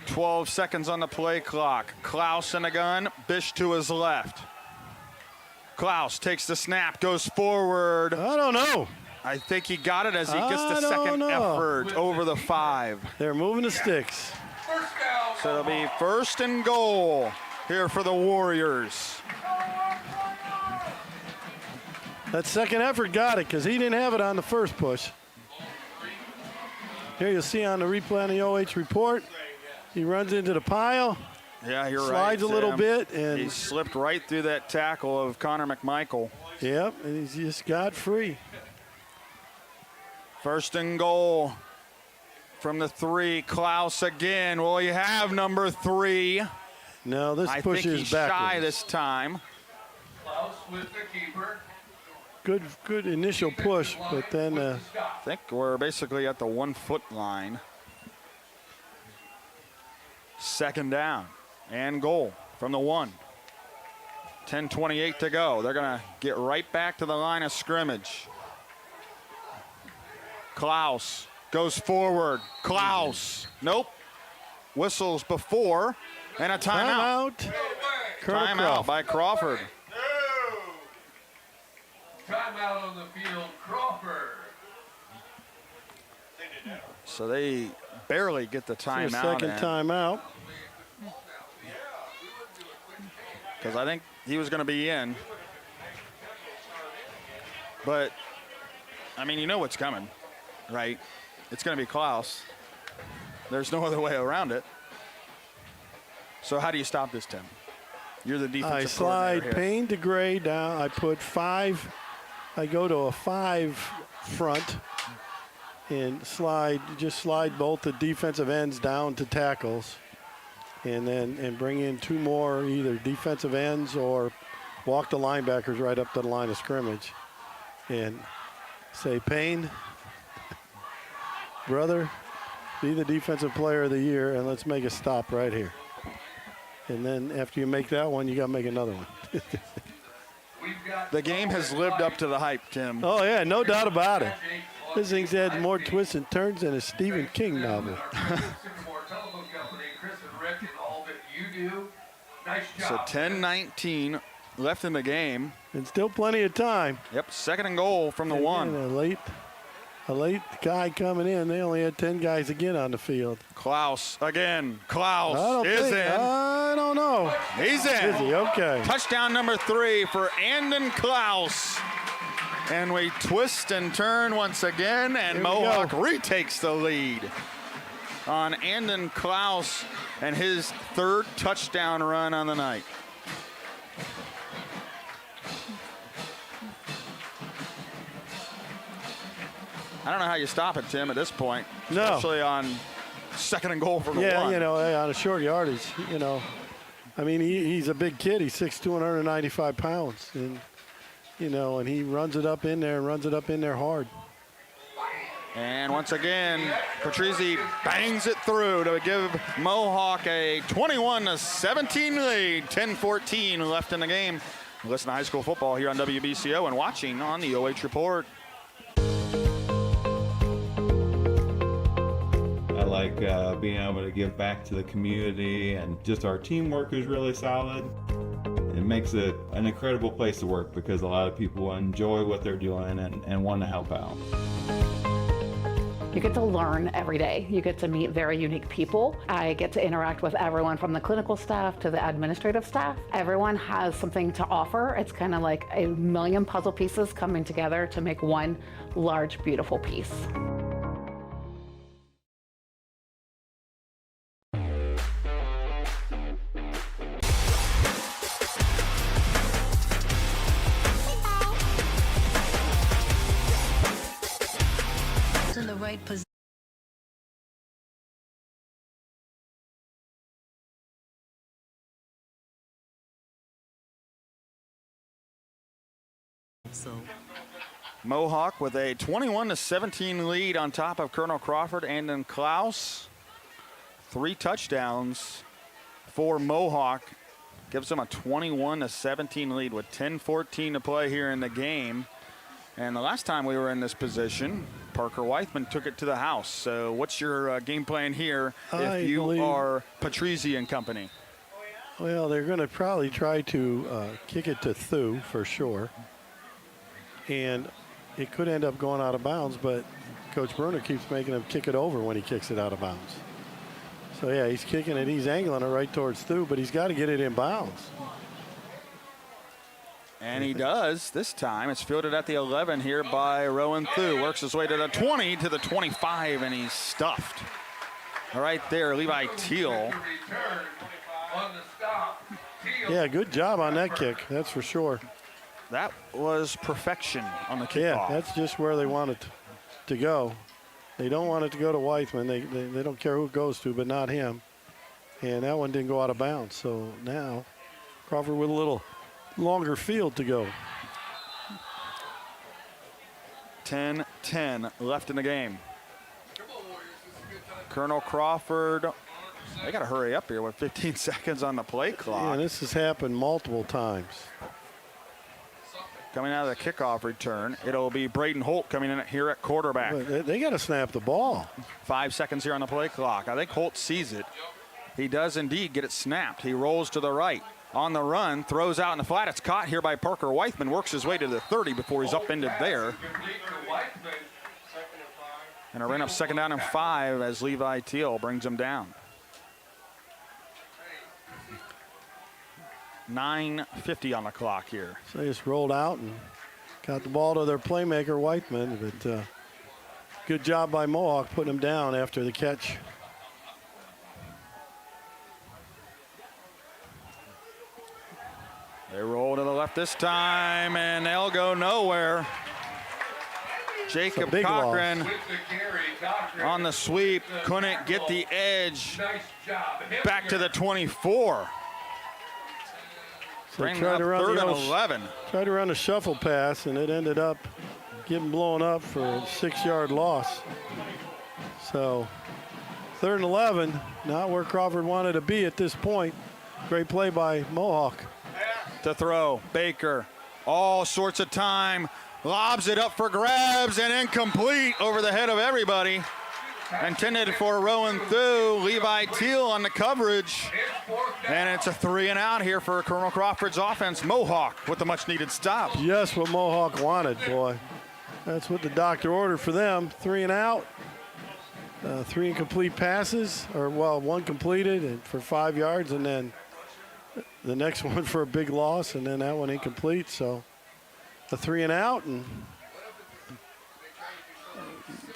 12 seconds on the play clock. Klaus in the gun. Bish to his left. Klaus takes the snap, goes forward. I don't know. I think he got it as he gets the second effort over the 5. They're moving the sticks. So it'll be 1st and goal here for the Warriors. That second effort got it because he didn't have it on the first push. Here you'll see on the replay on the OH Report, he runs into the pile. Yeah, you're right. Slides a little bit. And he slipped right through that tackle of Connor McMichael. Yep, and he just got free. 1st and goal from the 3. Klaus again. Will he have number 3? No, this push is backwards. I think he's shy this time. Klaus with the keeper. Good initial push, but then I think we're basically at the 1-foot line. 2nd down and goal from the 1. 10:28 to go. They're going to get right back to the line of scrimmage. Klaus goes forward. Klaus. Nope. Whistles before. And a timeout. Timeout by Crawford. Timeout on the field, Crawford. So they barely get the timeout. Second timeout. Because I think he was going to be in. But, I mean, you know what's coming, right? It's going to be Klaus. There's no other way around it. So how do you stop this, Tim? You're the defensive coordinator here. I slide Payne DeGray down. I put 5. I go to a 5 front and just slide both the defensive ends down to tackles. And bring in 2 more, either defensive ends or walk the linebackers right up to the line of scrimmage. And say, Payne, brother, Be the defensive player of the year, and let's make a stop right here. And then after you make that one, you got to make another one. The game has lived up to the hype, Tim. Oh, yeah, no doubt about it. This thing's had more twists and turns than a Stephen King novel. So 10-19 left in the game. And still plenty of time. Yep, second and goal from the and one. A late guy coming in. They only had 10 guys again on the field. Klaus again. Klaus in. I don't know. He's in. Is he? Okay. Touchdown number 3 for Andon Klaus. And we twist and turn once again, and Mohawk retakes the lead on Andon Klaus and his 3rd touchdown run on the night. I don't know how you stop it, Tim, at this point. No. Especially on second and goal for the one. Yeah, you know, on a short yardage, you know. I mean, he's a big kid. He's 6'2", 295 pounds. And, you know, and he runs it up in there and runs it up in there hard. And once again, Patrizzi bangs it through to give Mohawk a 21-17 lead. 10-14 left in the game. Listen to high school football here on WBCO and watching on the OH Report. I like being able to give back to the community, and just our teamwork is really solid. It makes it an incredible place to work because a lot of people enjoy what they're doing and want to help out. You get to learn every day. You get to meet very unique people. I get to interact with everyone from the clinical staff to the administrative staff. Everyone has something to offer. It's kind of like a million puzzle pieces coming together to make one large, beautiful piece. In the right position. Mohawk with a 21-17 lead on top of Colonel Crawford and then Klaus. 3 touchdowns for Mohawk. Gives them a 21-17 lead with 10-14 to play here in the game. And the last time we were in this position, Parker Weithman took it to the house. So what's your game plan here if you are Patrizzi and company? Well, they're going to probably try to kick it to Thu for sure. And it could end up going out of bounds, but Coach Bruner keeps making him kick it over when he kicks it out of bounds. So, yeah, he's kicking it. He's angling it right towards Thu, but he's got to get it in bounds. And he does this time. It's fielded at the 11 here by Rowan Thu. Works his way to the 20, to the 25, and he's stuffed. Right there, Levi Teal. Yeah, good job on that kick, that's for sure. That was perfection on the kickoff. Yeah, that's just where they want it to go. They don't want it to go to Weithman. They don't care who it goes to, but not him. And that one didn't go out of bounds. So now Crawford with a little longer field to go. 10-10 left in the game. Colonel Crawford, they got to hurry up here with 15 seconds on the play clock. Yeah, this has happened multiple times. Coming out of the kickoff return, it'll be Braden Holt coming in here at quarterback. Well, they got to snap the ball. 5 seconds here on the play clock. I think Holt sees it. He does indeed get it snapped. He rolls to the right. On the run, throws out in the flat. It's caught here by Parker Weithman. Works his way to the 30 before he's upended there. And a ran up 2nd down and 5 as Levi Teal brings him down. 9:50 on the clock here. So they just rolled out and got the ball to their playmaker, Weithman. But good job by Mohawk putting him down after the catch. They roll to the left this time, and they'll go nowhere. Jacob Cochran on the sweep, couldn't get the edge. Back to the 24. So tried to run 3rd and 11. Tried to run a shuffle pass, and it ended up getting blown up for a 6-yard loss. So 3rd and 11, not where Crawford wanted to be at this point. Great play by Mohawk. To throw, Baker, all sorts of time, lobs it up for grabs and incomplete over the head of everybody. Intended for Rowan through, Levi Teal on the coverage. And it's a 3 and out here for Colonel Crawford's offense. Mohawk with the much needed stop. Just what Mohawk wanted, boy. That's what the doctor ordered for them. 3 and out. 3 incomplete passes, or well, 1 completed and for 5 yards, and then the next one for a big loss, and then that one incomplete. So a 3 and out, and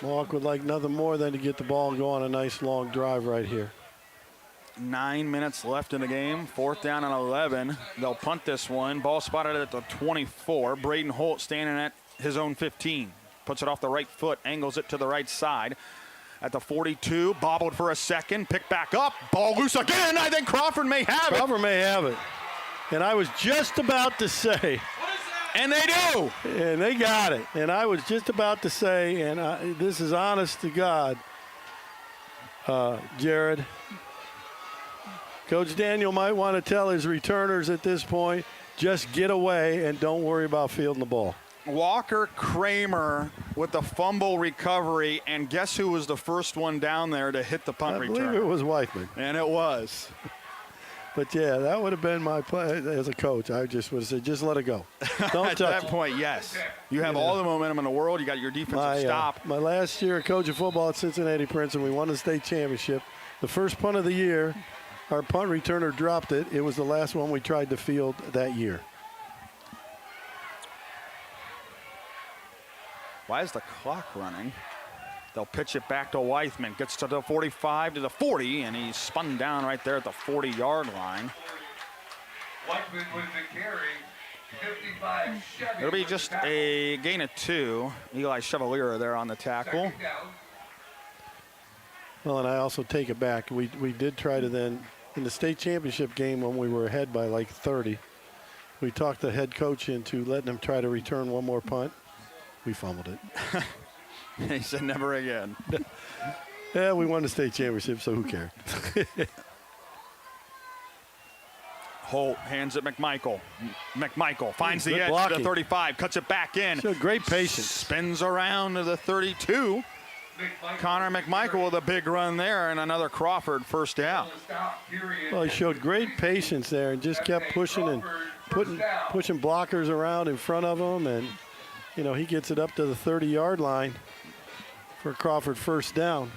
Mohawk would like nothing more than to get the ball and go on a nice long drive right here. 9 minutes left in the game. 4th down and 11. They'll punt this one. Ball spotted at the 24. Braden Holt standing at his own 15. Puts it off the right foot, angles it to the right side. At the 42, bobbled for a second, picked back up, ball loose again. I think Crawford may have it. Crawford may have it. And I was just about to say. And they do. And they got it. And I was just about to say, and this is honest to God, Jared. Coach Daniel might want to tell his returners at this point, just get away and don't worry about fielding the ball. Walker Kramer with the fumble recovery, and guess who was the first one down there to hit the punt return? I believe it was Weichman. And it was. But yeah, that would have been my play as a coach. I just would have said, just let it go. Don't At touch that point, yes. You have all the momentum in the world. You got your defensive stop. My last year coaching football at Cincinnati Princeton, we won the state championship. The first punt of the year, our punt returner dropped it. It was the last one we tried to field that year. Why is the clock running? They'll pitch it back to Weichman. Gets to the 45 to the 40, and he's spun down right there at the 40-yard line. Weichman with the carry. 55 Chevy. It'll be just a gain of 2. Eli Chevalier there on the tackle. Well, and I also take it back. We did try to then, in the state championship game when we were ahead by like 30, we talked the head coach into letting him try to return one more punt. We fumbled it. He said never again. Yeah, we won the state championship, so who cares? Holt hands it McMichael. McMichael finds the Good edge blocking. to the 35, cuts it back in. Showed great patience. Spins around to the 32. Connor McMichael with a big run there, and another Crawford first down. Well, he showed great patience there and just kept pushing and pushing blockers around in front of him, and you know, he gets it up to the 30-yard line for Crawford first down.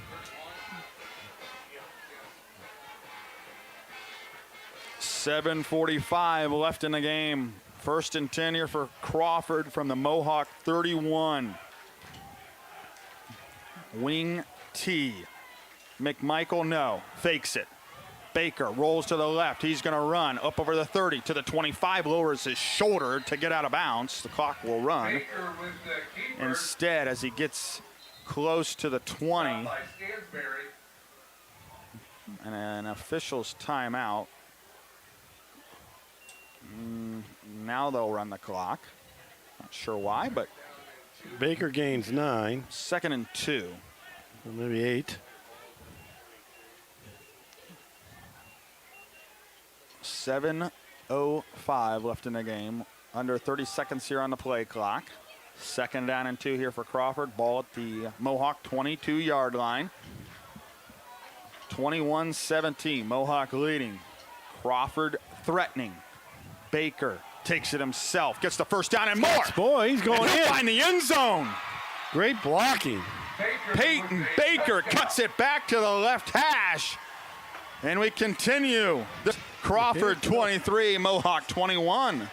.745 left in the game. 1st and 10 here for Crawford from the Mohawk 31. Wing T. McMichael, no. Fakes it. Baker rolls to the left. He's going to run up over the 30 to the 25. Lowers his shoulder to get out of bounds. The clock will run. Instead, as he gets close to the 20, and an official's timeout. Now they'll run the clock. Not sure why, but Baker gains 9. 2nd and 2. Or maybe 8. 7:05 left in the game. Under 30 seconds here on the play clock. 2nd down and 2 here for Crawford. Ball at the Mohawk 22-yard line. 21-17. Mohawk leading. Crawford threatening. Baker takes it himself. Gets the first down and more. Boy, he's going in. Find the end zone. Great blocking. Peyton Baker cuts it back to the left hash. And we continue. Crawford 23, Mohawk 21.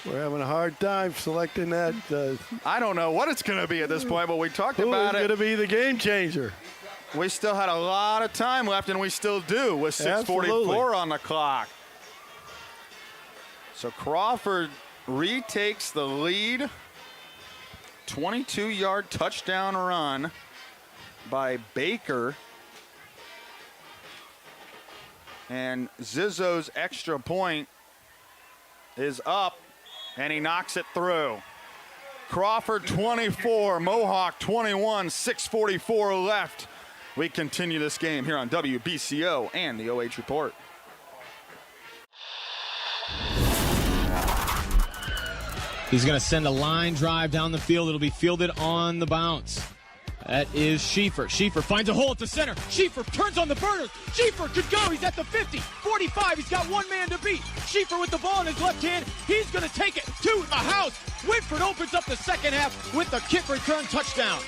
We're having a hard time selecting that. I don't know what it's going to be at this point, but we talked about it. Who is going to be the game changer? We still had a lot of time left, and we still do with 6:44 on the clock. So Crawford retakes the lead. 22-yard touchdown run by Baker. And Zizzo's extra point is up, and he knocks it through. Crawford 24, Mohawk 21, 6:44 left We continue this game here on WBCO and the OH Report. He's going to send a line drive down the field. It'll be fielded on the bounce. That is Schieffer. Schieffer finds a hole at the center. Schieffer turns on the burners. Schieffer could go. He's at the 50, 45. He's got one man to beat. Schieffer with the ball in his left hand. He's going to take it to the house. Whitford opens up the second half with the kick return touchdown.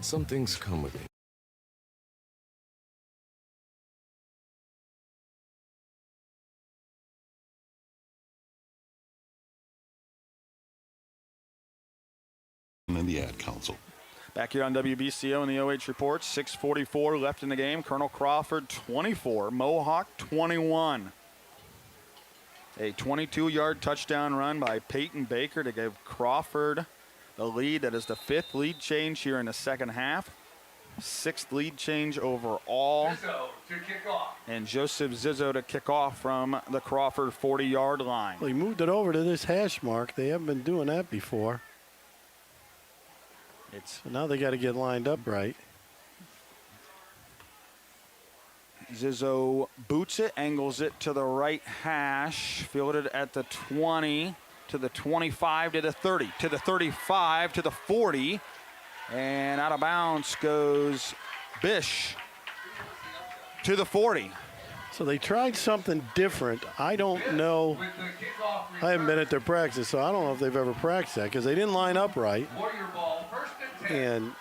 Some things come with me. And the Ad Council. Back here on WBCO and the OH Report, 6:44 left in the game. Colonel Crawford 24, Mohawk 21. A 22-yard touchdown run by Peyton Baker to give Crawford the lead. That is the 5th lead change here in the second half. 6th lead change overall. Zizzo to kick off. And Joseph Zizzo to kick off from the Crawford 40-yard line. Well, he moved it over to this hash mark. They haven't been doing that before. So now they got to get lined up right. Zizzo boots it, angles it to the right hash, fielded at the 20, to the 25, to the 30, to the 35, to the 40, and out of bounds goes Bish to the 40. So they tried something different. I don't know. I haven't been at their practice, so I don't know if they've ever practiced that because they didn't line up right. And,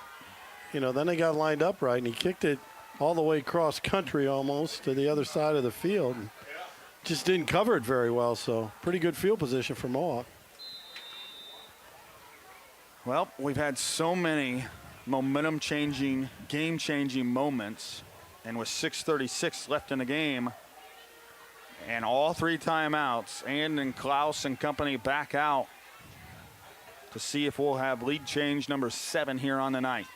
you know, then they got lined up right, and he kicked it all the way cross country almost to the other side of the field. And just didn't cover it very well, so pretty good field position for Mohawk. Well, we've had so many momentum-changing, game-changing moments, and with 6:36 left in the game, and all 3 timeouts, and Klaus and company back out to see if we'll have lead change number 7 here on the night.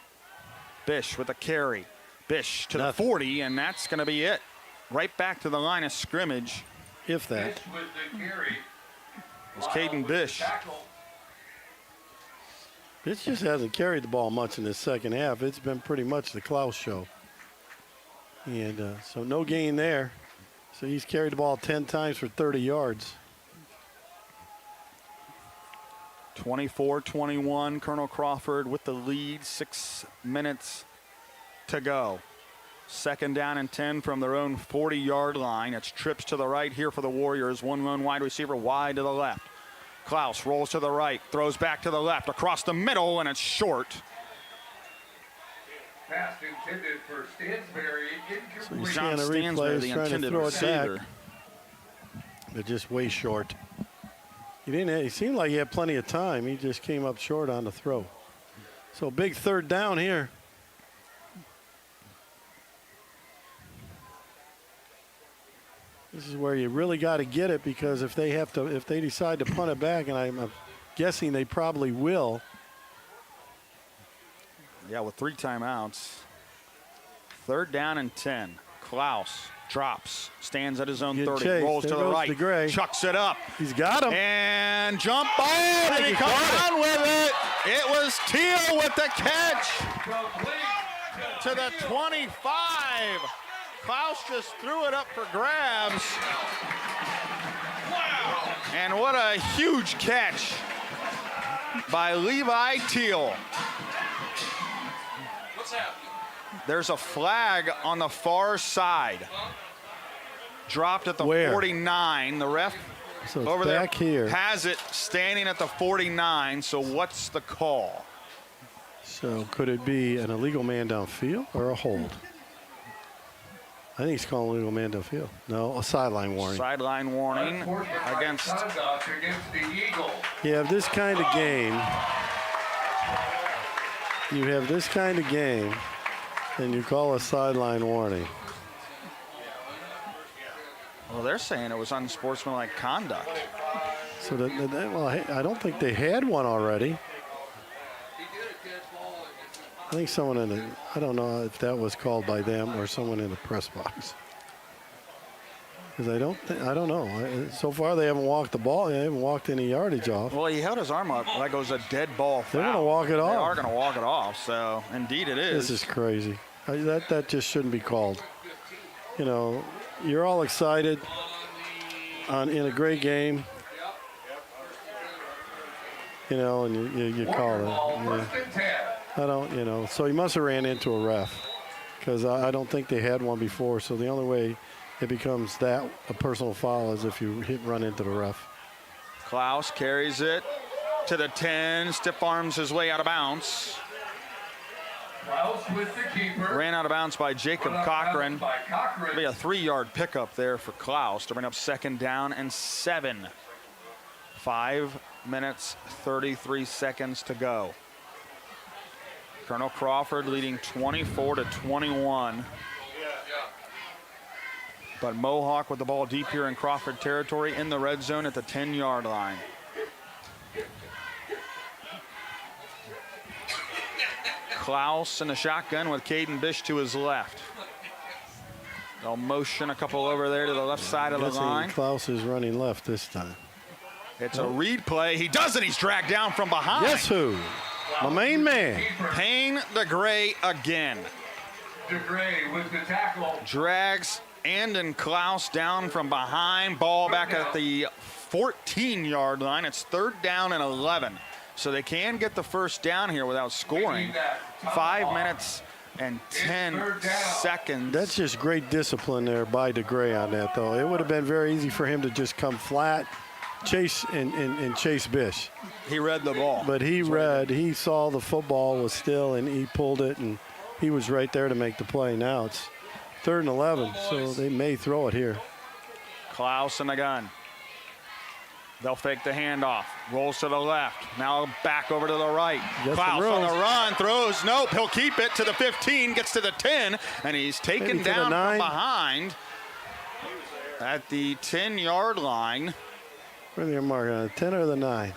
Bish with a carry. Bish to the 40, and that's going to be it. Right back to the line of scrimmage. If that. Bish with the carry. It's Caden Bish. Bish just hasn't carried the ball much in this second half. It's been pretty much the Klaus show. And so no gain there. So he's carried the ball 10 times for 30 yards. 24-21, Colonel Crawford with the lead, 6 minutes to go. 2nd down and 10 from their own 40-yard line. It's trips to the right here for the Warriors. 1 lone wide receiver wide to the left. Klaus rolls to the right, throws back to the left, across the middle, and it's short. Pass intended for Stansberry. So you Incomplete. see on the replay, he's trying to throw it back. They're just way short. He seemed like he had plenty of time. He just came up short on the throw. So big 3rd down here. This is where you really got to get it, because if they decide to punt it back, and I'm guessing they probably will. Yeah, with 3 timeouts. 3rd down and 10. Klaus drops, stands at his own 30, chased. rolls There to the goes right, DeGray. chucks it up. He's got him. And jump ball, and he comes down with it. It was Teal with the catch to the 25. Klaus just threw it up for grabs. And what a huge catch by Levi Teal. What's happening? There's a flag on the far side. Dropped at the 49. The ref So over back there here. has it standing at the 49. So what's the call? So could it be an illegal man downfield or a hold? I think he's calling illegal man downfield. No, a sideline warning. Sideline warning against the Eagles. You have this kind of game. You have this kind of game, and you call a sideline warning. Well, they're saying it was unsportsmanlike conduct. So well, I don't think they had one already. I think someone in the, I don't know if that was called by them or someone in the press box. Because I don't know. So far they haven't walked the ball. They haven't walked any yardage off. Well, he held his arm up like it was a dead ball foul. They're going to walk it off. They are going to walk it off. So indeed it is. This is crazy. That just shouldn't be called. You know, you're all excited in a great game. You know, and you call it. I don't, you know. So he must have ran into a ref because I don't think they had one before. So the only way it becomes a personal foul is if you run into the ref. Klaus carries it to the 10, stiff arms his way out of bounds. Klaus with the keeper. Ran out of bounds by Jacob Cochran. It'll be a 3-yard pickup there for Klaus to bring up 2nd down and 7. 5 minutes, 33 seconds to go. Colonel Crawford leading 24-21. But Mohawk with the ball deep here in Crawford territory in the red zone at the 10-yard line. Klaus in the shotgun with Caden Bish to his left. They'll motion a couple over there to the left side of the line. Klaus is running left this time. It's a read play. He does it. He's dragged down from behind. Guess who? My main man. Payne DeGray again. DeGray with the tackle. Drags Andon Klaus down from behind. Ball back at the 14-yard line. It's 3rd down and 11. So they can get the first down here without scoring. 5 minutes and 10 seconds. That's just great discipline there by DeGray on that, though. It would have been very easy for him to just come flat, chase and chase Bish. He read the ball. But he saw the football was still, and he pulled it, and he was right there to make the play. Now it's 3rd and 11, so they may throw it here. Klaus in the gun. They'll fake the handoff. Rolls to the left. Now back over to the right. Klaus on the run. Throws. Nope. He'll keep it to the 15. Gets to the 10. And he's taken down from behind at the 10-yard line. Where are they marking on the 10 or the 9?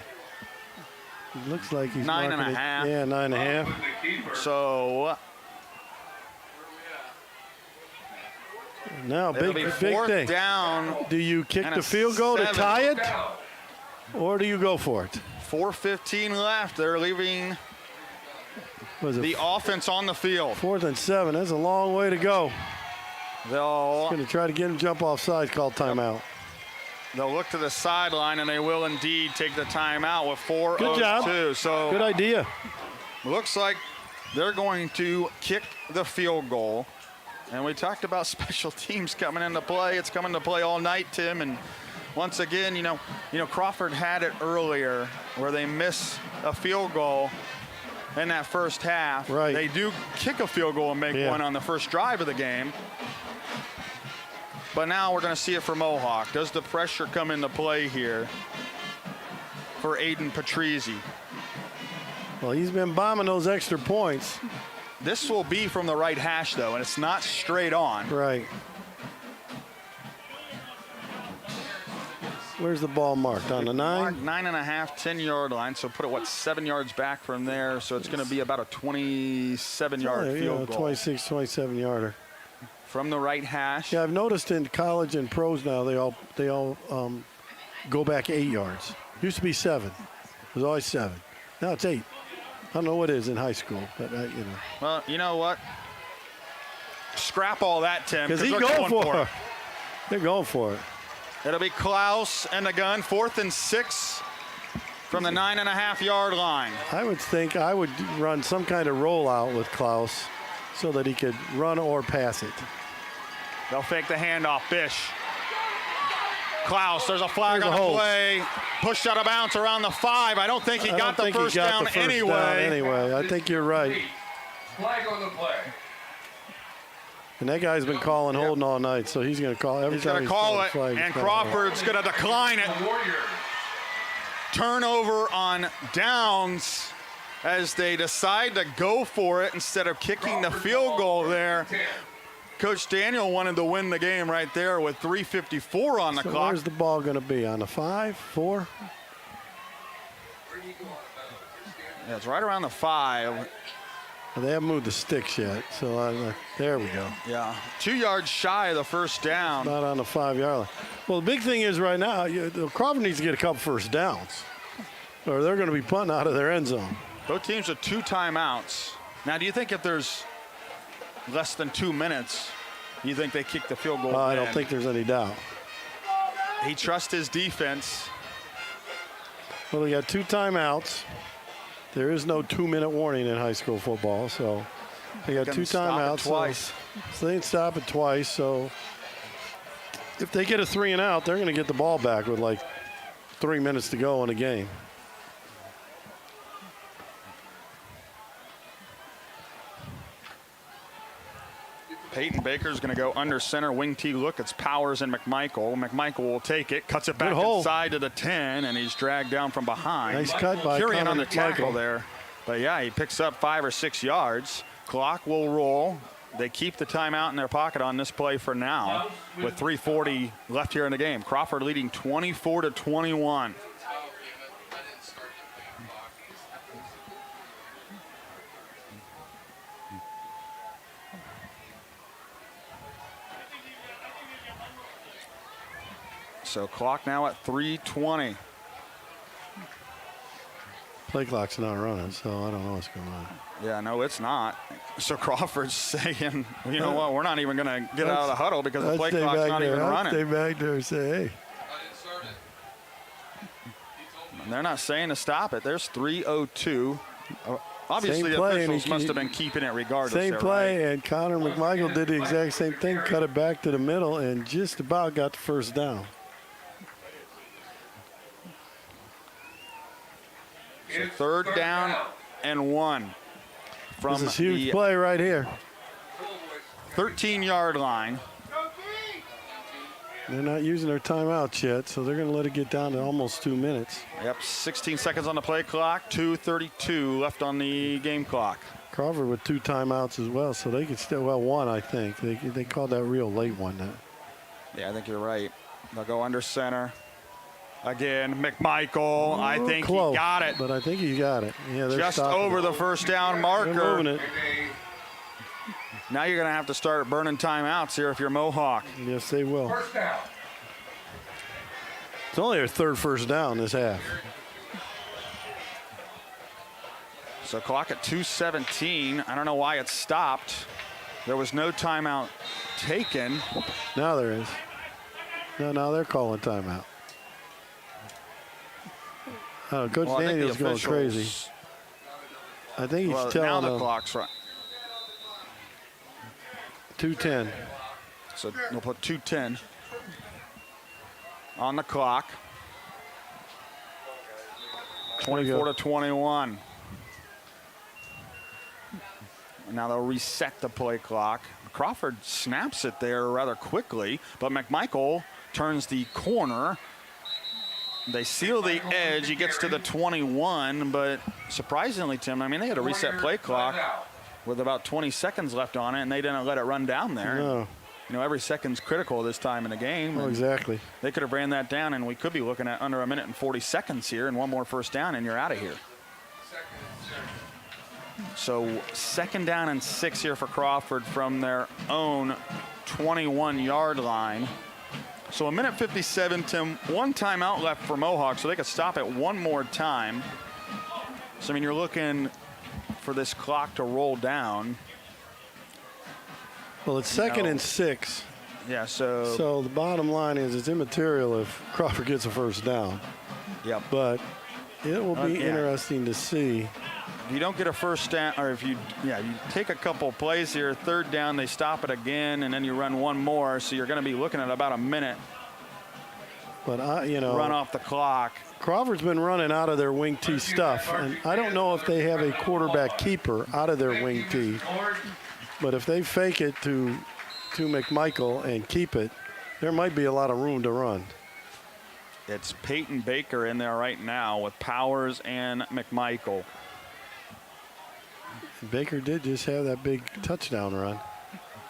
It looks like he's 9.5. Yeah, 9.5. So now big thing. Down. Do you kick the field goal to tie it? Or do you go for it? 4:15 left. They're leaving the offense on the field. 4th and 7. That's a long way to go. They'll going to try to get him jump off sides, call timeout. They'll look to the sideline, and they will indeed take the timeout with 4:02. Good job. So good idea. Looks like they're going to kick the field goal. And we talked about special teams coming into play. It's coming to play all night, Tim. And once again, you know, Crawford had it earlier where they miss a field goal in that first half. Right. They do kick a field goal and make one on the first drive of the game. But now we're going to see it for Mohawk. Does the pressure come into play here for Aiden Patrizzi? Well, he's been bombing those extra points. This will be from the right hash, though, and it's not straight on. Right. Where's the ball marked? On the 9? 9.5, 10-yard line. So put it, 7 yards back from there. So it's going to be about a 27-yard field goal. 26, 27-yarder. From the right hash. Yeah, I've noticed in college and pros now they all go back 8 yards. Used to be 7. It was always 7. Now it's 8. I don't know what it is in high school, but you know. Well, you know what? Scrap all that, Tim. Because he's going for it. They're going for it. It'll be Klaus and the gun, 4th and 6 from the 9.5-yard line. I would think I would run some kind of rollout with Klaus so that he could run or pass it. They'll fake the handoff. Bish. Klaus, there's a flag on the play. Pushed out of bounds around the 5. I don't think he got the first down anyway. I think you're right. Flag on the play. And that guy's been calling holding all night, so he's going to call every time. He's going to call it, and Crawford's going to decline it. Turnover on downs as they decide to go for it instead of kicking the field goal there. Coach Daniel wanted to win the game right there with 3:54 on the clock. Where's the ball going to be? On the 5, 4? Yeah, it's right around the 5. Well, they haven't moved the sticks yet, so there we go. Yeah, 2 yards shy of the first down. Not on the 5-yard line. Well, the big thing is right now, Crawford needs to get a couple first downs, or they're going to be punting out of their end zone. Both teams with 2 timeouts. Now, do you think if there's less than 2 minutes, you think they kick the field goal? I don't think there's any doubt. He trusts his defense. Well, they got 2 timeouts. There is no 2-minute warning in high school football, so they got 2 timeouts. Twice. So they can stop it twice. So if they get a 3 and out, they're going to get the ball back with like 3 minutes to go in the game. Peyton Baker's going to go under center, wing T look. It's Powers and McMichael. McMichael will take it, cuts it back inside to the 10, and he's dragged down from behind. Nice cut by Curian Connor on the tackle McMichael there. But yeah, he picks up 5 or 6 yards. Clock will roll. They keep the timeout in their pocket on this play for now with 3:40 left here in the game. Crawford leading 24-21. So clock now at 3:20. Play clock's not running, so I don't know what's going on. Yeah, no, it's not. So Crawford's saying, you know what, we're not even going to get out of the huddle because the play clock's not even running. Stay back there and say, hey. And they're not saying to stop it. There's 3:02. Obviously, the officials must have been keeping it regardless. Same play, and Connor McMichael did the exact same thing, cut it back to the middle, and just about got the first down. So 3rd down and 1 from this is a huge the play right here. 13-yard line. They're not using their timeouts yet, so they're going to let it get down to almost 2 minutes. Yep, 16 seconds on the play clock, 2:32 left on the game clock. Crawford with 2 timeouts as well, so they could still, well, 1, I think. They called that real late one. Yeah, I think you're right. They'll go under center. Again, McMichael, I think close, he got it. But I think he got it. Yeah, they're just over the first down marker. They're moving it. Now you're going to have to start burning timeouts here if you're Mohawk. Yes, they will. First down. It's only their 3rd first down this half. So clock at 2:17. I don't know why it stopped. There was no timeout taken. Now there is. No, now they're calling timeout. Oh, Coach Daniel's going crazy. I think he's telling now the them. clock's right. 2:10. So we'll put 2:10 on the clock. 24-21. Now they'll reset the play clock. Crawford snaps it there rather quickly, but McMichael turns the corner. They seal the edge. He gets to the 21, but surprisingly, Tim, I mean, they had a reset play clock with about 20 seconds left on it, and they didn't let it run down there. No. You know, every second's critical this time in the game. Oh, exactly. They could have ran that down, and we could be looking at under 1 minute and 40 seconds here, and 1 more first down, and you're out of here. So 2nd down and 6 here for Crawford from their own 21-yard line. So 1 minute 57, Tim, 1 timeout left for Mohawk, so they could stop it 1 more time. So, I mean, you're looking for this clock to roll down. Well, it's 2nd and 6. Yeah, so. So the bottom line is it's immaterial if Crawford gets a first down. Yep. But it will be interesting to see. If you don't get a first down, or if you take a couple plays here, 3rd down, they stop it again, and then you run 1 more, so you're going to be looking at about 1 minute. But run off the clock. Crawford's been running out of their wing T stuff, and I don't know if they have a quarterback keeper out of their wing T. But if they fake it to McMichael and keep it, there might be a lot of room to run. It's Peyton Baker in there right now with Powers and McMichael. Baker did just have that big touchdown run.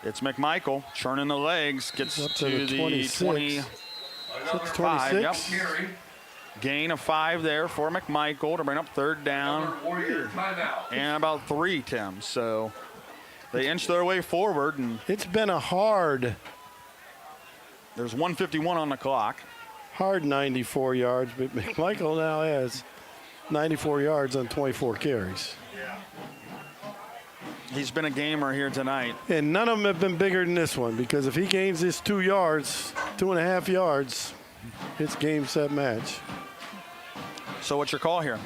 It's McMichael churning the legs, gets up to the 26. 25. Yep. Gain of 5 there for McMichael to bring up third down. And about 3, Tim. So they inch their way forward. And it's been a hard. There's 1:51 on the clock. Hard 94 yards, but McMichael now has 94 yards on 24 carries. He's been a gamer here tonight. And none of them have been bigger than this one, because if he gains this 2 yards, 2.5 yards, it's game, set, match. So what's your call here?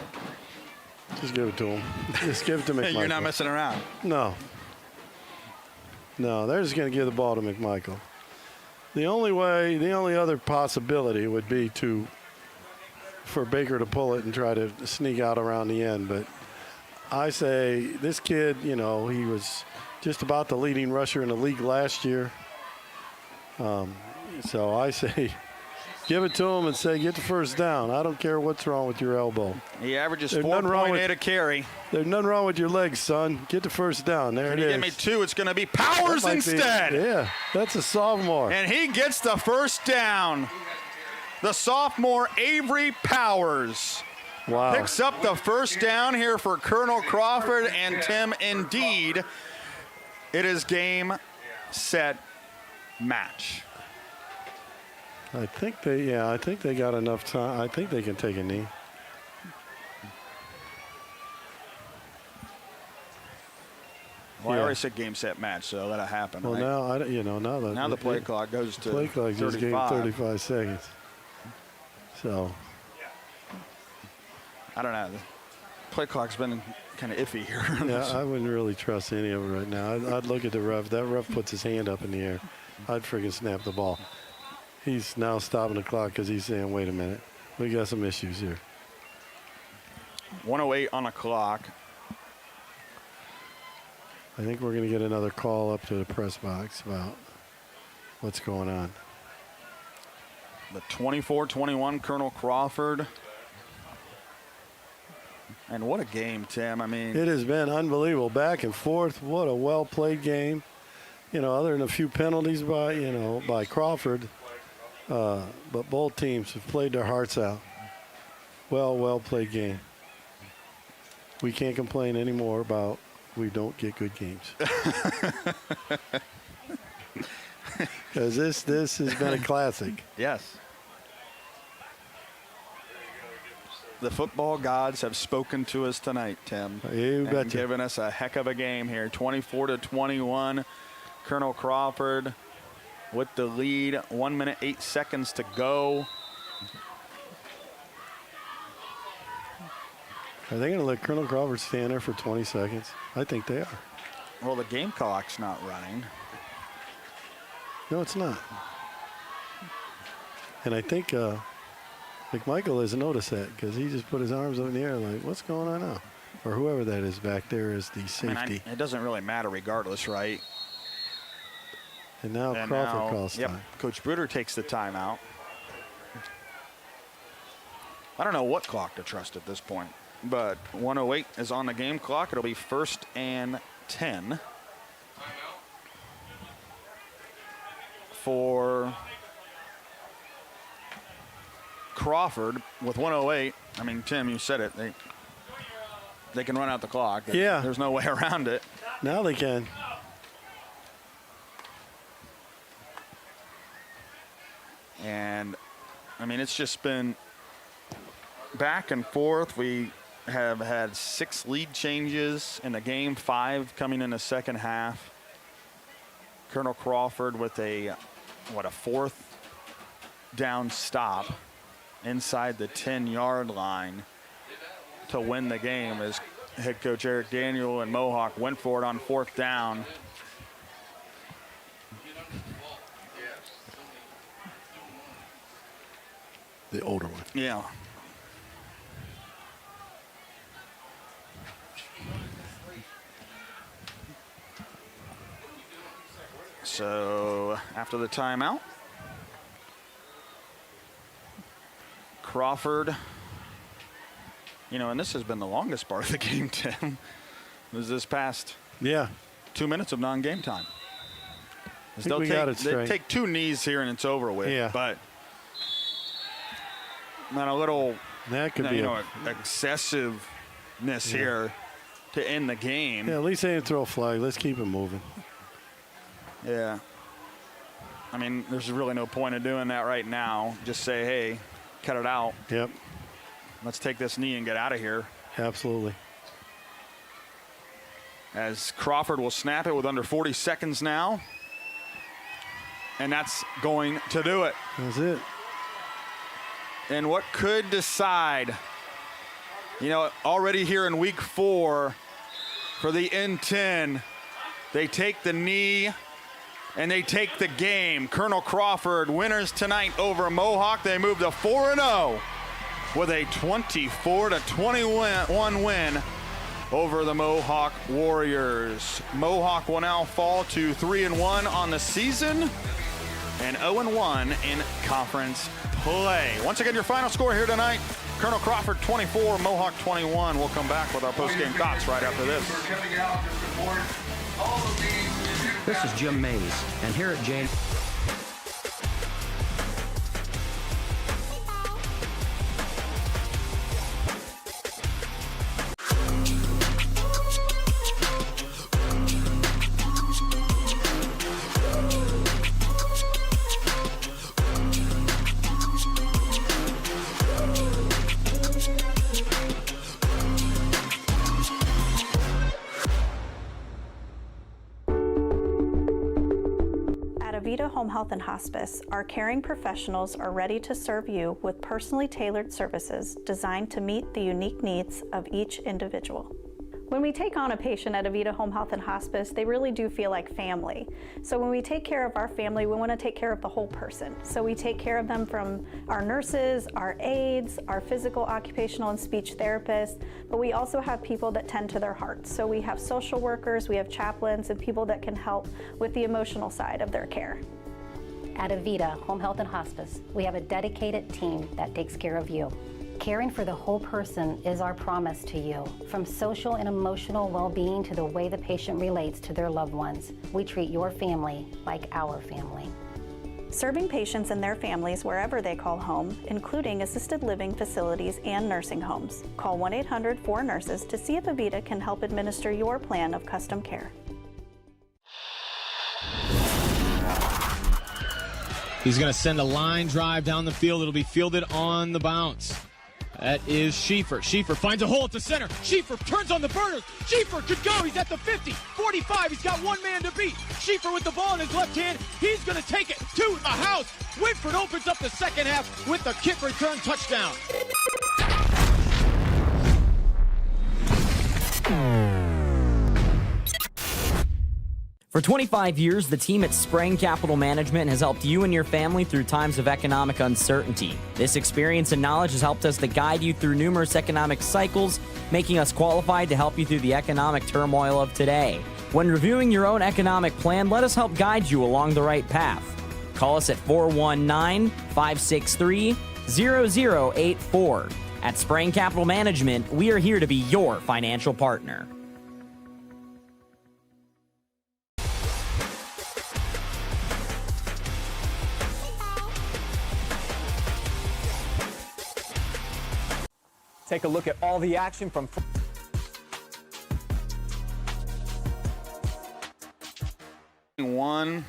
Just give it to him. Just give it to McMichael. You're not messing around. No. No, they're just going to give the ball to McMichael. The only other possibility would be for Baker to pull it and try to sneak out around the end. But I say this kid, he was just about the leading rusher in the league last year. So I say give it to him and say get the first down. I don't care what's wrong with your elbow. He averages 4.8 a carry. There's nothing wrong with your legs, son. Get the first down. There it is. Give me 2. It's going to be Powers instead. Yeah, that's a sophomore. And he gets the first down. The sophomore Avery Powers picks up the first down here for Colonel Crawford and Tim. Indeed, it is game, set, match. I think they got enough time. I think they can take a knee. Well, I already said game, set, match, so that'll happen. Well, right? now the play clock goes to play clock just gave 35 seconds. So I don't know. The play clock's been kind of iffy here. Yeah, I wouldn't really trust any of it right now. I'd look at the ref. That ref puts his hand up in the air. I'd friggin' snap the ball. He's now stopping the clock because he's saying, wait a minute, we got some issues here. 1:08 on the clock. I think we're going to get another call up to the press box about what's going on. The 24-21 Colonel Crawford. And what a game, Tim. I mean, it has been unbelievable. Back and forth. What a well-played game. Other than a few penalties by Crawford. But both teams have played their hearts out. Well-played game. We can't complain anymore about we don't get good games. Because this has been a classic. Yes. The football gods have spoken to us tonight, Tim. You betcha. And given us a heck of a game here. 24-21. Colonel Crawford with the lead. 1 minute, 8 seconds to go. Are they going to let Colonel Crawford stand there for 20 seconds? I think they are. Well, the game clock's not running. No, it's not. And I think McMichael has noticed that because he just put his arms up in the air like, what's going on now? Or whoever that is back there is the safety. It doesn't really matter regardless, right? And now Crawford calls time. Yep, Coach Bruder takes the timeout. I don't know what clock to trust at this point, but 1:08 is on the game clock. It'll be 1st and 10 for Crawford with 1:08. I mean, Tim, you said it. They can run out the clock. Yeah. There's no way around it. Now they can. And, I mean, it's just been back and forth. We have had 6 lead changes in the game, 5 coming in the second half. Colonel Crawford with a 4th down stop inside the 10-yard line to win the game as head coach Eric Daniel and Mohawk went for it on 4th down. The older one. Yeah. So after the timeout, Crawford, and this has been the longest part of the game, Tim, was this past 2 minutes of non-game time. They take 2 knees here and it's over with. Yeah. But not a little that could be excessiveness here to end the game. Yeah, at least they didn't throw a flag. Let's keep it moving. Yeah. I mean, there's really no point in doing that right now. Just say, hey, cut it out. Yep. Let's take this knee and get out of here. Absolutely. As Crawford will snap it with under 40 seconds now. And that's going to do it. That's it. And what could decide, already here in week 4 for the N10, they take the knee and they take the game. Colonel Crawford winners tonight over Mohawk. They move to 4-0 with a 24-21 win over the Mohawk Warriors. Mohawk will now fall to 3-1 on the season and 0-1 in conference play. Once again, your final score here tonight, Colonel Crawford 24, Mohawk 21. We'll come back with our post-game thoughts right after this. This is Jim Mays, and here at Jane. At Avita Home Health and Hospice, our caring professionals are ready to serve you with personally tailored services designed to meet the unique needs of each individual. When we take on a patient at Avita Home Health and Hospice, they really do feel like family. So when we take care of our family, we want to take care of the whole person. So we take care of them from our nurses, our aides, our physical, occupational, and speech therapists, but we also have people that tend to their hearts. So we have social workers, we have chaplains, and people that can help with the emotional side of their care. At Avita Home Health and Hospice, we have a dedicated team that takes care of you. Caring for the whole person is our promise to you. From social and emotional well-being to the way the patient relates to their loved ones, we treat your family like our family. Serving patients and their families wherever they call home, including assisted living facilities and nursing homes. Call 1-800-4NURSES to see if Avita can help administer your plan of custom care. He's going to send a line drive down the field. It'll be fielded on the bounce. That is Schieffer. Schieffer finds a hole at the center. Schieffer turns on the burners. Schieffer could go. He's at the 50, 45. He's got one man to beat. Schieffer with the ball in his left hand. He's going to take it to the house. Whitford opens up the second half with the kick return touchdown. For 25 years, the team at Spreng Capital Management has helped you and your family through times of economic uncertainty. This experience and knowledge has helped us to guide you through numerous economic cycles, making us qualified to help you through the economic turmoil of today. When reviewing your own economic plan, let us help guide you along the right path. Call us at 419-563-0084. At Spreng Capital Management, we are here to be your financial partner. Take a look at all the action from one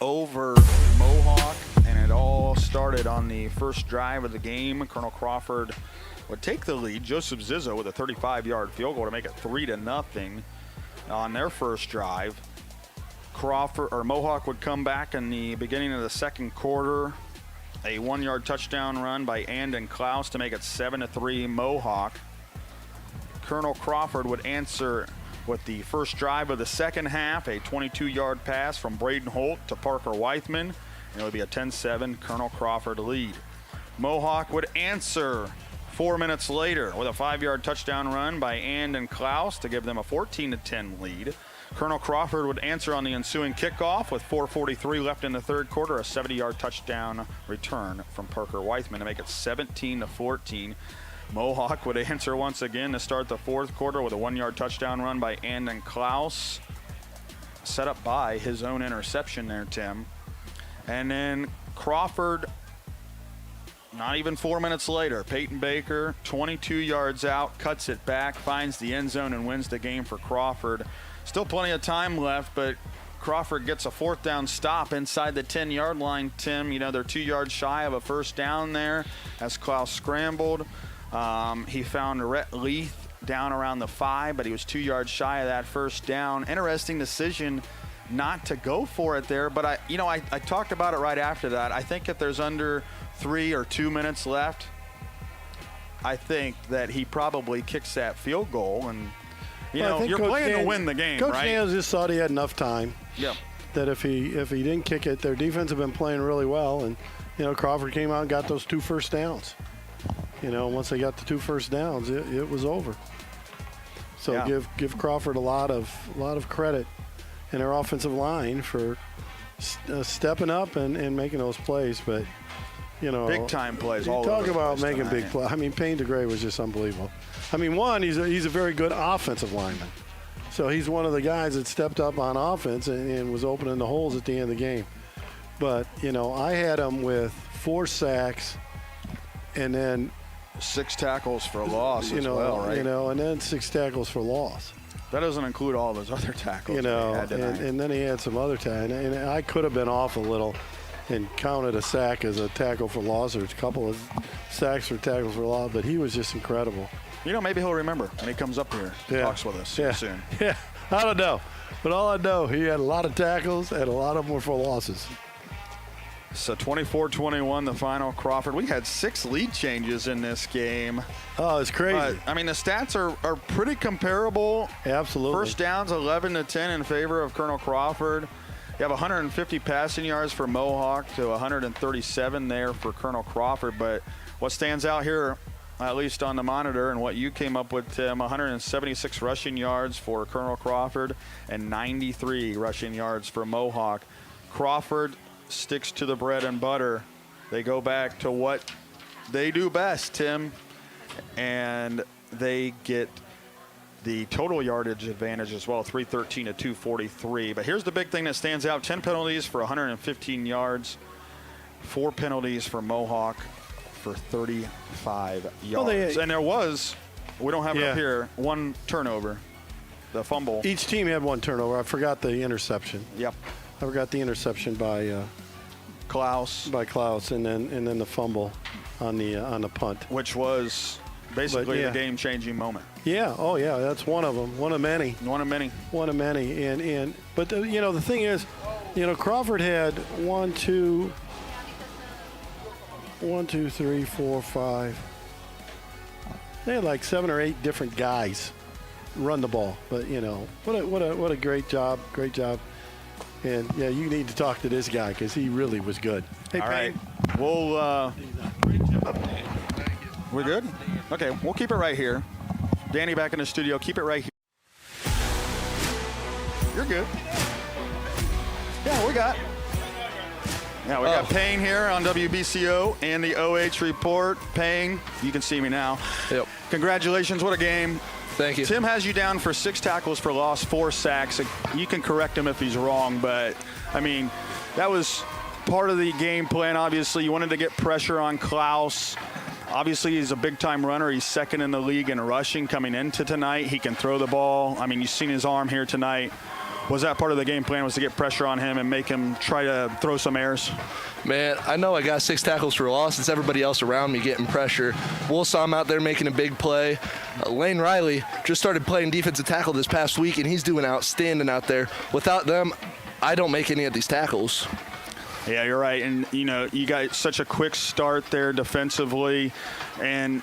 over Mohawk, and it all started on the first drive of the game. Colonel Crawford would take the lead. Joseph Zizzo with a 35-yard field goal to make it 3-0 on their first drive. Mohawk would come back in the beginning of the second quarter. A 1-yard touchdown run by Andon Klaus to make it 7-3 Mohawk. Colonel Crawford would answer with the first drive of the second half, a 22-yard pass from Braden Holt to Parker Weithman, and it would be a 10-7 Colonel Crawford lead. Mohawk would answer 4 minutes later with a 5-yard touchdown run by Andon Klaus to give them a 14-10 lead. Colonel Crawford would answer on the ensuing kickoff with 4:43 left in the third quarter, a 70-yard touchdown return from Parker Weithman to make it 17-14. Mohawk would answer once again to start the fourth quarter with a 1-yard touchdown run by Andon Klaus. set up by his own interception there, Tim. And then Crawford, not even 4 minutes later, Peyton Baker, 22 yards out, cuts it back, finds the end zone, and wins the game for Crawford. Still plenty of time left, but Crawford gets a 4th down stop inside the 10-yard line, Tim. You know, they're 2 yards shy of a first down there as Klaus scrambled. He found Rhett Leith down around the 5, but he was 2 yards shy of that first down. Interesting decision not to go for it there, but I talked about it right after that. I think if there's under 3 or 2 minutes left, I think that he probably kicks that field goal. And you're playing to win the game, Coach right? Daniels just thought he had enough time. Yeah. That if he didn't kick it, their defense have been playing really well, and Crawford came out and got those 2 first downs. Once they got the 2 first downs, it was over. So yeah. give Crawford a lot of credit in their offensive line for stepping up and making those plays. But big time plays. You talk about making big plays. I mean, Payne DeGray was just unbelievable. I mean, he's a very good offensive lineman. So he's one of the guys that stepped up on offense and was opening the holes at the end of the game. But I had him with 4 sacks and then 6 tackles for a loss as well, right? And then 6 tackles for loss. That doesn't include all of his other tackles. And then he had some other tackles. And I could have been off a little and counted a sack as a tackle for loss or a couple of sacks for tackles for loss, but he was just incredible. Maybe he'll remember when he comes up here and talks with us soon. Yeah, I don't know. But all I know, he had a lot of tackles and a lot of them were for losses. So 24-21, the final. Crawford. We had 6 lead changes in this game. Oh, it's crazy. But, I mean, the stats are pretty comparable. Absolutely. First downs, 11-10 in favor of Colonel Crawford. You have 150 passing yards for Mohawk to 137 there for Colonel Crawford. But what stands out here, at least on the monitor, and what you came up with, Tim, 176 rushing yards for Colonel Crawford and 93 rushing yards for Mohawk. Crawford sticks to the bread and butter. They go back to what they do best, Tim, and they get the total yardage advantage as well, 313 to 243. But here's the big thing that stands out: 10 penalties for 115 yards, 4 penalties for Mohawk for 35 yards. And there was, we don't have it up here, 1 turnover, the fumble. Each team had 1 turnover. I forgot the interception. Yep. I forgot the interception by Klaus. And then the fumble on the punt, which was basically the game-changing moment. Yeah. Oh yeah. That's one of them. One of many. One of many. One of many. But the thing is, Crawford had 1, 2, 3, 4, 5. They had like 7 or 8 different guys run the ball. But what a great job. Great job. And yeah, you need to talk to this guy because he really was good. Hey, all right. We'll we're good? Okay, we'll keep it right here. Danny back in the studio. Keep it right here. You're good. Yeah, we got Payne here on WBCO and the OH Report. Payne, you can see me now. Yep. Congratulations, what a game. Thank you. Tim has you down for 6 tackles for loss, 4 sacks. You can correct him if he's wrong, but, I mean, that was part of the game plan. Obviously, you wanted to get pressure on Klaus. Obviously, he's a big-time runner. He's 2nd in the league in rushing coming into tonight. He can throw the ball. I mean, you've seen his arm here tonight. Was that part of the game plan, was to get pressure on him and make him try to throw some airs? Man, I know I got 6 tackles for a loss. It's everybody else around me getting pressure. Will saw him out there making a big play. Lane Riley just started playing defensive tackle this past week, and he's doing outstanding out there. Without them, I don't make any of these tackles. Yeah, you're right. And, you got such a quick start there defensively. And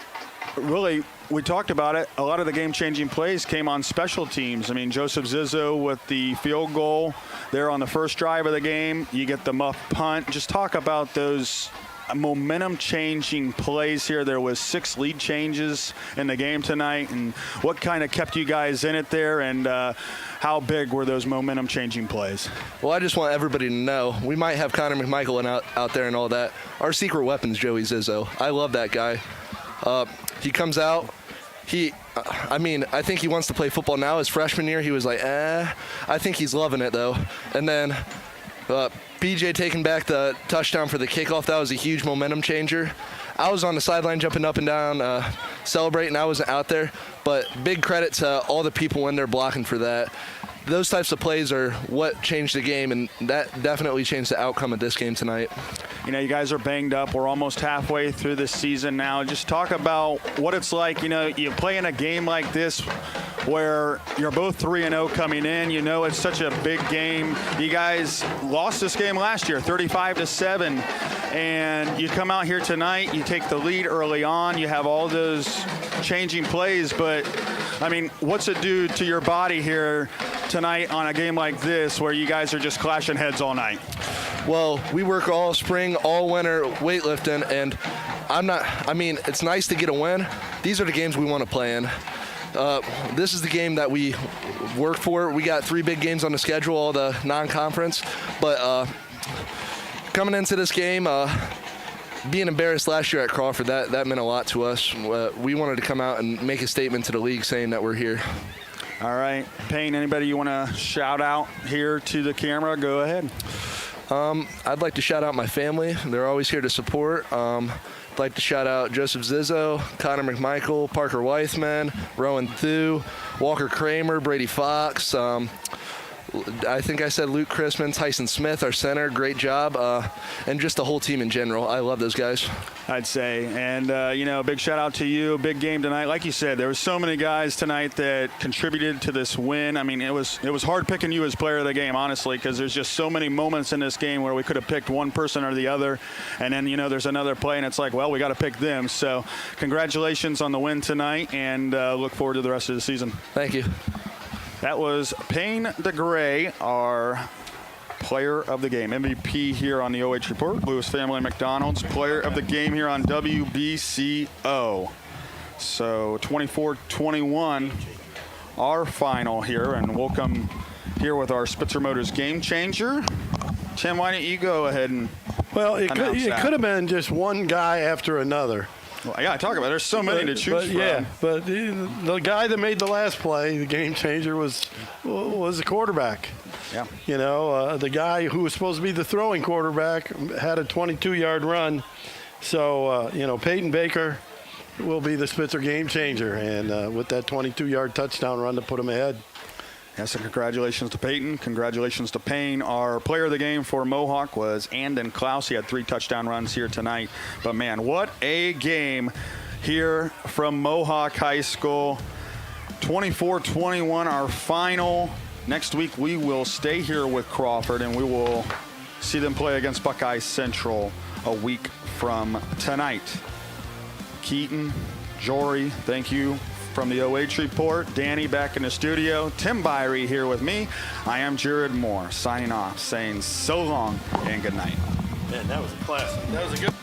really, we talked about it. A lot of the game-changing plays came on special teams. I mean, Joseph Zizzo with the field goal there on the first drive of the game. You get the muff punt. Just talk about those momentum-changing plays here. There was 6 lead changes in the game tonight. And what kind of kept you guys in it there? And how big were those momentum-changing plays? Well, I just want everybody to know, we might have Connor McMichael out there and all that. Our secret weapon's Joey Zizzo. I love that guy. He comes out. He I mean, I think he wants to play football now. His freshman year, he was like, I think he's loving it, though. And then BJ taking back the touchdown for the kickoff, that was a huge momentum changer. I was on the sideline jumping up and down, celebrating. I wasn't out there. But big credit to all the people when they're blocking for that. Those types of plays are what changed the game, and that definitely changed the outcome of this game tonight. You know, you guys are banged up. We're almost halfway through this season now. Just talk about what it's like, you know, you play in a game like this where you're both 3-0 coming in. You know it's such a big game. You guys lost this game last year, 35-7, and you come out here tonight, you take the lead early on, you have all those changing plays, but, I mean, what's it do to your body here tonight on a game like this where you guys are just clashing heads all night? Well, we work all spring, all winter weightlifting, and it's nice to get a win. These are the games we want to play in. This is the game that we work for. We got 3 big games on the schedule, all the non-conference, but coming into this game, being embarrassed last year at Crawford, that meant a lot to us. We wanted to come out and make a statement to the league saying that we're here. All right. Payne, anybody you want to shout out here to the camera? Go ahead. I'd like to shout out my family. They're always here to support. I'd like to shout out Joseph Zizzo, Connor McMichael, Parker Weithman, Rowan Thu, Walker Kramer, Brady Fox. I think I said Luke Chrisman, Tyson Smith, our center, great job, and just the whole team in general. I love those guys. I'd say, and you know, big shout out to you. Big game tonight. Like you said, there were so many guys tonight that contributed to this win. I mean, it was hard picking you as player of the game, honestly, because there's just so many moments in this game where we could have picked one person or the other, and then, you know, there's another play, and it's like, well, we got to pick them. So congratulations on the win tonight, and look forward to the rest of the season. Thank you. That was Payne DeGray, our player of the game, MVP here on the OH Report. Lewis Family McDonald's player of the game here on WBCO. So 24-21, our final here, and we'll come here with our Spitzer Motors game changer. Tim, why don't you go ahead and it could have been just one guy after another. Well, yeah, talk about it. There's so many to choose from. Yeah, but the guy that made the last play, the game changer, was the quarterback. Yeah. You know, the guy who was supposed to be the throwing quarterback had a 22-yard run. So, you know, Peyton Baker will be the Spitzer game changer, and with that 22-yard touchdown run to put him ahead. Yes, so congratulations to Peyton. Congratulations to Payne. Our player of the game for Mohawk was Andon Klaus. He had 3 touchdown runs here tonight. But, man, what a game here from Mohawk High School. 24-21, our final. Next week we will stay here with Crawford, and we will see them play against Buckeye Central a week from tonight. Keaton, Jory, thank you. From the OH Report, Danny back in the studio, Tim Byrie here with me. I am Jared Moore, signing off, saying so long and good night. Man, that was a classic. That was a good